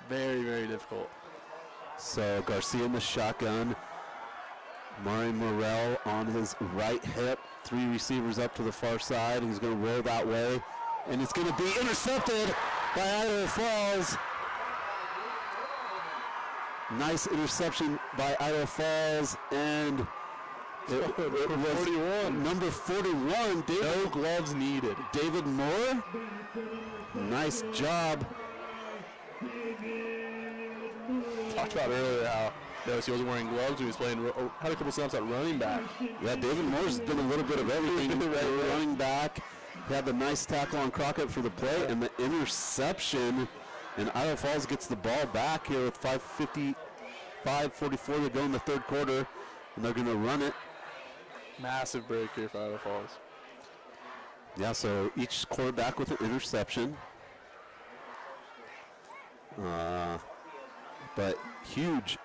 very, very difficult. So Garcia in the shotgun. Mari Morrell on his right hip. 3 receivers up to the far side. He's going to roll that way, and it's going to be intercepted by Idaho Falls. Nice interception by Idaho Falls, and it was 41. Number 41. No gloves needed. David Moore. Nice job. Talked about earlier how he wasn't wearing gloves when he was playing. Had a couple snaps at running back. Yeah, David Moore's done a little bit of everything. Running back. He had the nice tackle on Crockett for the play and the interception. And Idaho Falls gets the ball back here with 5:44 to go in the 3rd quarter. And they're going to run it. Massive break here for Idaho Falls. Yeah, so each quarterback with an interception. But huge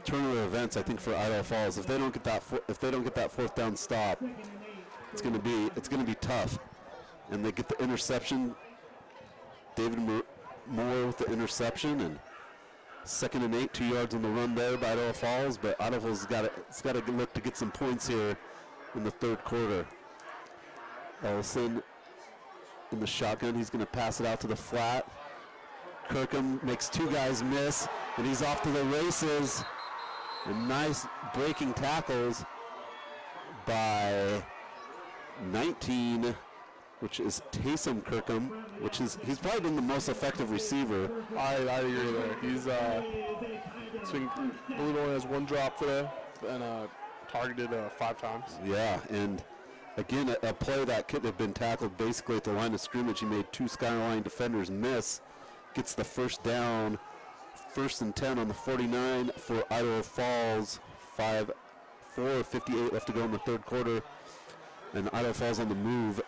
turn of events, I think, for Idaho Falls. If they don't get that 4th down stop, it's going to be tough. And they get the interception. David Moore with the interception, and 2nd and 8, 2 yards on the run there by Idaho Falls. But Idaho Falls has got to look to get some points here in the 3rd quarter. Ellison in the shotgun. He's going to pass it out to the flat. Kirkham makes 2 guys miss, and he's off to the races. And nice breaking tackles by 19, which is Taysom Kirkham, he's probably been the most effective receiver. I agree there. He's been, I believe only has 1 drop today and targeted 5 times. Yeah, and again, a play that could have been tackled basically at the line of scrimmage. He made 2 Skyline defenders miss. Gets the 1st down, 1st and 10 on the 49 for Idaho Falls. 4:58 left to go in the 3rd quarter, and Idaho Falls on the move.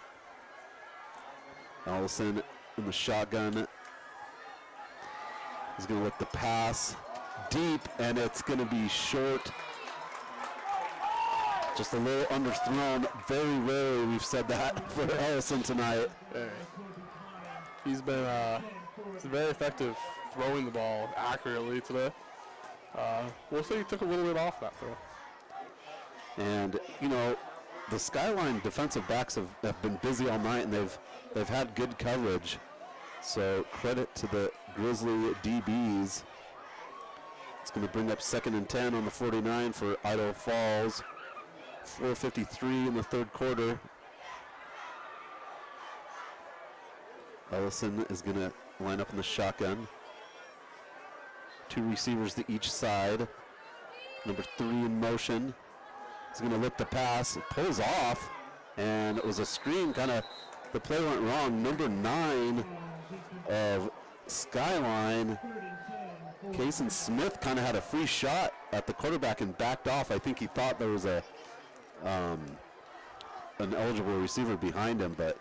Allison in the shotgun. He's going to let the pass deep, and it's going to be short. Just a little underthrown. Very rarely we've said that for Allison tonight. He's been very effective throwing the ball accurately today. We'll say he took a little bit off that throw. And, you know, the Skyline defensive backs have been busy all night, and they've had good coverage. So credit to the Grizzly DBs. It's going to bring up 2nd and 10 on the 49 for Idaho Falls. 4:53 in the 3rd quarter. Ellison is going to line up in the shotgun. 2 receivers to each side. Number 3 in motion. He's going to look the pass. It pulls off, and it was a screen. The play went wrong. Number 9 of Skyline, Kason Smith, kind of had a free shot at the quarterback and backed off. I think he thought there was a an eligible receiver behind him, but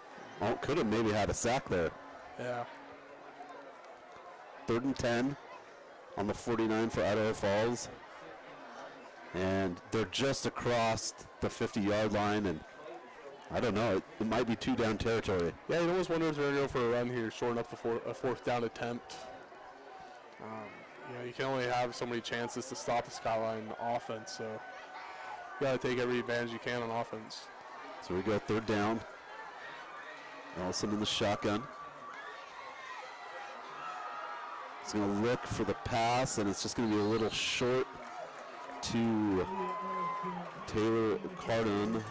could have maybe had a sack there. Yeah. 3rd and 10 on the 49 for Idaho Falls. And they're just across the 50-yard line, and I don't know, it might be 2-down territory. Yeah, you almost wonder if they're going to go for a run here, shorten up a 4th down attempt. You can only have so many chances to stop the Skyline offense, so you got to take every advantage you can on offense. So we go 3rd down. Ellison in the shotgun. He's going to look for the pass, and it's just going to be a little short to Taylor Cardin.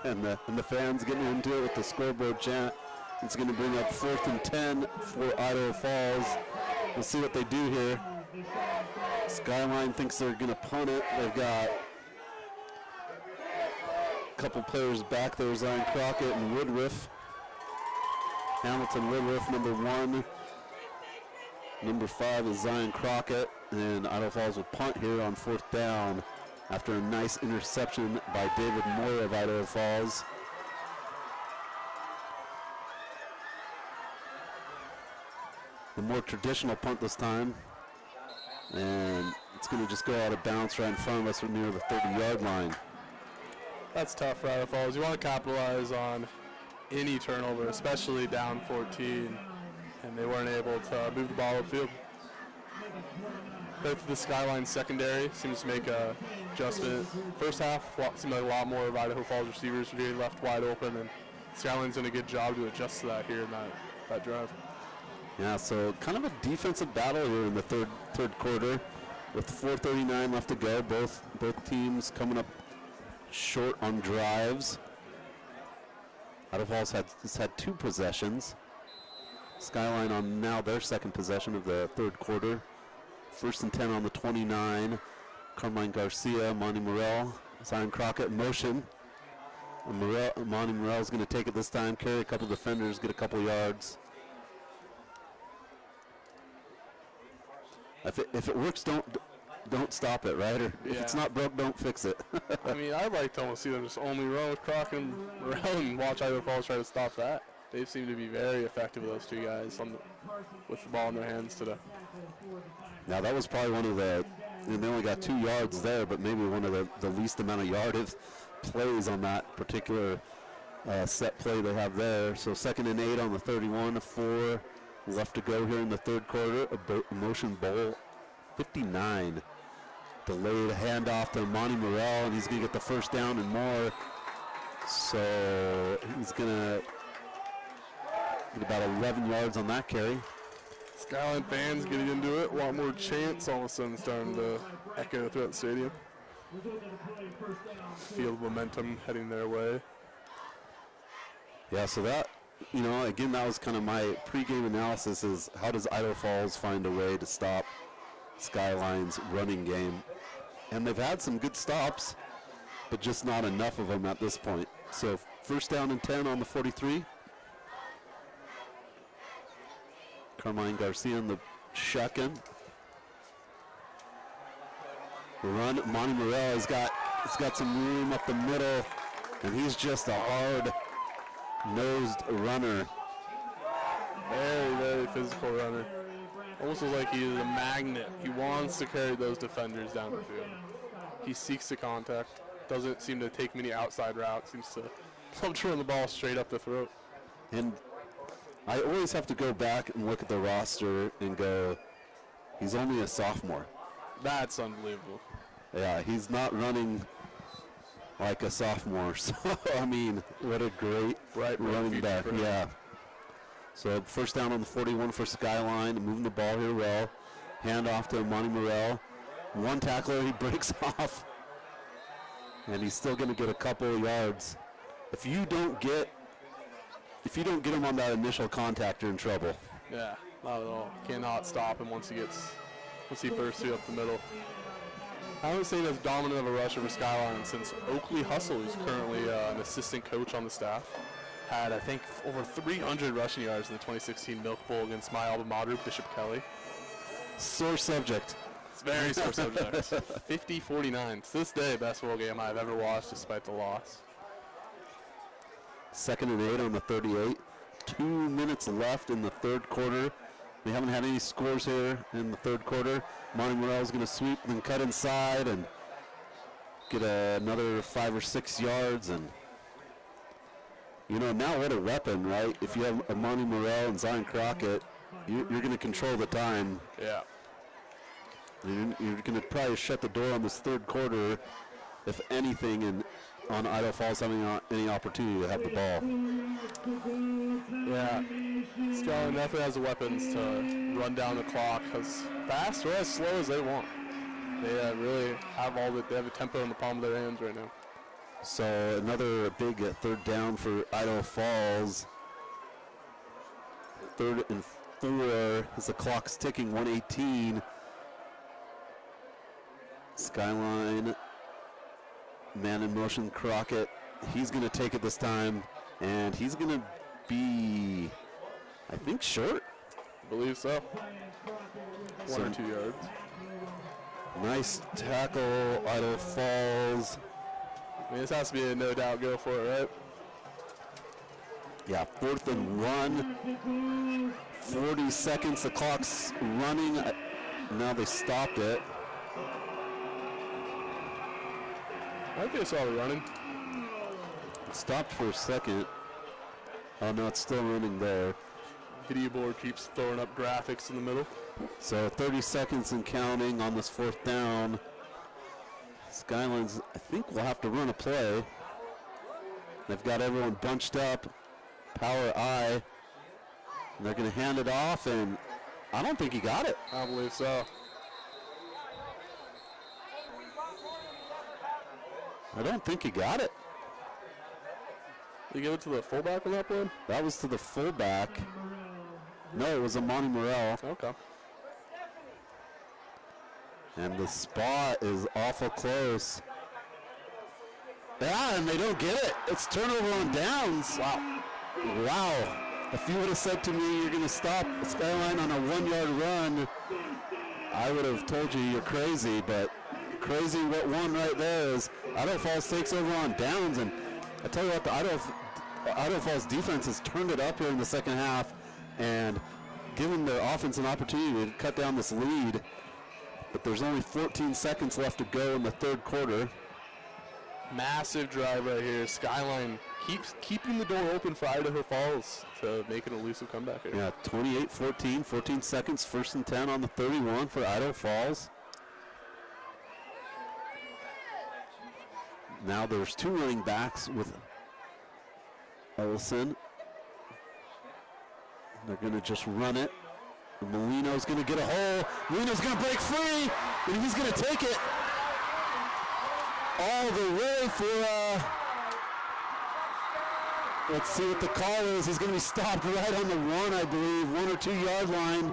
and the fans getting into it with the scoreboard chant. It's going to bring up 4th and 10 for Idaho Falls. We'll see what they do here. Skyline thinks they're going to punt it. They've got a couple players back there, Zion Crockett and Woodruff. Hamilton Woodruff, number 1. Number 5 is Zion Crockett, and Idaho Falls will punt here on 4th down after a nice interception by David Moore of Idaho Falls. The more traditional punt this time, and it's going to just go out of bounds right in front of us near the 30-yard line. That's tough for Idaho Falls. You want to capitalize on any turnover, especially down 14, and they weren't able to move the ball upfield. Credit to the Skyline secondary, seems to make a adjustment. First half seemed like a lot more of Idaho Falls receivers were getting left wide open, and Skyline's done a good job to adjust to that here in that drive. Yeah, so kind of a defensive battle here in the third quarter with 4:39 left to go. Both teams coming up short on drives. Idaho Falls has had 2 possessions. Skyline on now their 2nd possession of the 3rd quarter. 1st and 10 on the 29. Carmine Garcia, Monty Morrell, Zion Crockett in motion. And Monty Morrell's going to take it this time, carry a couple defenders, get a couple yards. If it works, don't stop it, right? Or if it's not broke, don't fix it. I mean, I'd like to almost see them just only run with Crockett and Morrell and watch Idaho Falls try to stop that. They seem to be very effective with those 2 guys with the ball in their hands today. Now that was probably one of they only got 2 yards there, but maybe one of the least amount of yardage plays on that particular set play they have there. So 2nd and 8 on the 31, 4 left to go here in the 3rd quarter. A motion bowl 59. Delayed handoff to Monty Morrell, and he's going to get the 1st down and more. So he's going to get about 11 yards on that carry. Skyline fans getting into it. A lot more chants all of a sudden starting to echo throughout the stadium. Feel the momentum heading their way. Yeah, so that, again, that was kind of my pregame analysis is how does Idaho Falls find a way to stop Skyline's running game? And they've had some good stops, but just not enough of them at this point. So 1st down and 10 on the 43. Carmine Garcia in the shotgun. The run, Monty Morrell has got some room up the middle, and he's just a hard-nosed runner. Very, very physical runner. Almost looks like he is a magnet. He wants to carry those defenders down the field. He seeks the contact. Doesn't seem to take many outside routes. Seems to love to run the ball straight up the throat. And I always have to go back and look at the roster and go, he's only a sophomore. That's unbelievable. Yeah, he's not running like a sophomore. So, I mean, what a great running back. Yeah. So 1st down on the 41 for Skyline, moving the ball here well. Hand off to Monty Morrell. One tackler, he breaks off. And he's still going to get a couple of yards. If you don't get him on that initial contact, you're in trouble. Yeah, not at all. Cannot stop him once he bursts through up the middle. I haven't seen as dominant of a rusher for Skyline since Oakley Hustle, who's currently an assistant coach on the staff. Had, I think, over 300 rushing yards in the 2016 Milk Bowl against my alma mater, Bishop Kelly. Sore subject. It's very sore subject. 50-49. To this day, best bowl game I've ever watched despite the loss. 2nd and 8 on the 38. 2 minutes left in the third quarter. We haven't had any scores here in the third quarter. Monty Morrell's going to sweep, then cut inside and get another 5 or 6 yards. And, you know, now what a weapon, right? If you have Monty Morrell and Zion Crockett, you're going to control the time. Yeah. You're going to probably shut the door on this third quarter, if anything, and on Idaho Falls having any opportunity to have the ball. Yeah. Skyline definitely has the weapons to run down the clock as fast or as slow as they want. They really have they have a tempo in the palm of their hands right now. So another big third down for Idaho Falls. 3rd and 4 as the clock's ticking, 1:18. Skyline, man in motion, Crockett. He's going to take it this time, and he's going to be, I think, short. I believe so. 1 or 2 yards. Nice tackle, Idaho Falls. I mean, this has to be a no doubt go for it, right? Yeah, 4th and 1. 40 seconds, the clock's running. Now they stopped it. I think I saw the running. It stopped for a second. Oh no, it's still running there. Video board keeps throwing up graphics in the middle. So 30 seconds and counting on this 4th down. Skylines, I think, will have to run a play. They've got everyone bunched up. Power I. And they're going to hand it off, and I don't think he got it. I believe so. I don't think he got it. Did you give it to the fullback on that play? That was to the fullback. No, it was Monty Morrell. Okay. And the spot is awful close. Yeah, and they don't get it. It's turnover on downs. Wow. Wow. If you would have said to me you're going to stop Skyline on a 1-yard run, I would have told you you're crazy, but crazy what one right there is. Idaho Falls takes over on downs, and I tell you what, the Idaho Falls defense has turned it up here in the second half and given their offense an opportunity to cut down this lead. But there's only 14 seconds left to go in the third quarter. Massive drive right here. Skyline keeps keeping the door open for Idaho Falls to make an elusive comeback here. Yeah, 28-14, 14 seconds, 1st and 10 on the 31 for Idaho Falls. Now there's 2 running backs with Ellison. They're going to just run it. And Molino's going to get a hole. Molino's going to break free, and he's going to take it all the way for, let's see what the call is. He's going to be stopped right on the 1, I believe, 1 or 2 yard line.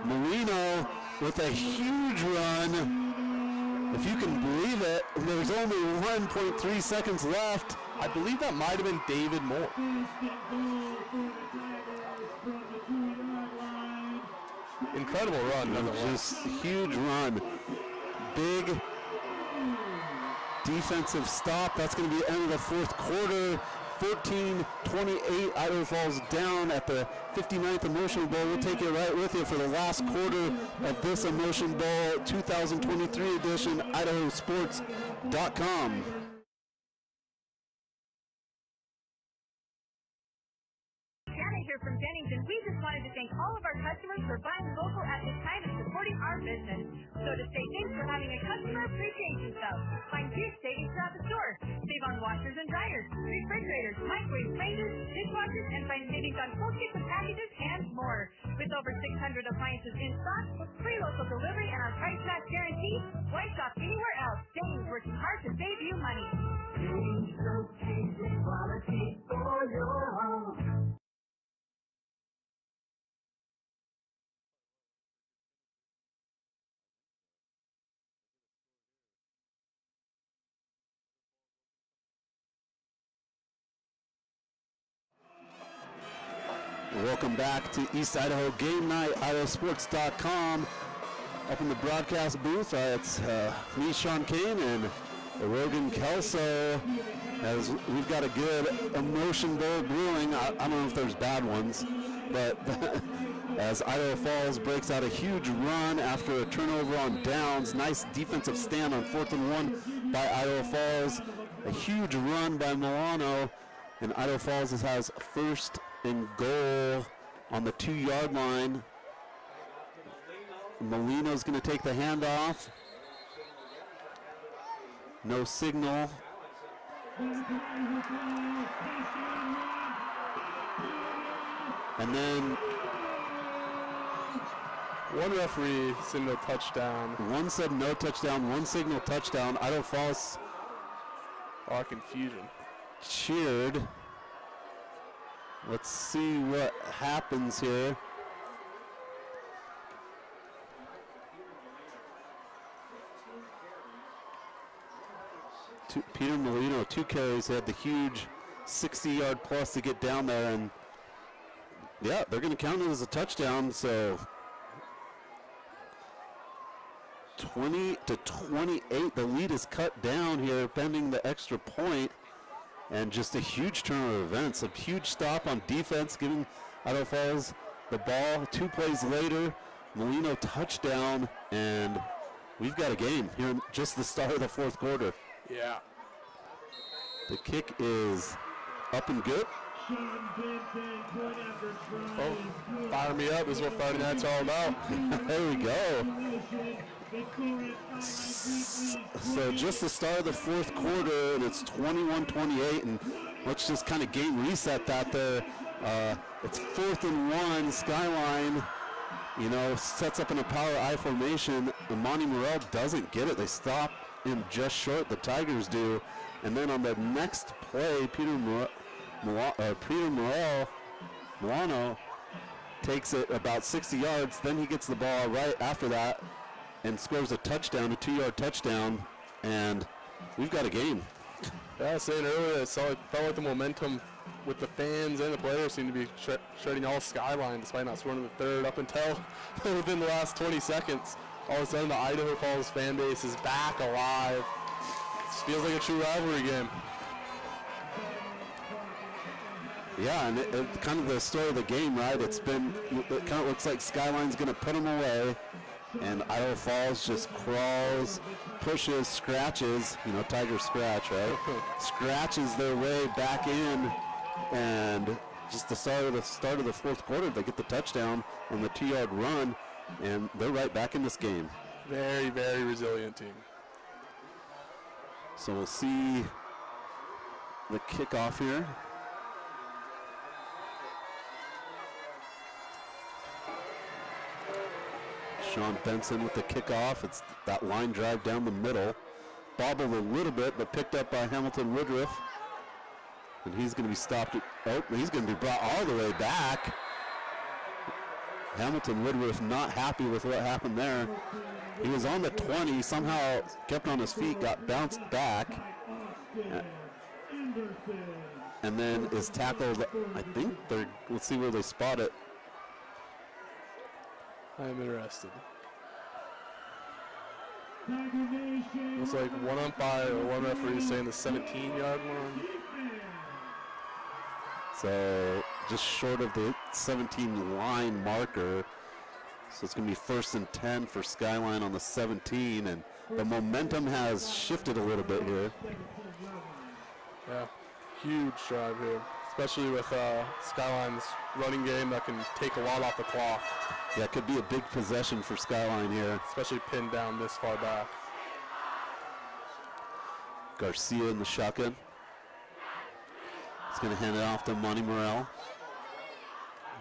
Molino with a huge run. If you can believe it, there's only 1.3 seconds left. I believe that might have been David Moore. Incredible run, nonetheless. Just huge run. Big defensive stop. That's going to be the end of the fourth quarter. 14-28, Idaho Falls down at the 59th Emotion Bowl. We'll take it right with you for the last quarter of this Emotion Bowl 2023 edition, IdahoSports.com. Janet here from Bennington. We just wanted to thank all of our customers for buying local at this time and supporting our business. So to say thanks for having a customer appreciation sale, find huge savings throughout the store. Save on washers and dryers, refrigerators, microwaves, ranges, dishwashers, and find savings on full kits and packages and more. With over 600 appliances in stock, free local delivery, and our price match guarantee, why shop anywhere else? James working hard to save you money. James, so cheap with quality for your home. Welcome back to East Idaho Game Night, IdahoSports.com. Up in the broadcast booth, it's me, Sean Kane, and Rogan Kelso, as we've got a good emotion bowl brewing. I don't know if there's bad ones, but as Idaho Falls breaks out a huge run after a turnover on downs. Nice defensive stand on 4th and 1 by Idaho Falls. A huge run by Milano, and Idaho Falls has first and goal on the 2-yard line. Molino's going to take the handoff. No signal. And then one referee said no touchdown. One said no touchdown, one signal touchdown. Idaho Falls. Confusion. Cheered. Let's see what happens here. Peter Molino, 2 carries, had the huge 60-yard plus to get down there, and yeah, they're going to count it as a touchdown. So 20-28, the lead is cut down here pending the extra point, and just a huge turn of events. A huge stop on defense, giving Idaho Falls the ball. 2 plays later, Molino touchdown, and we've got a game here in just the start of the 4th quarter. Yeah. The kick is up and good. Oh, fire me up is what Friday night's all about. There we go. So just the start of the 4th quarter, and it's 21-28, and let's just kind of game reset that there. It's 4th and 1. Skyline, sets up in a power I formation. Monty Morrell doesn't get it. They stop him just short. The Tigers do. And then on the next play, Peter Milano takes it about 60 yards. Then he gets the ball right after that and scores a touchdown, a 2-yard touchdown, and we've got a game. Yeah, I was saying earlier, it felt like the momentum with the fans and the players seemed to be shredding all Skyline despite not scoring in the 3rd up until within the last 20 seconds. All of a sudden, the Idaho Falls fan base is back alive. This feels like a true rivalry game. Yeah, and it kind of the story of the game, right? It kind of looks like Skyline's going to put them away, and Idaho Falls just crawls, pushes, scratches, Tiger scratch, right? Scratches their way back in, and just the start of the 4th quarter, they get the touchdown on the 2-yard run, and they're right back in this game. Very, very resilient team. So we'll see the kickoff here. Sean Benson with the kickoff. It's that line drive down the middle. Bobbled a little bit, but picked up by Hamilton Woodruff. And he's going to be stopped. He's going to be brought all the way back. Hamilton Woodruff not happy with what happened there. He was on the 20, somehow kept on his feet, got bounced back, and then is tackled. I think let's see where they spot it. I'm interested. Looks like one umpire or one referee saying the 17-yard line. So just short of the 17 line marker. So it's going to be 1st and 10 for Skyline on the 17, and the momentum has shifted a little bit here. Yeah, huge drive here, especially with Skyline's running game that can take a lot off the clock. Yeah, it could be a big possession for Skyline here. Especially pinned down this far back. Garcia in the shotgun. He's going to hand it off to Monty Morrell.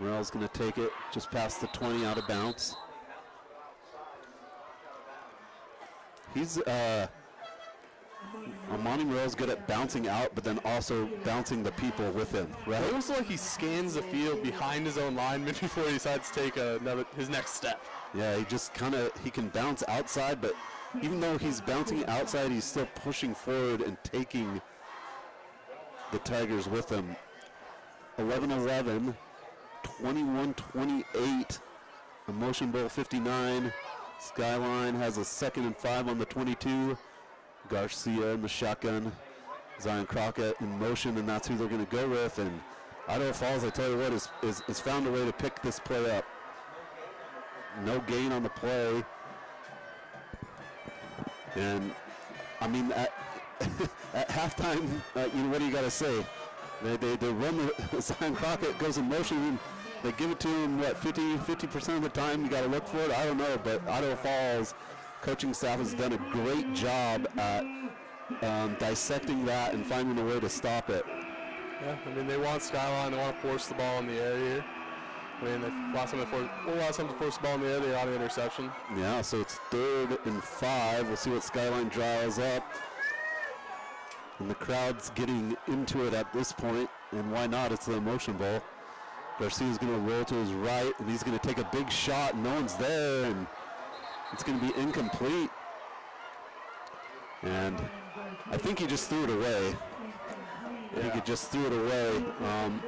Morrell's going to take it just past the 20 out of bounds. He's Monty Morrell's good at bouncing out, but then also bouncing the people with him, right? It looks like he scans the field behind his own lineman before he decides to take his next step. Yeah, he just he can bounce outside, but even though he's bouncing outside, he's still pushing forward and taking the Tigers with him. 11-11, 21-28, Emotion Bowl 59. Skyline has a 2nd and 5 on the 22. Garcia in the shotgun. Zion Crockett in motion, and that's who they're going to go with. And Idaho Falls, I tell you what, is found a way to pick this play up. No gain on the play. And, I mean, at halftime, what do you got to say? They run the Zion Crockett goes in motion, and they give it to him, 50% of the time? You got to look for it? I don't know, but Idaho Falls coaching staff has done a great job at dissecting that and finding a way to stop it. Yeah, I mean, they want Skyline, they want to force the ball in the air here. I mean, last time to force the ball in the air, they got an interception. Yeah, so it's 3rd and 5. We'll see what Skyline draws up. And the crowd's getting into it at this point, and why not? It's the emotion bowl. Garcia's going to roll to his right, and he's going to take a big shot, and no one's there, and it's going to be incomplete. And I think he just threw it away. I think he just threw it away.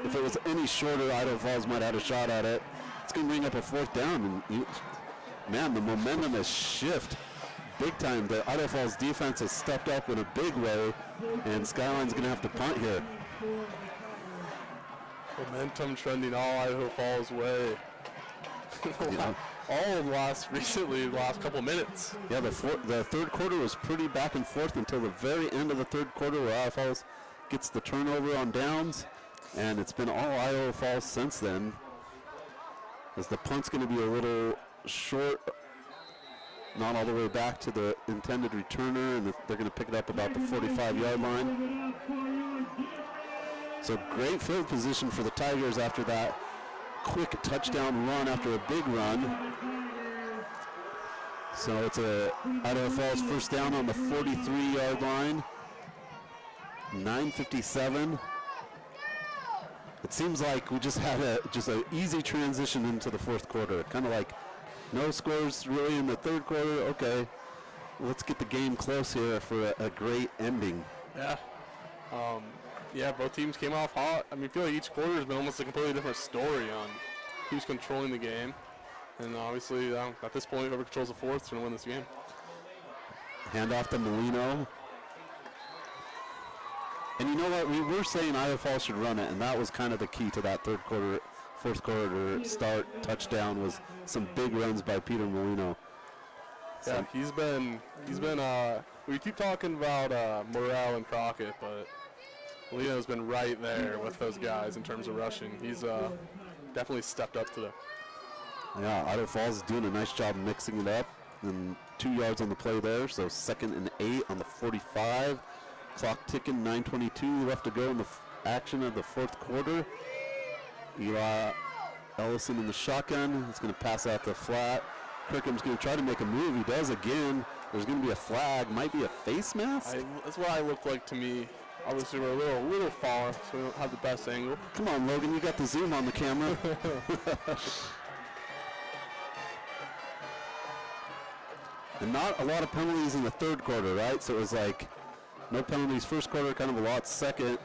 If it was any shorter, Idaho Falls might have had a shot at it. It's going to bring up a 4th down. And man, the momentum has shifted big time. The Idaho Falls defense has stepped up in a big way, and Skyline's going to have to punt here. Momentum trending all Idaho Falls' way. All of the last couple minutes. Yeah, the 3rd quarter was pretty back and forth until the very end of the 3rd quarter, where Idaho Falls gets the turnover on downs, and it's been all Idaho Falls since then. As the punt's going to be a little short, not all the way back to the intended returner, and they're going to pick it up about the 45-yard line. So great field position for the Tigers after that quick touchdown run after a big run. So it's a Idaho Falls 1st down on the 43-yard line. 9:57. It seems like we just had an easy transition into the 4th quarter. Kind of like no scores really in the 3rd quarter. Okay, let's get the game close here for a great ending. Yeah. Yeah, both teams came off hot. I mean, I feel like each quarter has been almost a completely different story on who's controlling the game. And obviously, at this point, whoever controls the 4th is going to win this game. Hand off to Molino. And you know what? We were saying Idaho Falls should run it, and that was kind of the key to that 3rd quarter, 4th quarter start touchdown was some big runs by Peter Molino. Yeah, he's been. We keep talking about Morrell and Crockett, but Molino's been right there with those guys in terms of rushing. He's definitely stepped up to the. Yeah, Idaho Falls is doing a nice job mixing it up. And 2 yards on the play there, so 2nd and 8 on the 45. Clock ticking, 9:22 left to go in the action of the 4th quarter. Eli Ellison in the shotgun. He's going to pass out the flat. Crickham's going to try to make a move. He does again. There's going to be a flag. Might be a face mask. That's what I look like to me. Obviously, we're a little far, so we don't have the best angle. Come on, Logan. You got the zoom on the camera. And not a lot of penalties in the 3rd quarter, right? So it was like no penalties 1st quarter, kind of a lot 2nd.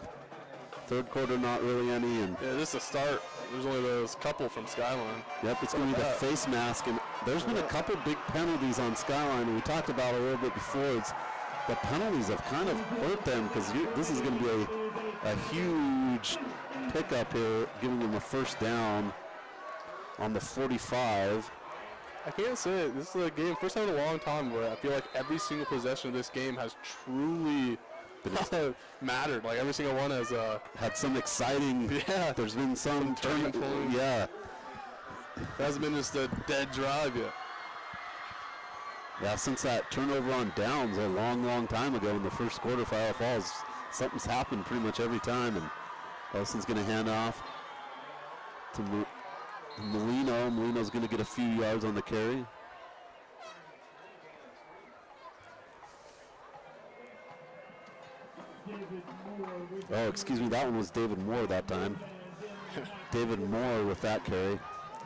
3rd quarter, not really any. And yeah, just a start. There's only those couple from Skyline. Yep, it's going to be the face mask. And there's been a couple big penalties on Skyline. And we talked about a little bit before. The penalties have kind of hurt them because this is going to be a huge pickup here, giving them a 1st down on the 45. I can't say it. This is a game, first time in a long time, where I feel like every single possession of this game has truly mattered. Like every single one has had some exciting. Yeah, there's been some turning point. Yeah, it hasn't been just a dead drive yet. Yeah, since that turnover on downs a long time ago in the 1st quarter for Idaho Falls, something's happened pretty much every time. And Ellison's going to hand off to Molino. Molino's going to get a few yards on the carry. Oh, excuse me, that one was David Moore that time. David Moore with that carry.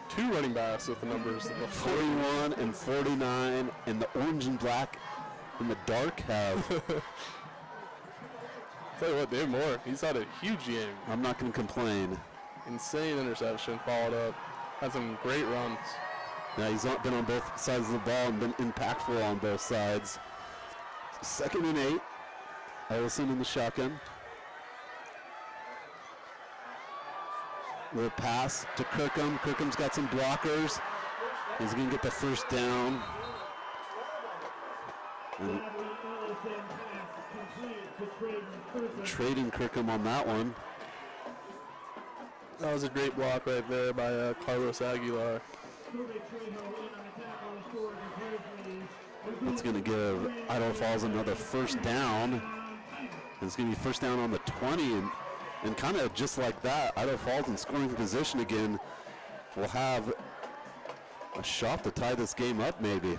2 running backs with the numbers. 41 and 49, and the orange and black in the dark have. Tell you what, David Moore, he's had a huge game. I'm not going to complain. Insane interception, followed up. Had some great runs. Yeah, he's been on both sides of the ball and been impactful on both sides. 2nd and 8. Ellison in the shotgun. Little pass to Kirkham. Kirkham's got some blockers. He's going to get the first down. And trading Kirkham on that one. That was a great block right there by Carlos Aguilar. It's going to give Idaho Falls another first down. It's going to be first down on the 20, and kind of just like that, Idaho Falls in scoring position again will have a shot to tie this game up maybe.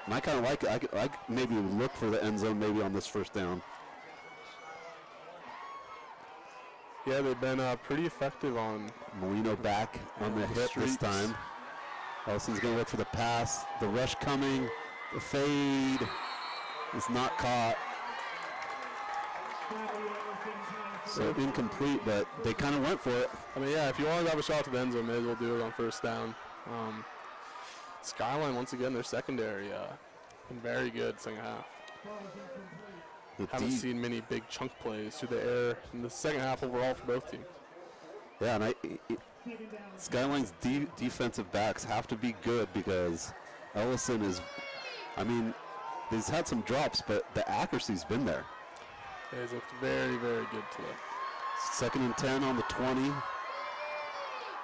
And I kind of like it. I maybe look for the end zone maybe on this first down. Yeah, they've been pretty effective on Molino back on the hip this time. Ellison's going to look for the pass. The rush coming. The fade is not caught. So incomplete, but they kind of went for it. I mean, yeah, if you wanted to have a shot to the end zone, may as well do it on first down. Skyline, once again, their secondary been very good second half. Haven't seen many big chunk plays through the air in the second half overall for both teams. Yeah, and Skyline's defensive backs have to be good because Ellison is, I mean, he's had some drops, but the accuracy's been there. Yeah, he's looked very, very good today. 2nd and 10 on the 20.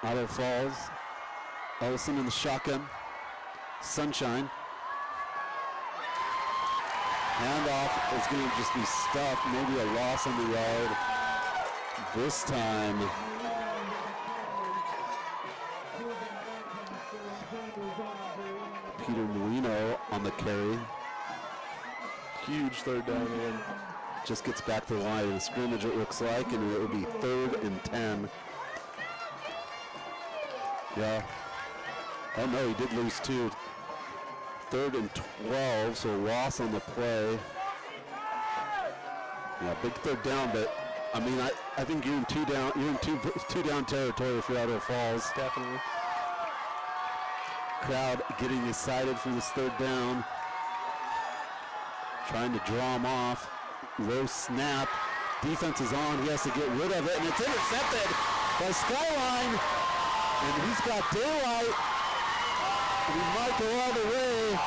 Idaho Falls. Ellison in the shotgun. Sunshine. Handoff is going to just be stuffed. Maybe a loss on the yard. This time, Peter Molino on the carry. Huge third down in. Just gets back to the line of the scrimmage, it looks like, and it will be 3rd and 10. Yeah. Oh no, he did lose 2. 3rd and 12, so loss on the play. Yeah, big third down, but I mean, I think you're in two down territory for Idaho Falls. Definitely. Crowd getting excited for this third down. Trying to draw him off. Low snap. Defense is on. He has to get rid of it, and it's intercepted by Skyline. And he's got daylight. He might go all the way.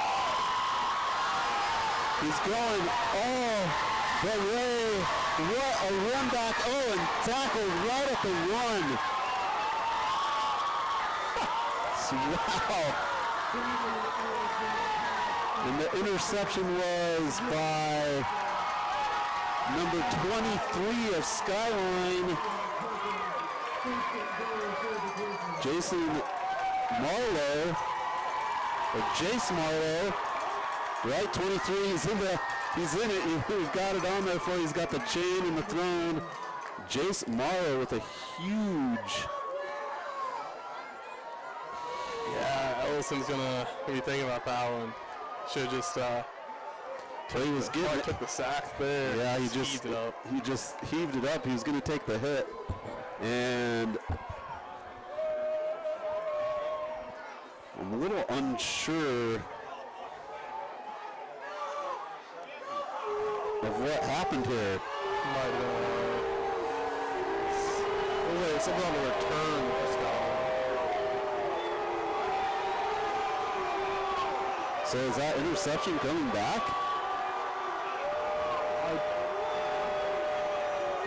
He's going all the way. What a run back. Oh, and tackled right at the one. Wow. And the interception was by number 23 of Skyline, Jason Marlowe, or Jace Marlowe, right? 23, he's in it. He's got it on there for you. He's got the chain and the throne. Jace Marlowe with a huge. Yeah, Ellison's gonna be thinking about that one. Should have just he was getting took the sack there. Yeah, he heaved it up. He just heaved it up. He was going to take the hit, and I'm a little unsure of what happened here. Something on the return for Skyline. So is that interception coming back?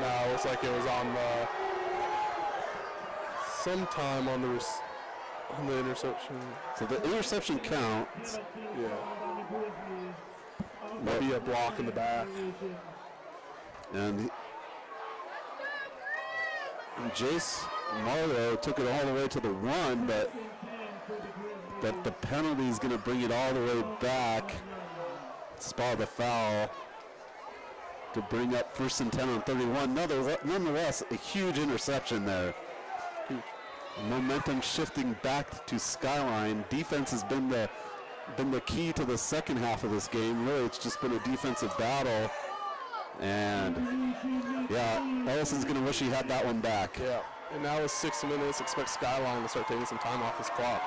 No, it looks like it was on sometime on the interception. So the interception counts. Yeah. Maybe a block in the back. And Jace Marlowe took it all the way to the 1, but the penalty is going to bring it all the way back. Spot the foul to bring up 1st and 10 on 31. Nonetheless, a huge interception there. Momentum shifting back to Skyline. Defense has been the key to the second half of this game. Really, it's just been a defensive battle. And yeah, Ellison's going to wish he had that one back. Yeah, and now with 6 minutes, expect Skyline to start taking some time off his clock.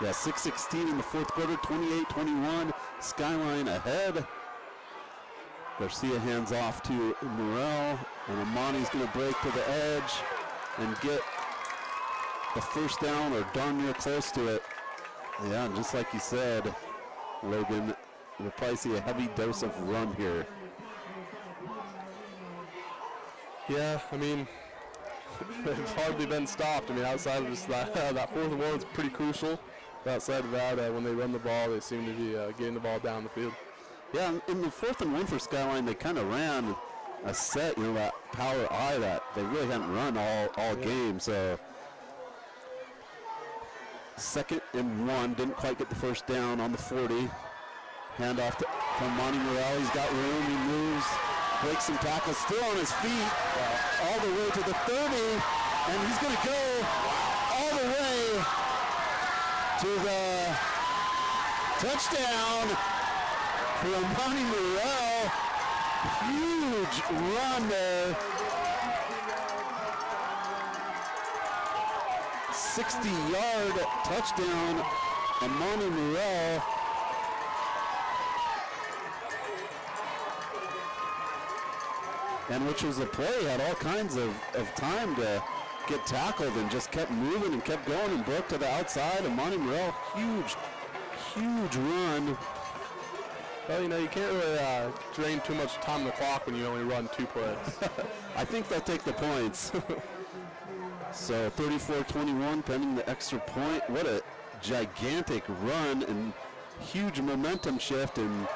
Yeah, 6:16 in the fourth quarter, 28-21. Skyline ahead. Garcia hands off to Morel, and Amani's going to break to the edge and get the first down or darn near close to it. Yeah, and just like you said, Logan, we'll probably see a heavy dose of run here. Yeah, I mean, it's hardly been stopped. I mean, outside of just that, that fourth and one is pretty crucial. But outside of that, when they run the ball, they seem to be getting the ball down the field. Yeah, in the 4th and 1 for Skyline, they kind of ran a set, that power I that they really hadn't run all game. So 2nd and 1, didn't quite get the first down on the 40. Handoff to Monty Morel. He's got room. He moves, breaks some tackles, still on his feet, all the way to the 30, and he's going to go all the way to the touchdown for Monty Morel. Huge run there. 60-yard touchdown, Amani Morel. And which was a play, had all kinds of time to get tackled and just kept moving and kept going and broke to the outside. Amani Morel, huge run. Well, you can't really drain too much time on the clock when you only run 2 plays. I think they'll take the points. So 34-21 pending the extra point. What a gigantic run and huge momentum shift, and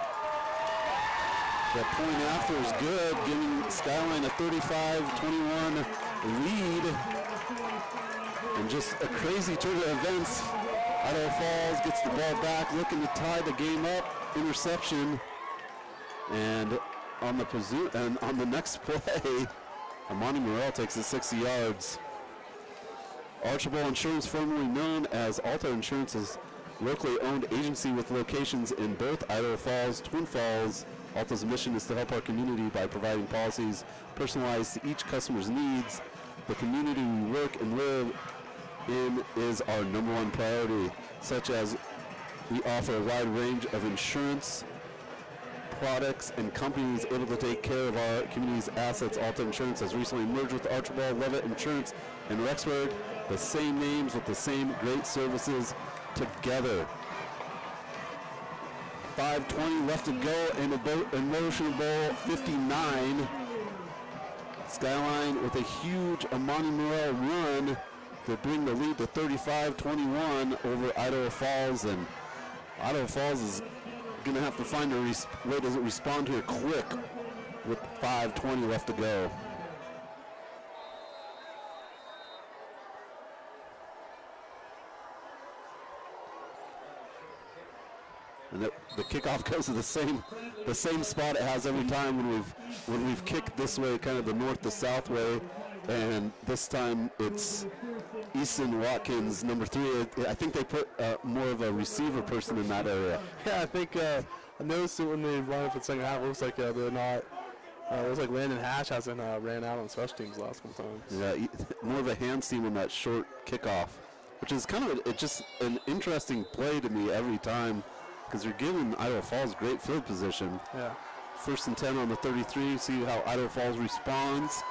the point after is good, giving Skyline a 35-21 lead. And just a crazy turn of events. Idaho Falls gets the ball back, looking to tie the game up. Interception, and on the next play, Amani Morel takes it 60 yards. Archibald Insurance, formerly known as Alta Insurance, is a locally owned agency with locations in both Idaho Falls, Twin Falls. Alta's mission is to help our community by providing policies personalized to each customer's needs. The community we work and live in is our #1 priority, such as we offer a wide range of insurance products and companies able to take care of our community's assets. Alta Insurance has recently merged with Archibald Levitt Insurance in Rexburg, the same names with the same great services together. 5:20 left to go in Emotion Bowl 59. Skyline with a huge Amani Morel run to bring the lead to 35-21 over Idaho Falls, and Idaho Falls is going to have to find a way to respond here quick with 5:20 left to go. And the kickoff goes to the same spot it has every time when we've kicked this way, kind of the north to south way, and this time it's Easton Watkins, number 3. I think they put more of a receiver person in that area. Yeah, I think I noticed it when they run up at second half. It looks like they're not. It looks like Landon Hatch hasn't ran out on special teams the last couple times. Yeah, more of a hand seam on that short kickoff, which is kind of it's just an interesting play to me every time, because you're giving Idaho Falls great field position. Yeah. 1st and 10 on the 33. See how Idaho Falls responds.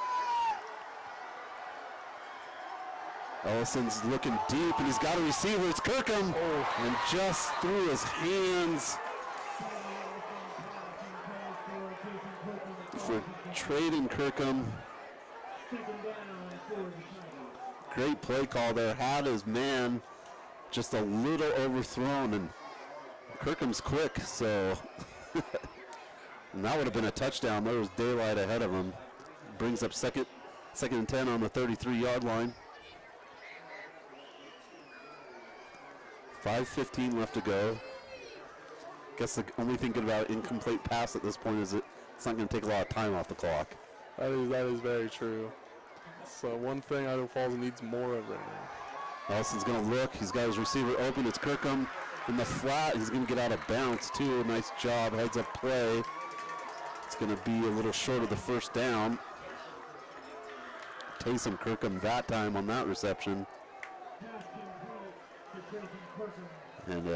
Ellison's looking deep, and he's got a receiver. It's Kirkham, and just through his hands for trading Kirkham. Great play call there. Had his man just a little overthrown, and Kirkham's quick, so and that would have been a touchdown. There was daylight ahead of him. Brings up second and 10 on the 33-yard line. 5:15 left to go. Guess the only thinking about incomplete pass at this point is it's not going to take a lot of time off the clock. That is very true. So one thing Idaho Falls needs more of right now. Ellison's going to look. He's got his receiver open. It's Kirkham in the flat. He's going to get out of bounds too. Nice job. Heads up play. It's going to be a little short of the first down. Taysom Kirkham that time on that reception. Jason Kirkham. And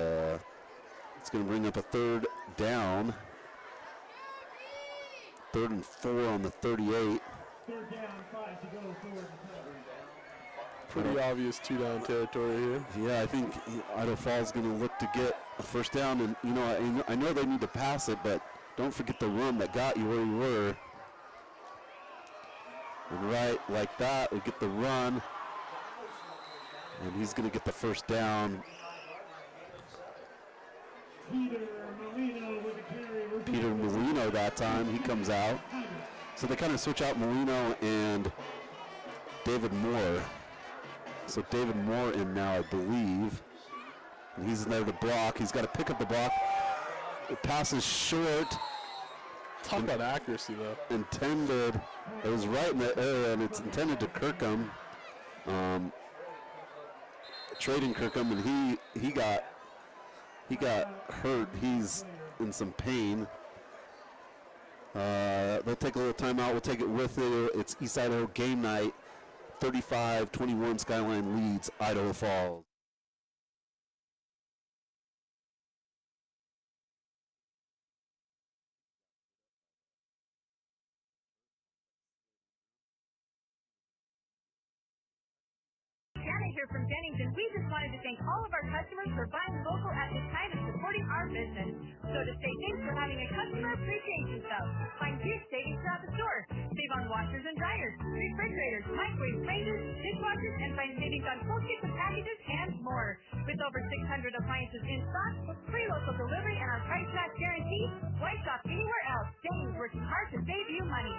it's going to bring up a third down. 3rd and 4 on the 38. Third down, 5 to go for the Pretty obvious 2-down territory here. Yeah, I think Idaho Falls is going to look to get a first down. And, you know, I know they need to pass it, but don't forget the run that got you where you were. And right like that, we get the run. And he's going to get the first down. Peter Molino that time, he comes out. So they kind of switch out Molino and David Moore. So David Moore in now, I believe. And he's in there to block. He's got to pick up the block. The pass is short. Talk about accuracy, though. Intended. It was right in the area, and it's intended to Kirkham. Trading Kirkham, and he got hurt. He's in some pain. They'll take a little timeout. We'll take it with it. It's East Idaho game night. 35-21 Skyline leads Idaho Falls. Janet here from Jennings, and we just wanted to thank all of our customers for buying local at this time and supporting our business. So to say thanks for having a customer appreciation sale. Find huge savings throughout the store. Save on washers and dryers, refrigerators, microwaves, ranges, dishwashers, and find savings on full kitchen packages and more. With over 600 appliances in stock, free local delivery, and our price match guarantee, why shop anywhere else? Jennings working hard to save you money.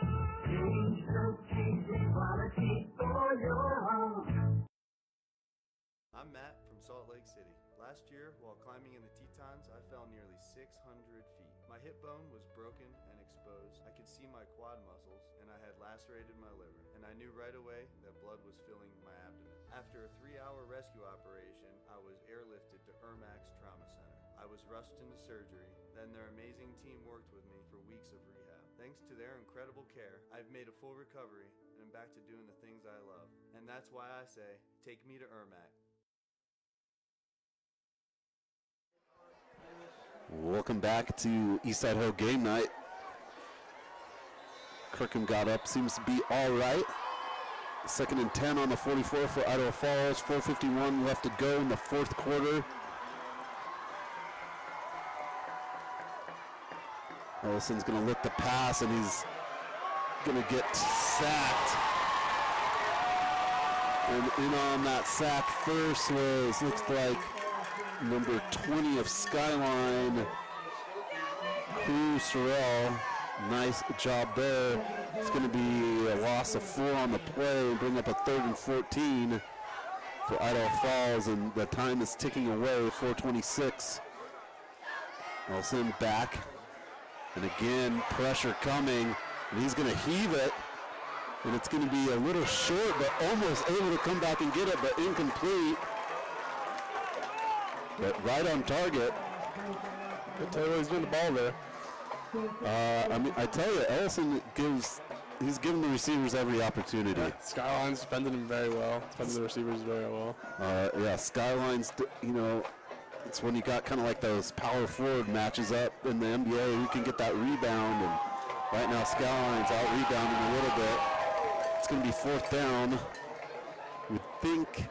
I'm Matt from Salt Lake City. Last year, while climbing in the Tetons, I fell nearly 600 feet. My hip bone was broken and exposed. I could see my quad muscles, and I had lacerated my liver. And I knew right away that blood was filling my abdomen. After a 3-hour rescue operation, I was airlifted to Ermax Trauma Center. I was rushed into surgery. Then their amazing team worked with me for weeks of rehab. Thanks to their incredible care, I've made a full recovery and I'm back to doing the things I love. And that's why I say, take me to Ermac. Welcome back to East Idaho game night. Kirkham got up, seems to be all right. 2nd and 10 on the 44 for Idaho Falls. 4:51 left to go in the 4th quarter. Ellison's going to look the pass, and he's going to get sacked. And in on that sack first was, looks like, number 20 of Skyline, Crew Sorrell. Nice job there. It's going to be a loss of 4 on the play, bring up a 3rd and 14 for Idaho Falls, and the time is ticking away, 4:26. Nelson back, and again, pressure coming, and he's going to heave it, and it's going to be a little short, but almost able to come back and get it, but incomplete. But right on target. I tell you, he's doing the ball there. I mean, I tell you, Ellison he's giving the receivers every opportunity. Yeah, Skyline's defended him very well. Defended the receivers very well. Yeah, Skyline's, you know, it's when you got kind of like those power forward matches up in the NBA, who can get that rebound, and right now Skyline's out rebounding a little bit. It's going to be 4th down. You'd think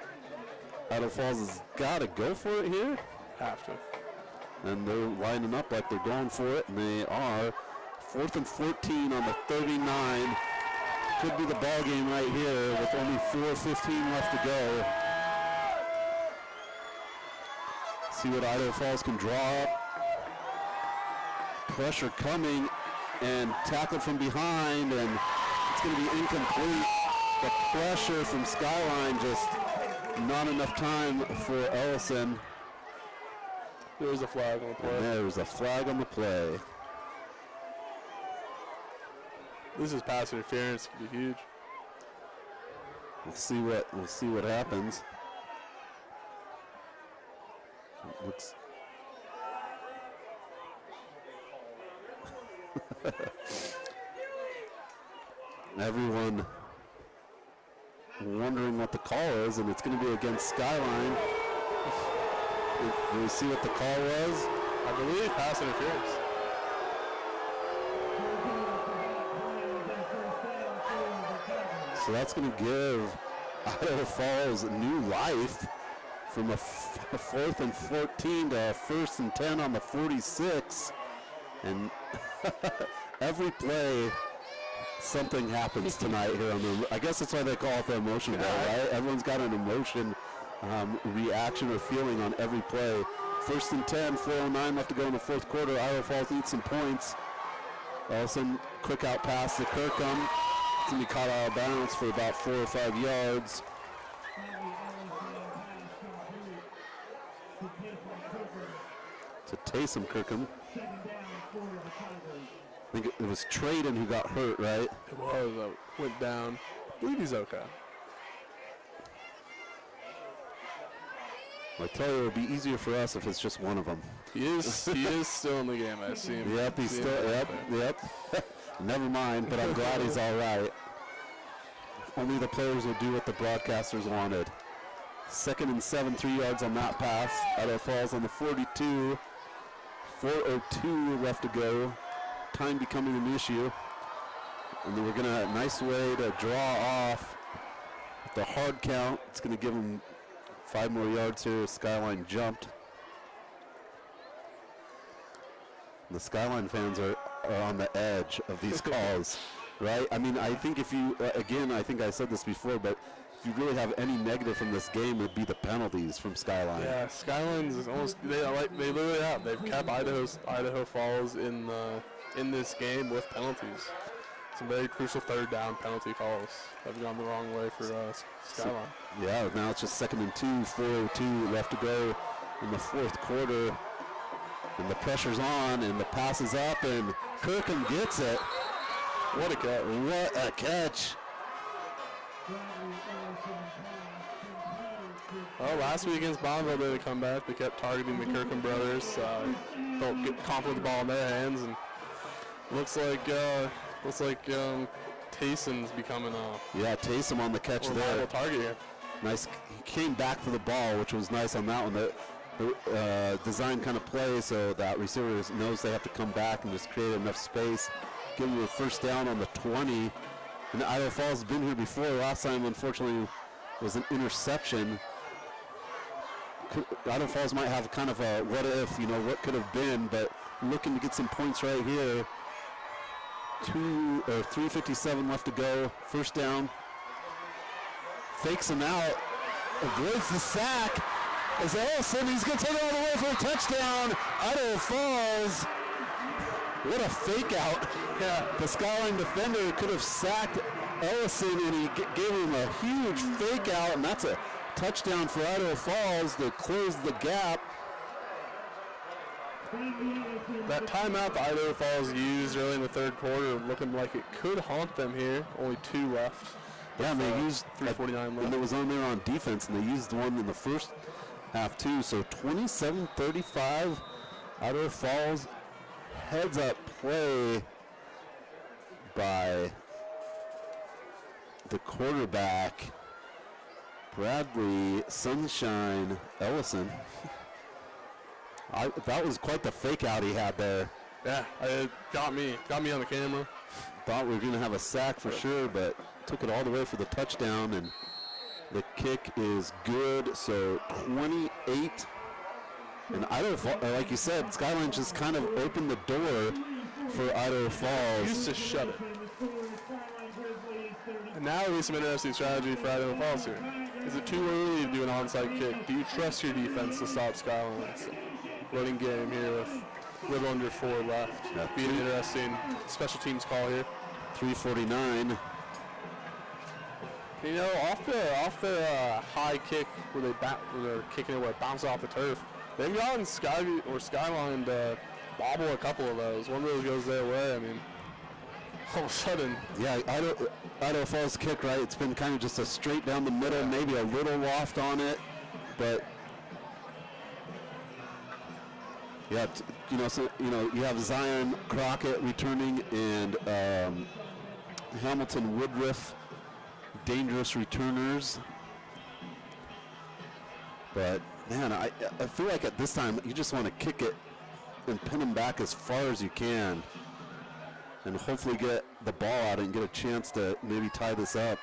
Idaho Falls has got to go for it here. Have to. And they're lining up like they're going for it, and they are. 4th and 14 on the 39. Could be the ball game right here with only 4:15 left to go. See what Idaho Falls can draw up. Pressure coming and tackled from behind, and it's going to be incomplete. The pressure from Skyline, just not enough time for Ellison. There was a flag on the play. And there was a flag on the play. This is pass interference. Could be huge. We'll see what happens. Looks. Everyone wondering what the call is, and it's going to be against Skyline. Do we see what the call was? I believe pass interference. So that's going to give Idaho Falls new life from a 4th and 14 to a 1st and 10 on the 46. And every play, something happens tonight here on the. I guess that's why they call it the emotion ball, right? Everyone's got an emotion, reaction, or feeling on every play. 1st and 10, 4:09 left to go in the 4th quarter. Idaho Falls needs some points. All of a sudden, quick out pass to Kirkham. It's going to be caught out of bounds for about 4 or 5 yards. To Taysom Kirkham. I think it was Traden who got hurt, right? It was. Went down. I believe he's okay. I tell you, it would be easier for us if it's just one of them. He is still in the game, I see him. Yep, he's still, yep. Never mind, but I'm glad he's all right. Only the players will do what the broadcasters wanted. 2nd and 7, 3 yards on that pass. Idaho Falls on the 42. 4:02 left to go. Time becoming an issue. And then we're going to, nice way to draw off the hard count. It's going to give them 5 more yards here. Skyline jumped. The Skyline fans are on the edge of these calls, right? I mean, I think if you, again, I think I said this before, but if you really have any negative from this game, it would be the penalties from Skyline. Yeah, Skyline's is almost, they literally have. They've kept Idaho Falls in this game with penalties. Some very crucial 3rd down penalty calls have gone the wrong way for Skyline. So, yeah, now it's just 2nd and 2, 4:02 left to go in the 4th quarter. And the pressure's on, and the pass is up, and Kirkham gets it. What a catch. What a catch. Well, last week against Bonneville, they didn't come back. They kept targeting the Kirkham brothers. Felt get confident with the ball in their hands, and looks like Taysom's becoming a Taysom on the catch there. Target here. Nice. He came back for the ball, which was nice on that one. The design kind of play so that receiver knows they have to come back and just create enough space. Give him a 1st down on the 20. And Idaho Falls has been here before. Last time, unfortunately, was an interception. Idaho Falls might have kind of a what if, what could have been, but looking to get some points right here. 3:57 left to go. 1st down. Fakes him out. Avoids the sack. As Ellison, he's going to take it all the way for a touchdown. Idaho Falls. What a fake out. Yeah, the Skyline defender could have sacked Ellison, and he gave him a huge fake out, and that's a touchdown for Idaho Falls to close the gap. That timeout that Idaho Falls used early in the 3rd quarter looking like it could haunt them here. Only 2 left. Yeah, and they used 3:49 left. And there was on there on defense, and they used one in the 1st half too. So 27-35, Idaho Falls. Heads up play by the quarterback, Bradley Sunshine Ellison. That was quite the fake out he had there. Yeah, it got me on the camera. Thought we were going to have a sack for sure, but took it all the way for the touchdown, and the kick is good. So 28. And Idaho, like you said, Skyline just kind of opened the door for Idaho Falls. Used to shut it. And now we some interesting strategy for Idaho Falls here. Is it too early to do an onside kick? Do you trust your defense to stop Skyline? Running game here with a little under 4 left. Yeah. Be an interesting special teams call here. 3:49. Off the high kick where they're kicking it where it bounces off the turf. They've gotten Skyline to bobble a couple of those. One of those goes their way. I mean, all of a sudden. Yeah, Idaho Falls kick, right? It's been kind of just a straight down the middle, maybe a little loft on it, but yeah, you have Zion Crockett returning and Hamilton Woodruff, dangerous returners. But, man, I feel like at this time you just want to kick it and pin them back as far as you can and hopefully get the ball out and get a chance to maybe tie this up.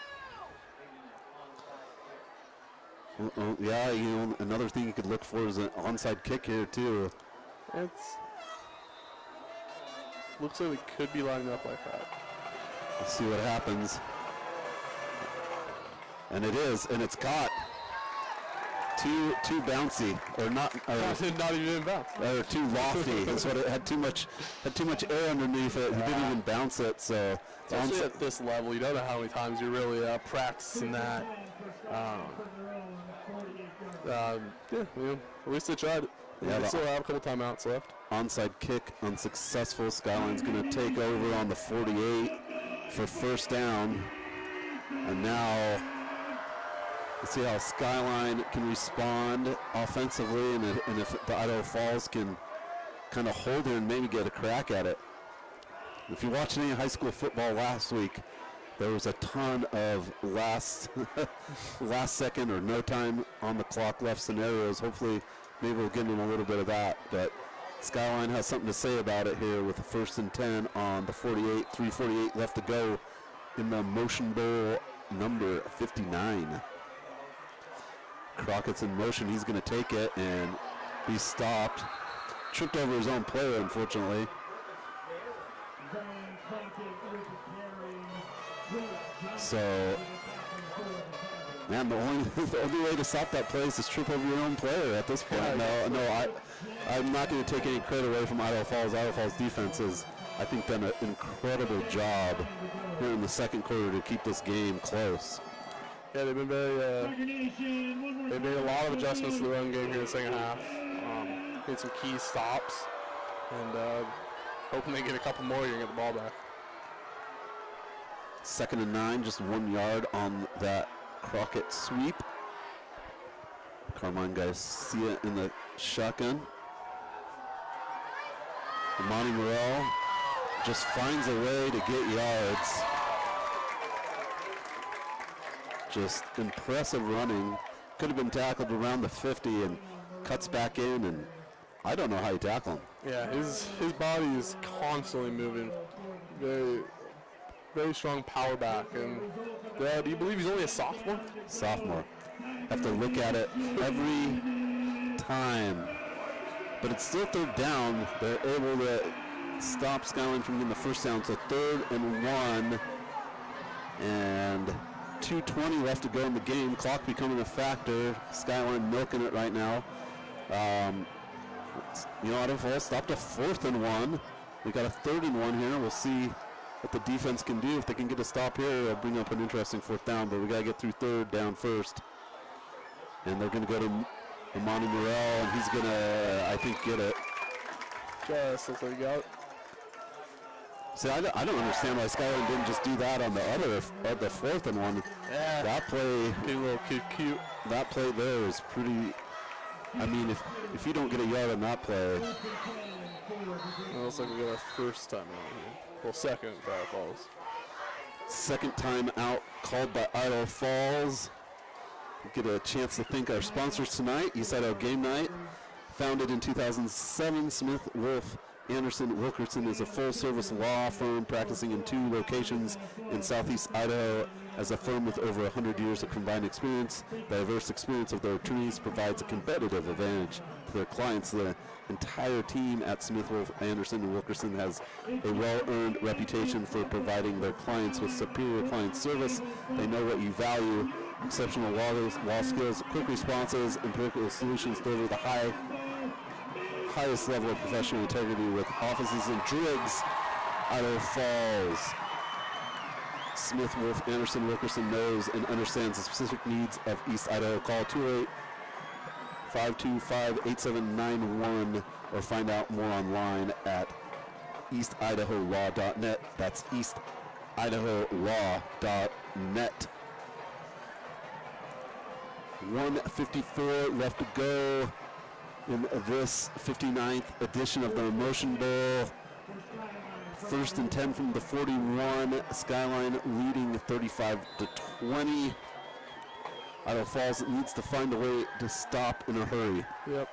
Yeah, you know, another thing you could look for is an onside kick here too. Looks like we could be lining up like that. Let's see what happens. And it is, and it's caught. Too bouncy, or not? Not even in bounce. Or too lofty. That's what it had. Too much air underneath it. He didn't even bounce it. So especially at this level, you don't know how many times you're really practicing that. Yeah, you know, at least they tried it. Yeah, they still have a couple timeouts left. Onside kick unsuccessful. Skyline's going to take over on the 48 for first down. And now let's see how Skyline can respond offensively, and if the Idaho Falls can kind of hold it and maybe get a crack at it. If you watched any high school football last week, there was a ton of last second or no time on the clock left scenarios. Hopefully, maybe we'll get in a little bit of that. But Skyline has something to say about it here with the 1st and 10 on the 48, 3:48 left to go in the Motion Bowl number 59. Crockett's in motion. He's going to take it and be stopped. Tripped over his own player, unfortunately. So, man, the only way to stop that play is to trip over your own player at this point. I'm not going to take any credit away from Idaho Falls. Idaho Falls defense has, I think, done an incredible job here in the second quarter to keep this game close. Yeah, they've been they made a lot of adjustments to the run game here in the second half. Made some key stops, and hoping they get a couple more here and get the ball back. 2nd and 9, just 1 yard on that Crockett sweep. Carmine guys see it in the shotgun. Monty Morrell just finds a way to get yards. Just impressive running. Could have been tackled around the 50 and cuts back in, and I don't know how you tackle him. Yeah, his body is constantly moving. Very strong power back. And do you believe he's only a sophomore? Sophomore. Have to look at it every time. But it's still 3rd down. They're able to stop Skyline from getting the first down. So 3rd and 1. And 2:20 left to go in the game. Clock becoming a factor. Skyline milking it right now. Idaho Falls stopped a 4th and 1. We got a 3rd and 1 here. We'll see what the defense can do. If they can get a stop here, it'll bring up an interesting 4th down. But we got to get through 3rd down first. And they're going to go to Amani Morrell, and he's going to, I think, get it. Just looks like he got it. See, I don't understand why Skyline didn't just do that on the 4th and 1. Yeah. That play, a little cute. That play there is pretty. I mean, if you don't get a yard on that play, it looks like we got our first time out here. Well, second for Idaho Falls. Second time out called by Idaho Falls. We get a chance to thank our sponsors tonight. East Idaho Game Night, founded in 2007, Smith, Wolf, Anderson Wilkerson is a full-service law firm practicing in 2 locations in southeast Idaho. As a firm with over 100 years of combined experience, the diverse experience of their attorneys provides a competitive advantage to their clients. The entire team at Smith, Wolf, Anderson, and Wilkerson has a well-earned reputation for providing their clients with superior client service. They know what you value: exceptional law skills, quick responses, empirical solutions delivered the highest level of professional integrity with offices in Driggs, Idaho Falls. Smith, Wolf, Anderson, Wilkerson knows and understands the specific needs of East Idaho. Call 208-525-8791 or find out more online at eastidaholaw.net. That's eastidaholaw.net. 1:54 left to go in this 59th edition of the Emotion Bowl. 1st and 10 from the 41. Skyline leading 35-20. Idaho Falls needs to find a way to stop in a hurry. Yep.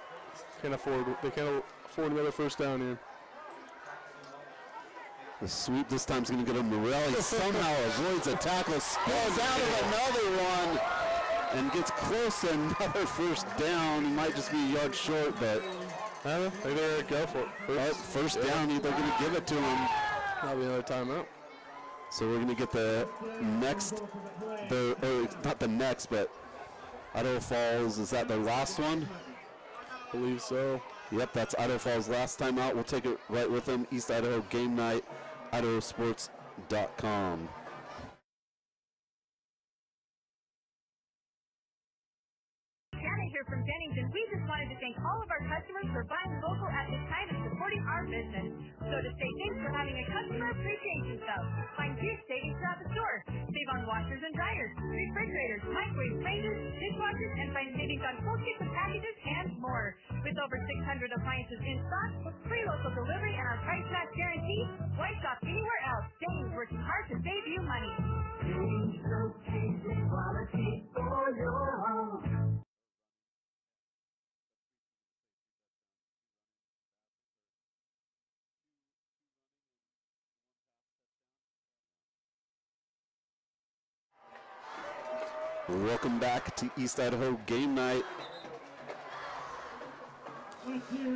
They can't afford another first down here. The sweep this time is going to go to Morelli. Somehow avoids a tackle, spills out of another one, and gets close to another first down. He might just be a yard short, but they're going to go for it. First down, they're going to give it to him. That'll be another timeout. So we're going to get the next, not the next, but Idaho Falls, is that their last one? I believe so. Yep, that's Idaho Falls' last time out. We'll take it right with them. East Idaho Game Night, IdahoSports.com. Janet here from Jennings, and we just wanted to thank all of our customers for buying local at this time and supporting our business. So to say thanks for having a customer appreciation sale, find huge savings throughout the store. Save on washers and dryers, refrigerators, microwaves, ranges, dishwashers, and find savings on full kits and packages and more. With over 600 appliances in stock, free local delivery, and our price match guarantee, why shop anywhere else? Jennings working hard to save you money. Quality for your home. Welcome back to East Idaho Game Night,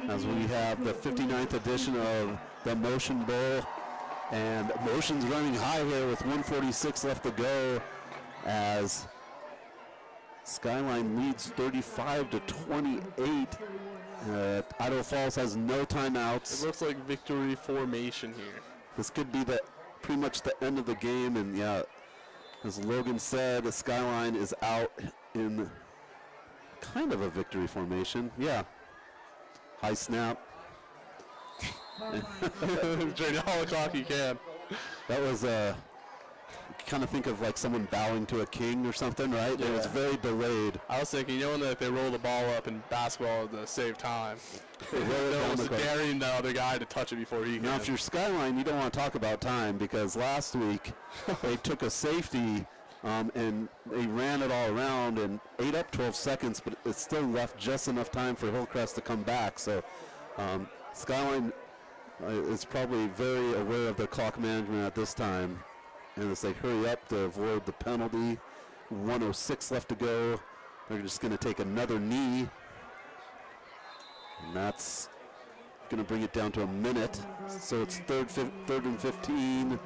as we have the 59th edition of the Motion Bowl, and Motion's running high here with 1:46 left to go as Skyline leads 35-28. Idaho Falls has no timeouts. It looks like victory formation here. This could be pretty much the end of the game, and yeah, as Logan said, the Skyline is out in kind of a victory formation. Yeah. High snap. Drain all the clock you can. That was kind of think of like someone bowing to a king or something, right? Yeah. It was very delayed. I was thinking, you know, when they roll the ball up in basketball to save time, it was daring the other guy to touch it before he Now, if you're Skyline, you don't want to talk about time, because last week they took a safety and they ran it all around and ate up 12 seconds, but it still left just enough time for Hillcrest to come back. So Skyline is probably very aware of their clock management at this time, and as they hurry up to avoid the penalty. 1:06 left to go. They're just going to take another knee, and that's going to bring it down to a minute. So it's third and 15.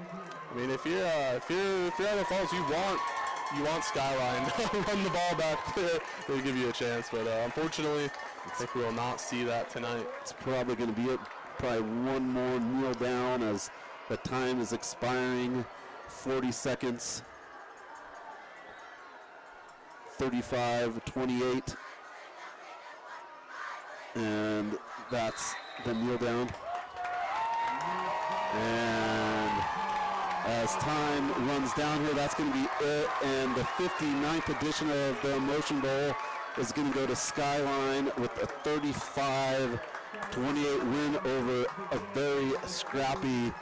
I mean, if you're Idaho Falls, you want Skyline to run the ball back there. They'll give you a chance, but unfortunately, I think we will not see that tonight. It's probably going to be it. Probably one more kneel down as the time is expiring. 40 seconds. 35-28. And that's the kneel down. And as time runs down here, that's going to be it. And the 59th edition of the Motion Bowl is going to go to Skyline with a 35-28 win over a very scrappy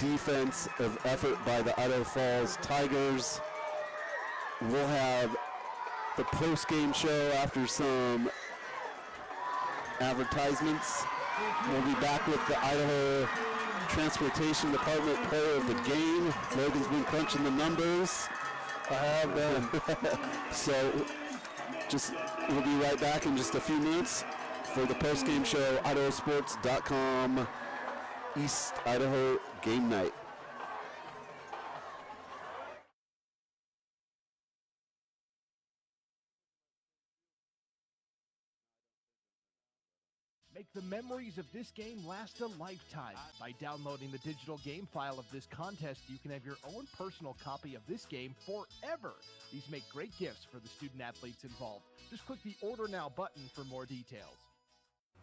defensive effort by the Idaho Falls Tigers. We'll have the post-game show after some advertisements. We'll be back with the Idaho Transportation Department player of the game. Logan's been crunching the numbers. I have been. So we'll be right back in just a few minutes for the post-game show, IdahoSports.com, East Idaho Game Night. Make the memories of this game last a lifetime. By downloading the digital game file of this contest, you can have your own personal copy of this game forever. These make great gifts for the student athletes involved. Just click the Order Now button for more details.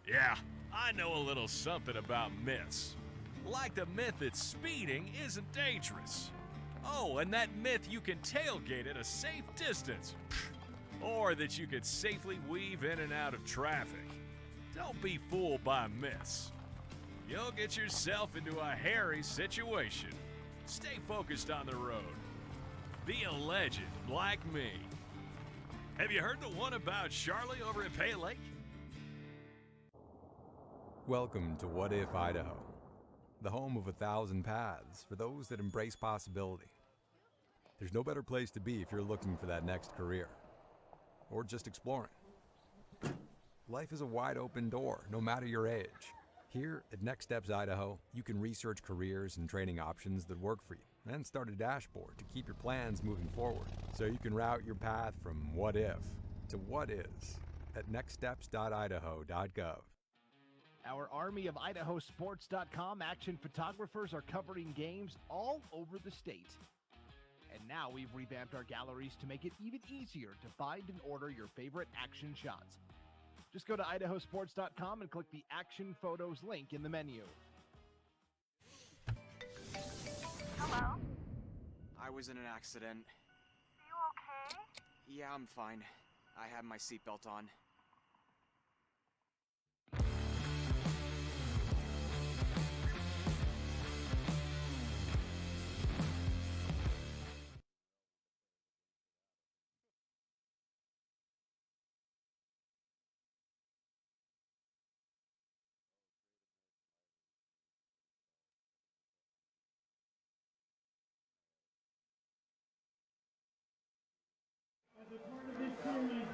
Yeah, I know a little something about myths. Like the myth that speeding isn't dangerous. Oh, and that myth you can tailgate at a safe distance. Or that you could safely weave in and out of traffic. Don't be fooled by myths. You'll get yourself into a hairy situation. Stay focused on the road. Be a legend like me. Have you heard the one about Charlie over at Pay Lake? Welcome to What If Idaho, the home of 1,000 paths for those that embrace possibility. There's no better place to be if you're looking for that next career, or just exploring. Life is a wide open door, no matter your age. Here at Next Steps Idaho, you can research careers and training options that work for you, and start a dashboard to keep your plans moving forward, so you can route your path from what if to what is at nextsteps.idaho.gov. Our army of IdahoSports.com action photographers are covering games all over the state. And now we've revamped our galleries to make it even easier to find and order your favorite action shots. Just go to IdahoSports.com and click the Action Photos link in the menu. Hello? I was in an accident. You okay? Yeah, I'm fine. I have my seatbelt on.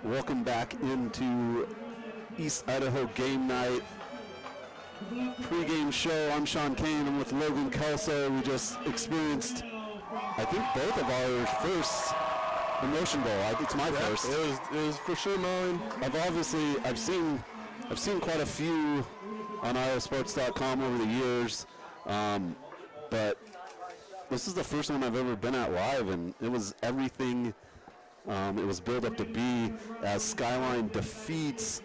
Welcome back into East Idaho Game Night pregame show. I'm Sean Kane. I'm with Logan Kelso. We just experienced, I think, both of our first Emotion Bowl. It's my first. It was for sure mine. I've seen quite a few on IdahoSports.com over the years, but this is the first one I've ever been at live, and it was everything. It was built up to be as Skyline defeats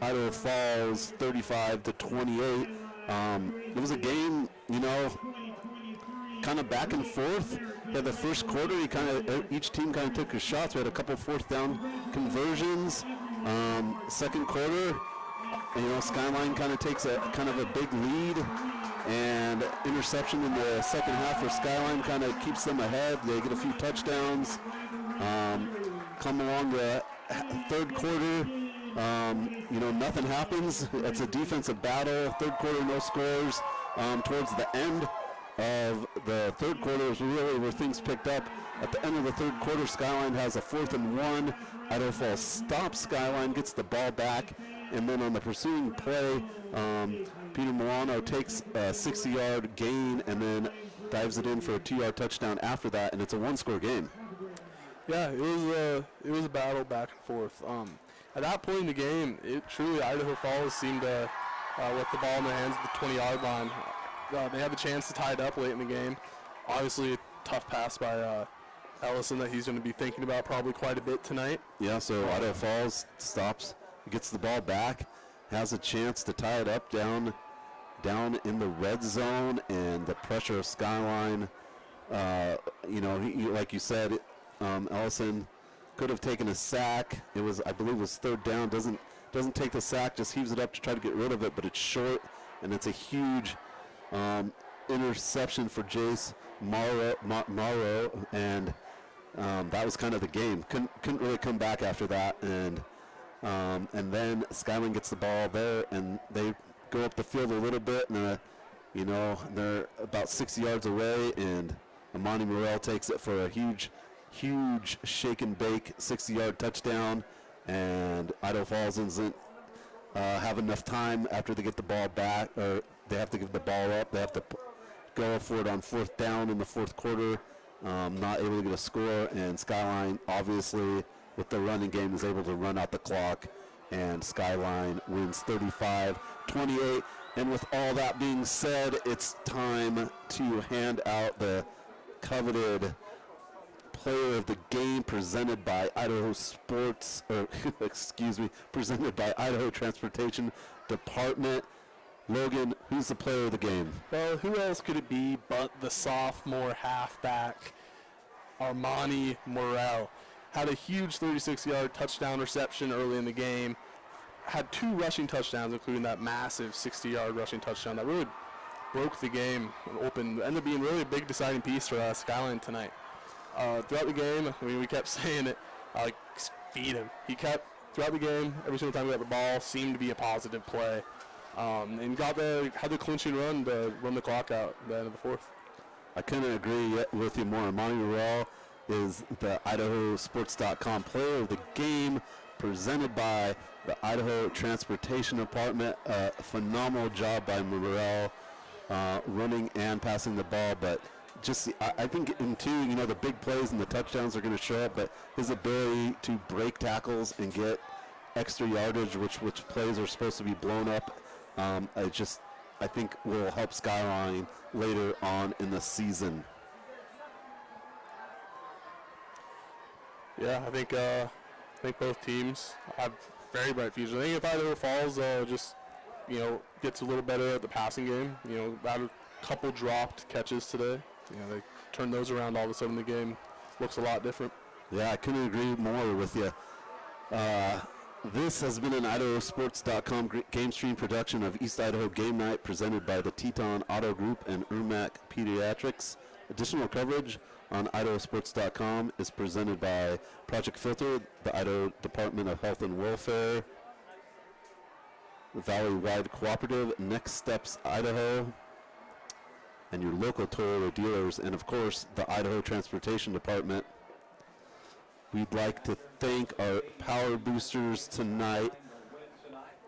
Idaho Falls 35-28. It was a game, kind of back and forth. Yeah, the first quarter, each team kind of took his shots. We had a couple fourth down conversions. Second quarter, Skyline kind of takes a big lead, and interception in the second half for Skyline kind of keeps them ahead. They get a few touchdowns. Come along the third quarter, nothing happens. It's a defensive battle. Third quarter, no scores. Towards the end of the third quarter is really where things picked up. At the end of the third quarter, Skyline has a 4th and 1. Idaho Falls stops Skyline, gets the ball back, and then on the pursuing play, Peter Milano takes a 60-yard gain and then dives it in for a 2-yard touchdown after that, and it's a 1-score game. Yeah, it was a battle back and forth. At that point in the game, Idaho Falls seemed to with the ball in their hands at the 20-yard line. They had the chance to tie it up late in the game. Obviously, a tough pass by Ellison that he's going to be thinking about probably quite a bit tonight. Yeah, so Idaho Falls stops, gets the ball back, has a chance to tie it up down in the red zone, and the pressure of Skyline, like you said, Ellison could have taken a sack. I believe it was third down. Doesn't take the sack, just heaves it up to try to get rid of it, but it's short, and it's a huge interception for Jace Morrow, and that was kind of the game. Couldn't really come back after that, and then Skyline gets the ball there, and they go up the field a little bit, and they're about 60 yards away, and Amani Morrell takes it for a huge shake and bake 60-yard touchdown, and Idaho Falls doesn't have enough time after they get the ball back, or they have to give the ball up. They have to go for it on 4th down in the 4th quarter, not able to get a score, and Skyline, obviously, with the running game, is able to run out the clock, and Skyline wins 35-28. And with all that being said, it's time to hand out the coveted Player of the Game presented by Idaho Sports, presented by Idaho Transportation Department. Logan, who's the player of the game? Well, who else could it be but the sophomore halfback, Armani Morrell? Had a huge 36-yard touchdown reception early in the game. Had 2 rushing touchdowns, including that massive 60-yard rushing touchdown that really broke the game open. Ended up being really a big deciding piece for Skyline tonight. Throughout the game, we kept saying it, feed him. He kept, throughout the game, every single time he got the ball, seemed to be a positive play. And had the clinching run to run the clock out at the end of the fourth. I couldn't agree with you more. Monty Morrell is the IdahoSports.com player of the game, presented by the Idaho Transportation Department. A phenomenal job by Morrell, running and passing the ball. But just, I think in two, the big plays and the touchdowns are going to show up, but his ability to break tackles and get extra yardage, which plays are supposed to be blown up, I think will help Skyline later on in the season. Yeah, I think both teams have very bright futures. I think if Idaho Falls gets a little better at the passing game, had a couple dropped catches today. They turn those around, all of a sudden the game looks a lot different. Yeah, I couldn't agree more with you. This has been an IdahoSports.com game stream production of East Idaho Game Night, presented by the Teton Auto Group and Ermac Pediatrics. Additional coverage on IdahoSports.com is presented by Project Filter, the Idaho Department of Health and Welfare, the Valley-wide Cooperative, Next Steps Idaho, and your local Toyota dealers, and of course the Idaho Transportation Department. We'd like to thank our power boosters tonight,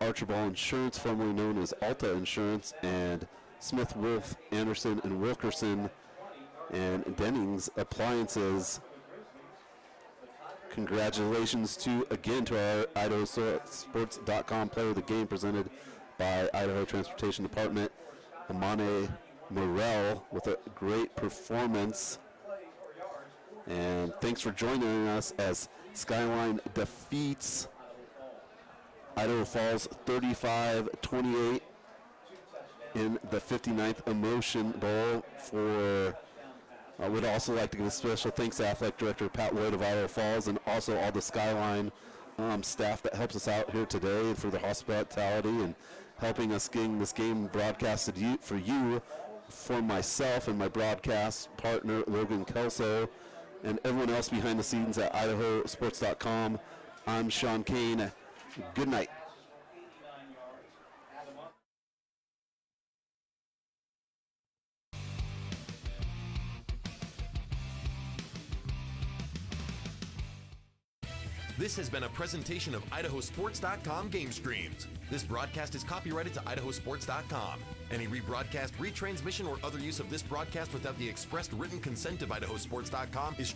Archibald Insurance, formerly known as Alta Insurance, and Smith, Wolf, Anderson, and Wilkerson, and Dennings Appliances. Congratulations to our IdahoSports.com player of the game, presented by Idaho Transportation Department, Amane Morrell, with a great performance. And thanks for joining us as Skyline defeats Idaho Falls 35-28 in the 59th Emotion Bowl. I would also like to give a special thanks to Athletic Director Pat Lloyd of Idaho Falls, and also all the Skyline staff that helps us out here today for the hospitality and helping us getting this game broadcasted for you, for myself and my broadcast partner Logan Kelso, and everyone else behind the scenes at IdahoSports.com. I'm Sean Kane. Good night. This has been a presentation of IdahoSports.com GameStreams. This broadcast is copyrighted to IdahoSports.com. Any rebroadcast, retransmission, or other use of this broadcast without the expressed written consent of IdahoSports.com is